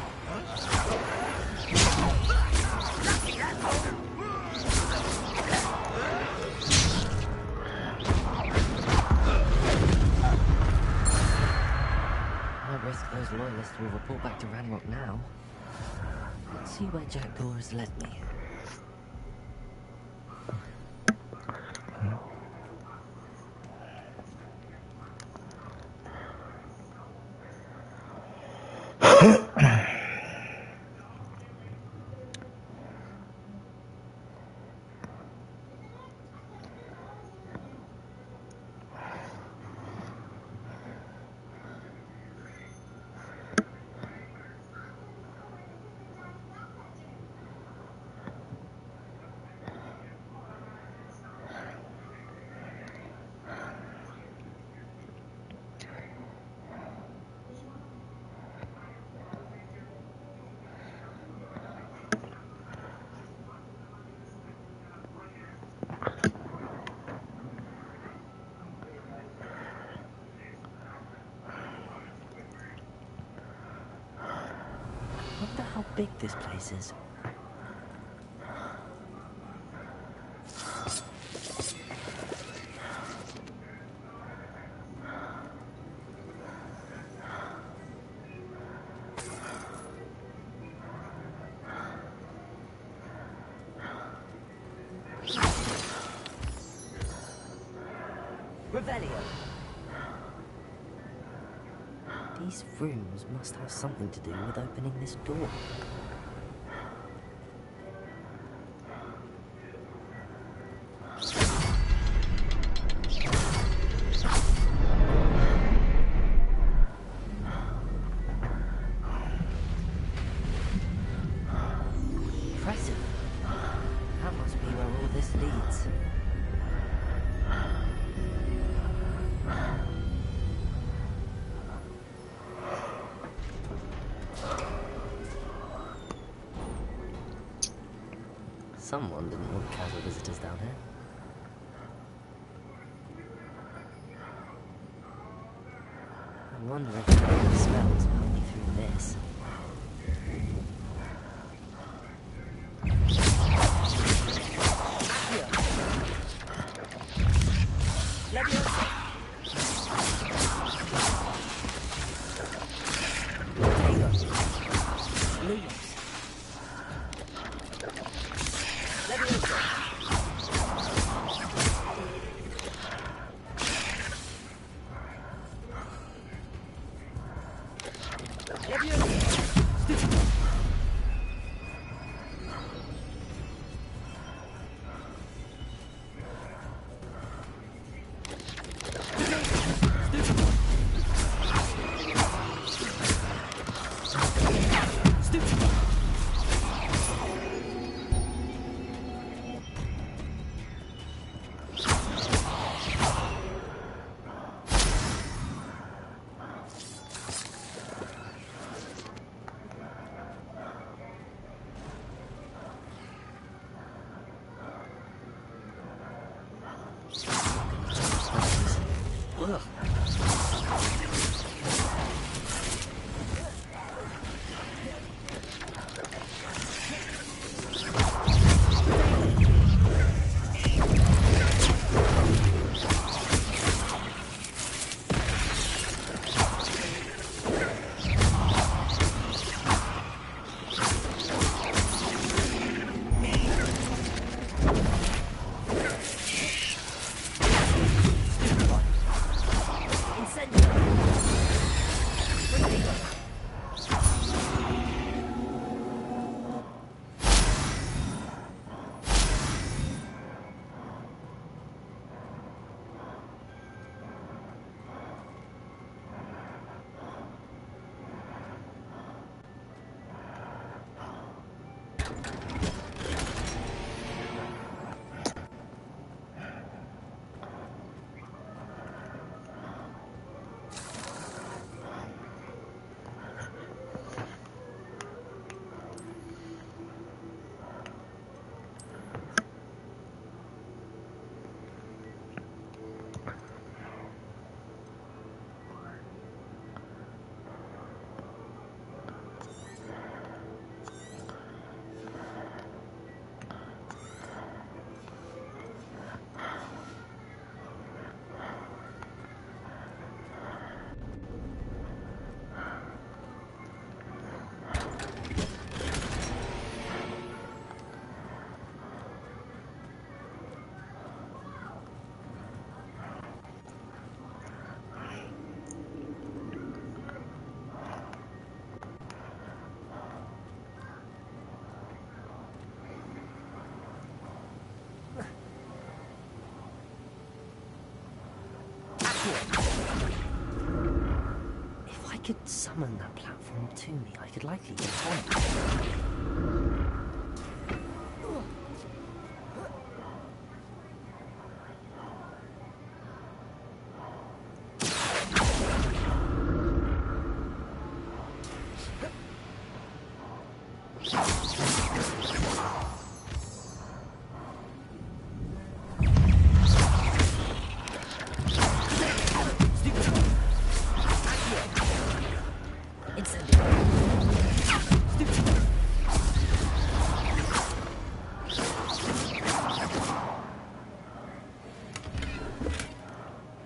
Those loyalists will report back to Ranrock now. Let's see where Jackdaw has led me. I wonder how big this place is. Revelio. These rooms must have something to do with opening this door. Impressive. That must be where all this leads. Someone didn't want casual visitors down here. I wonder if the smells are only through this. could summon that platform to me, I could likely get on.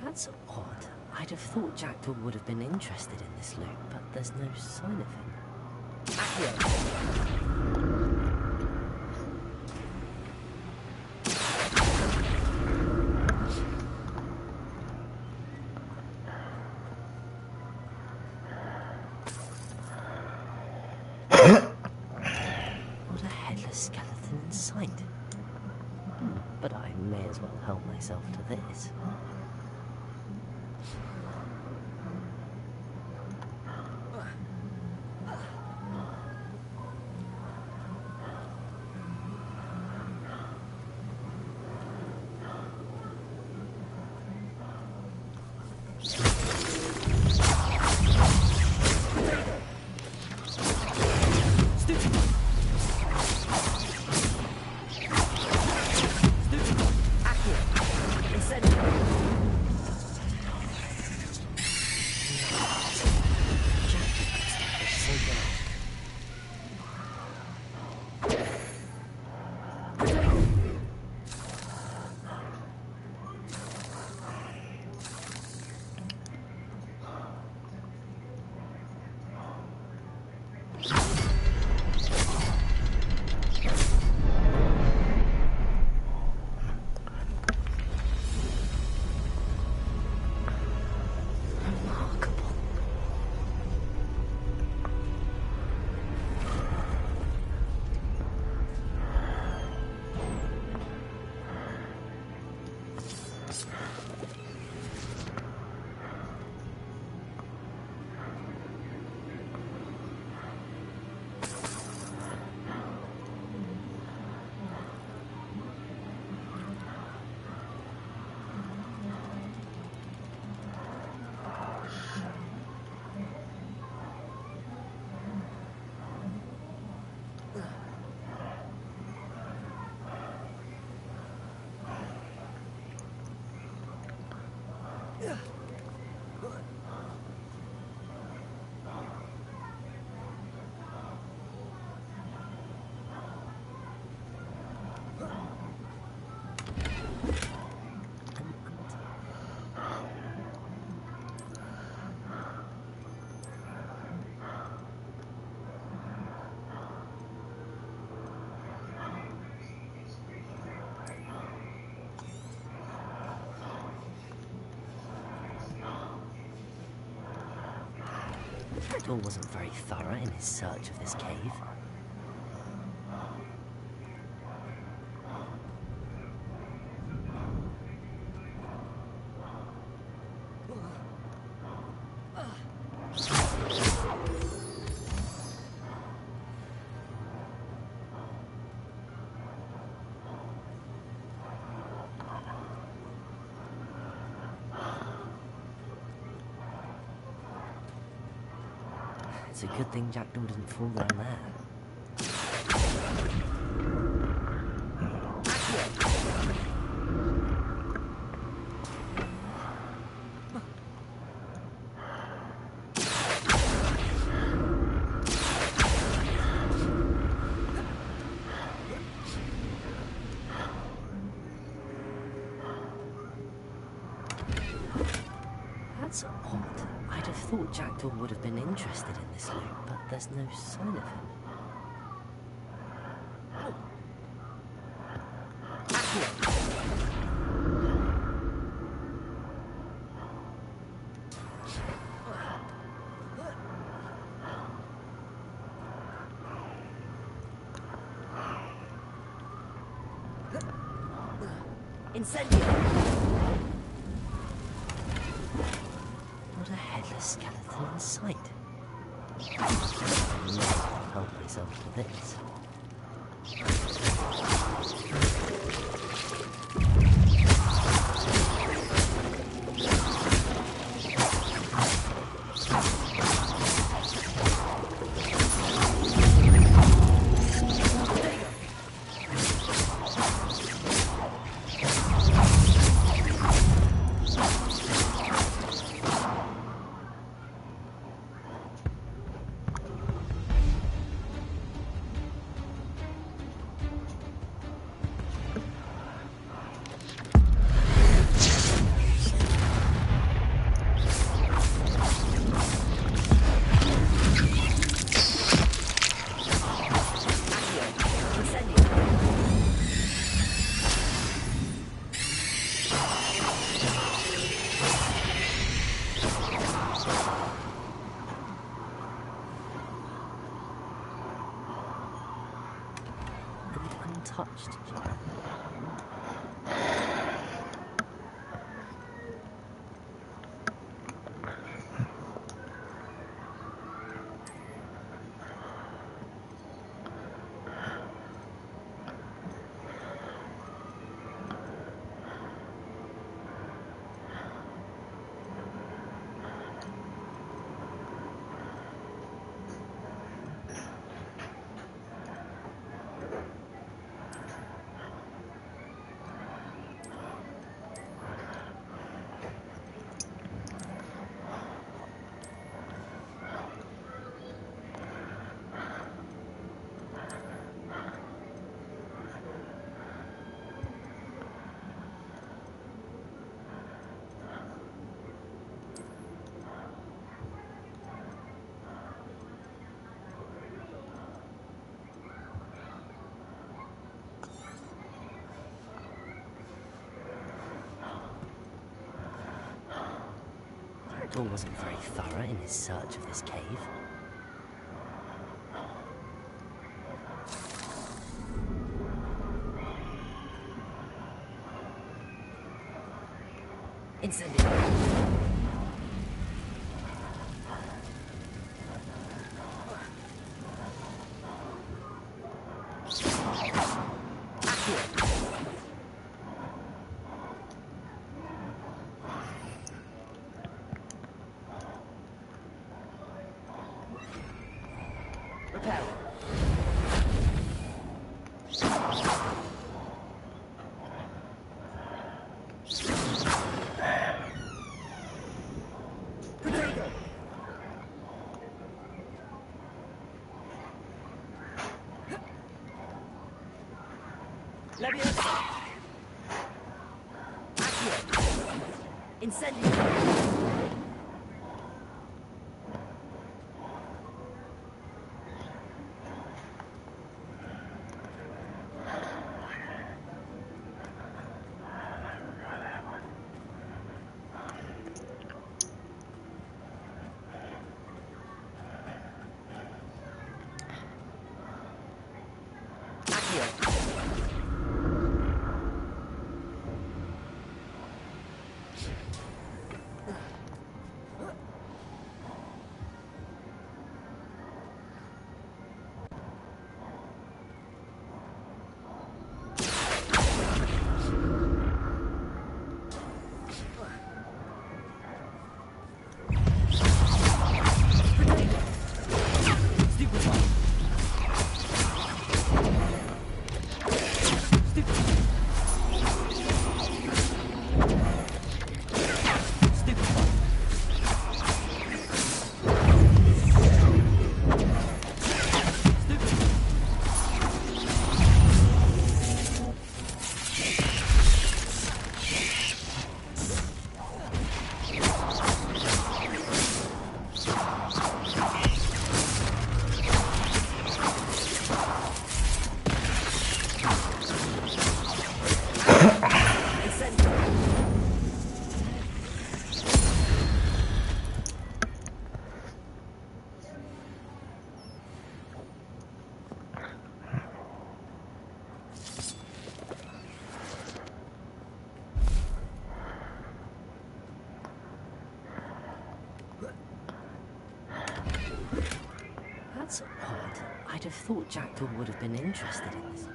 That's odd. I'd have thought Jackdaw would have been interested in this loot, but there's no sign of him. What a headless skeleton in sight. But I may as well help myself to this. Jackdaw wasn't very thorough in his search of this cave. It's a good thing Jackdaw didn't fall down there. That's odd. I'd have thought Jackdaw would have been interested in this loot, but there's no sign of him. Incendio! What a headless skeleton in sight. Help myself to this. Untouched. Hagrid wasn't very thorough in his search of this cave. Incendiary. Incendiary. That's odd. I'd have thought Jackdaw would have been interested in this.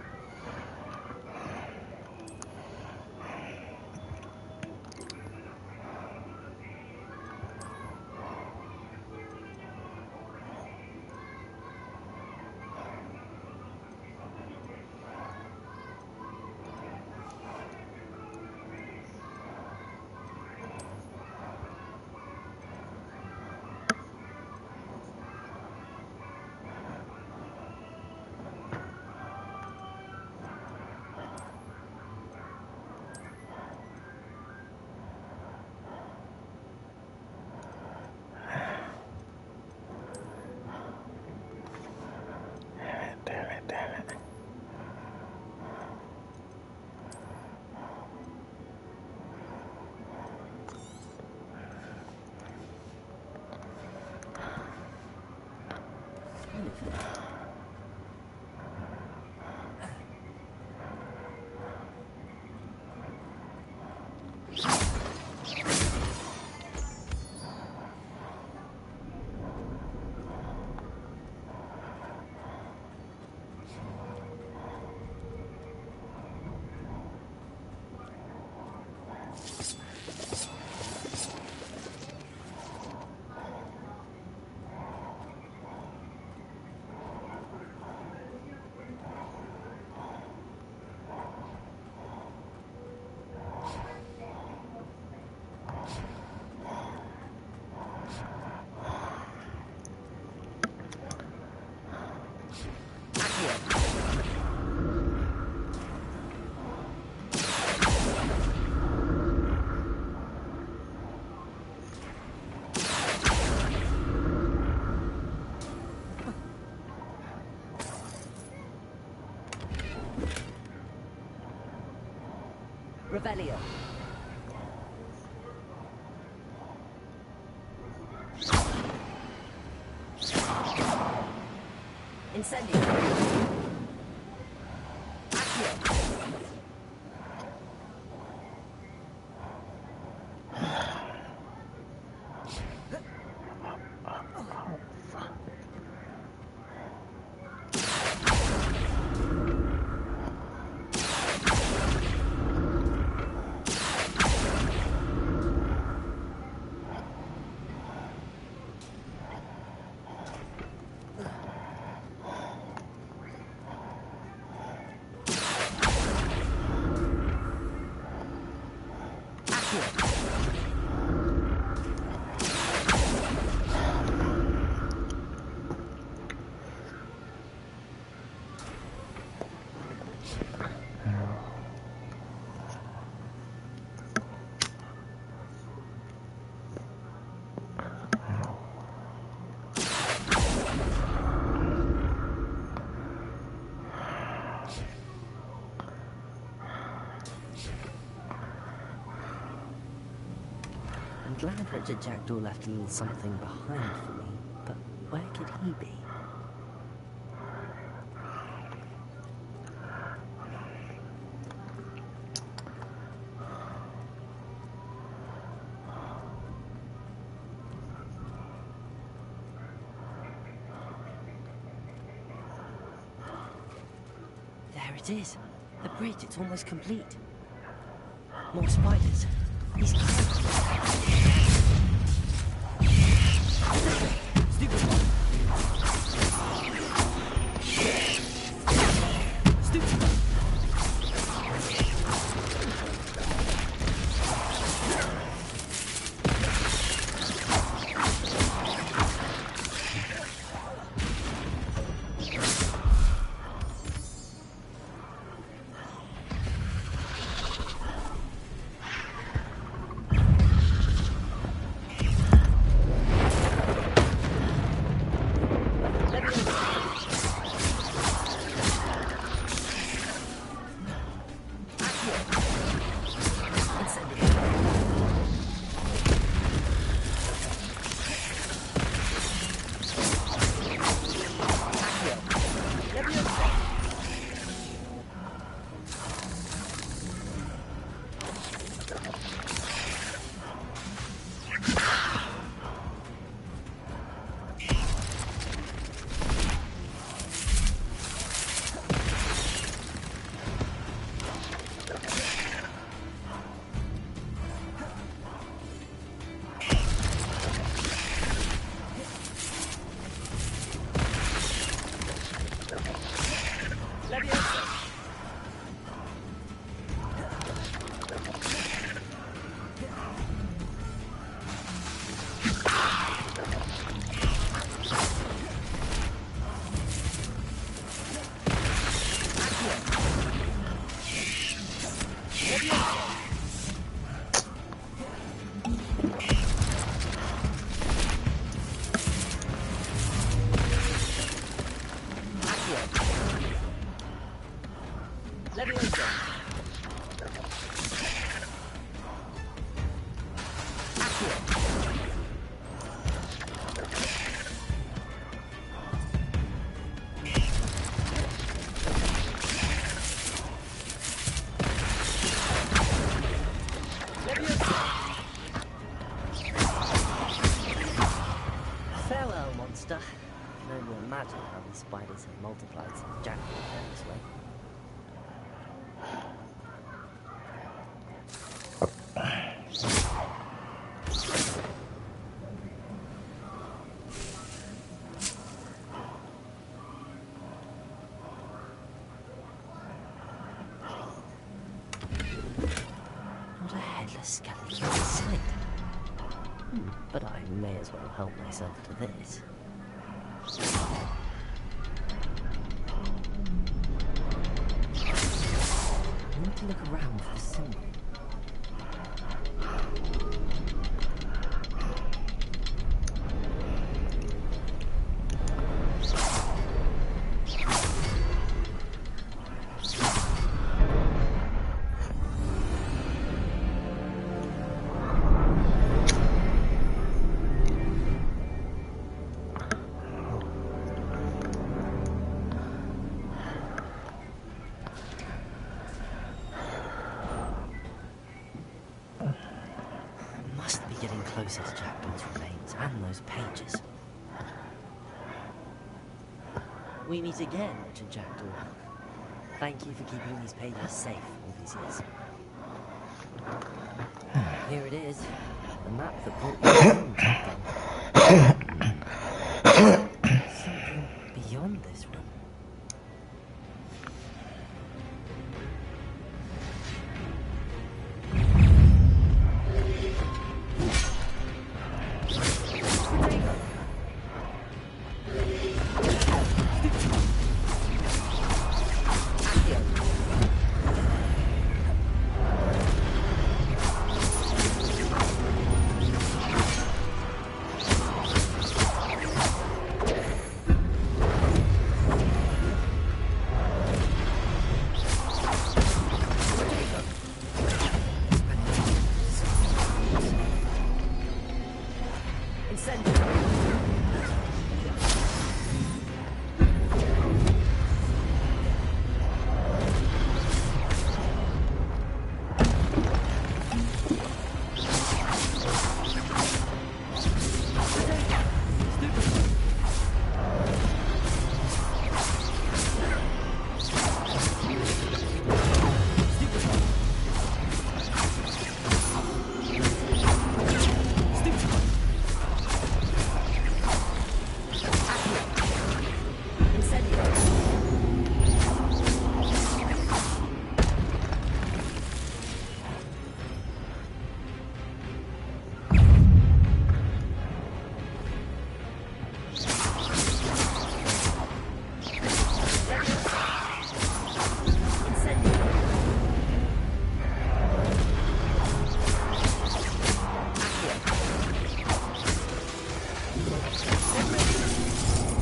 Damn it. Revelio. Incendio. Accio. I'm glad that Jackdaw left a little something behind for me, but where could he be? There it is. The bridge, it's almost complete. More spiders. He's Well, monster, I can only imagine how these spiders have multiplied since Jack came this way. Not a headless skeleton in sight. But I may as well help myself to this. I need to look around for the symbol. Closer to Jackdaw's remains and those pages. We meet again, Richard Jackdaw. Thank you for keeping these pages safe all these years. Here it is, the map that brought you home, Jackdaw. Something beyond this room.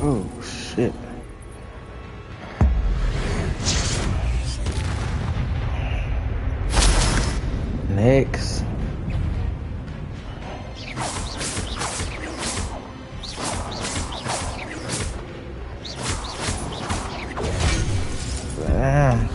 Oh, shit. Next. Damn.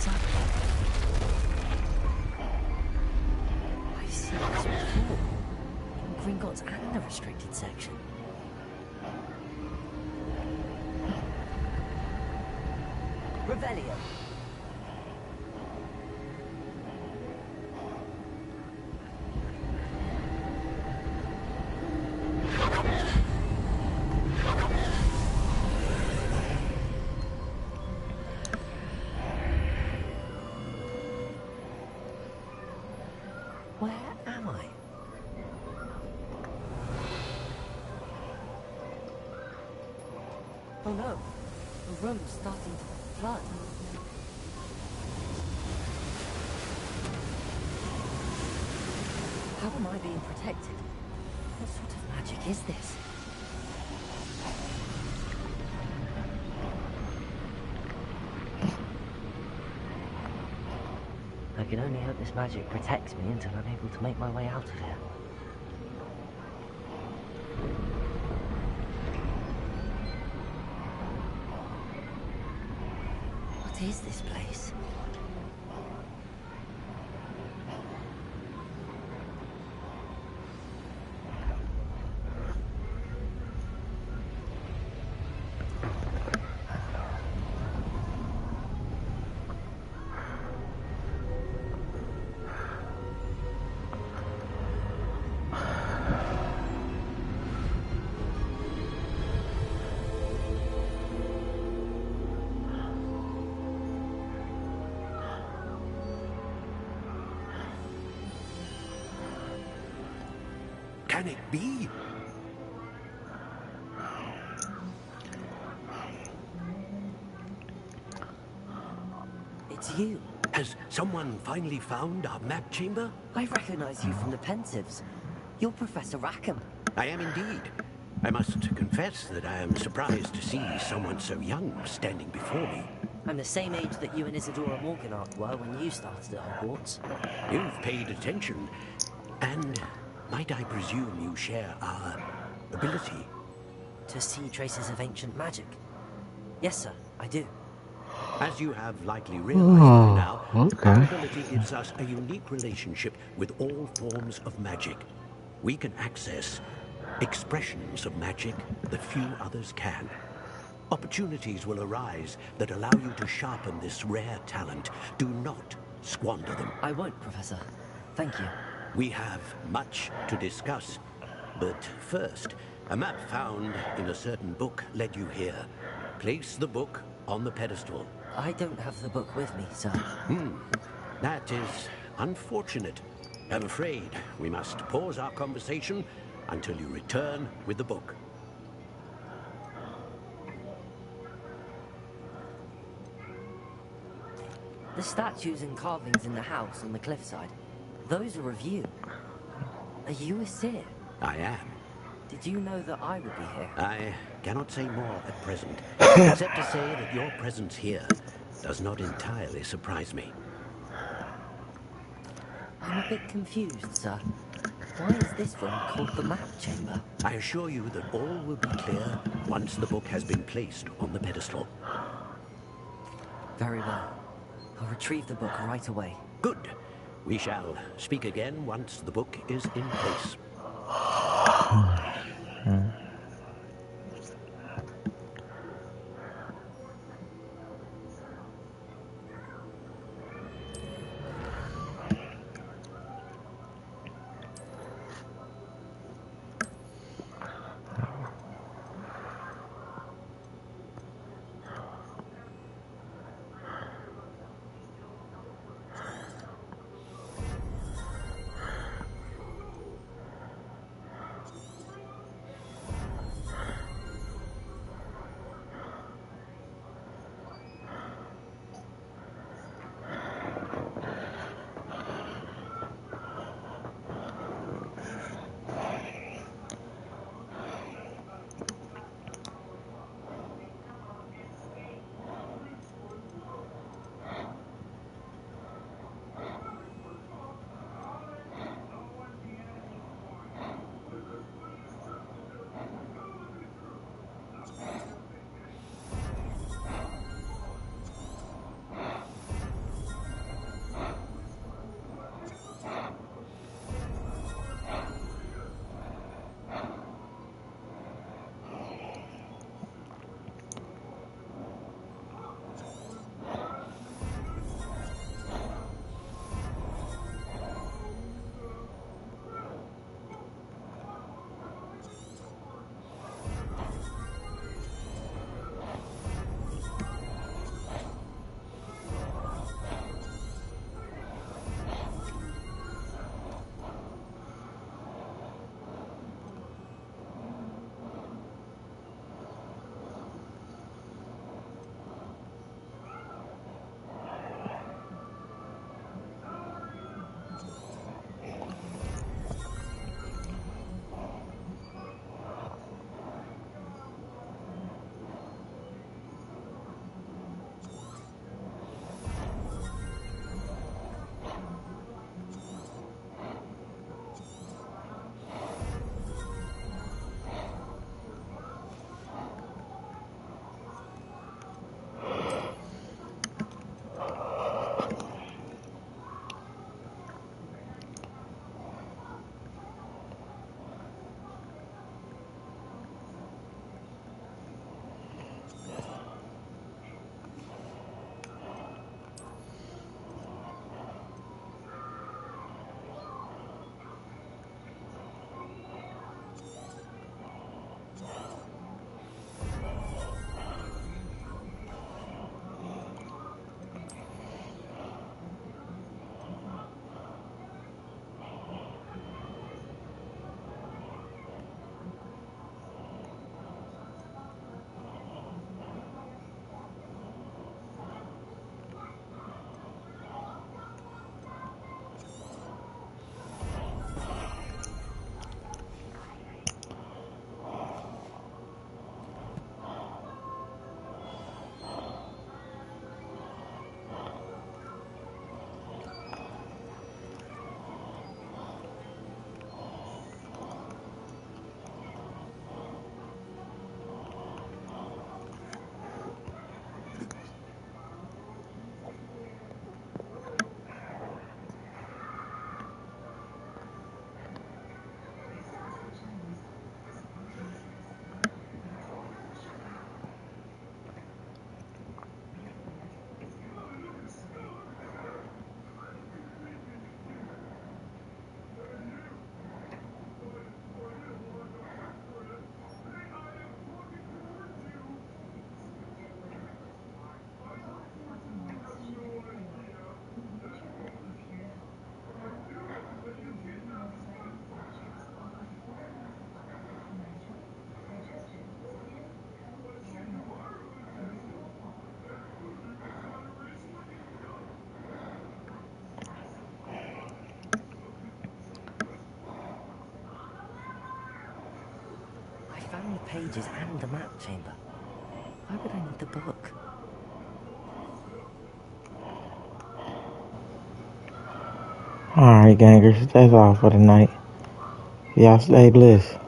inside? I've seen this before. In Gringotts and the restricted section. Revelio. Where am I? Oh no, the road's starting to flood. How am I being protected? What sort of magic is this? I can only hope this magic protects me until I'm able to make my way out of here. What is this place? Can it be? It's you. Has someone finally found our map chamber? I recognize you from the Pensives. You're Professor Rackham. I am indeed. I must confess that I am surprised to see someone so young standing before me. I'm the same age that you and Isadora Morganart were when you started at Hogwarts. You've paid attention, and might I presume you share our ability? To see traces of ancient magic? Yes, sir, I do. As you have likely realized by now, our ability gives us a unique relationship with all forms of magic. We can access expressions of magic that few others can. Opportunities will arise that allow you to sharpen this rare talent. Do not squander them. I won't, Professor. Thank you. We have much to discuss. But first, a map found in a certain book led you here. Place the book on the pedestal. I don't have the book with me, sir. That is unfortunate. I'm afraid we must pause our conversation until you return with the book. The statues and carvings in the house on the cliffside, those are of you. Are you a seer? I am. Did you know that I would be here? I cannot say more at present, except to say that your presence here does not entirely surprise me. I'm a bit confused, sir. Why is this room called the map chamber? I assure you that all will be clear once the book has been placed on the pedestal. Very well. I'll retrieve the book right away. Good. We shall speak again once the book is in place. pages and the map chamber. Why would I need the book? Alright, gangers, that's all for tonight. Y'all stay blessed.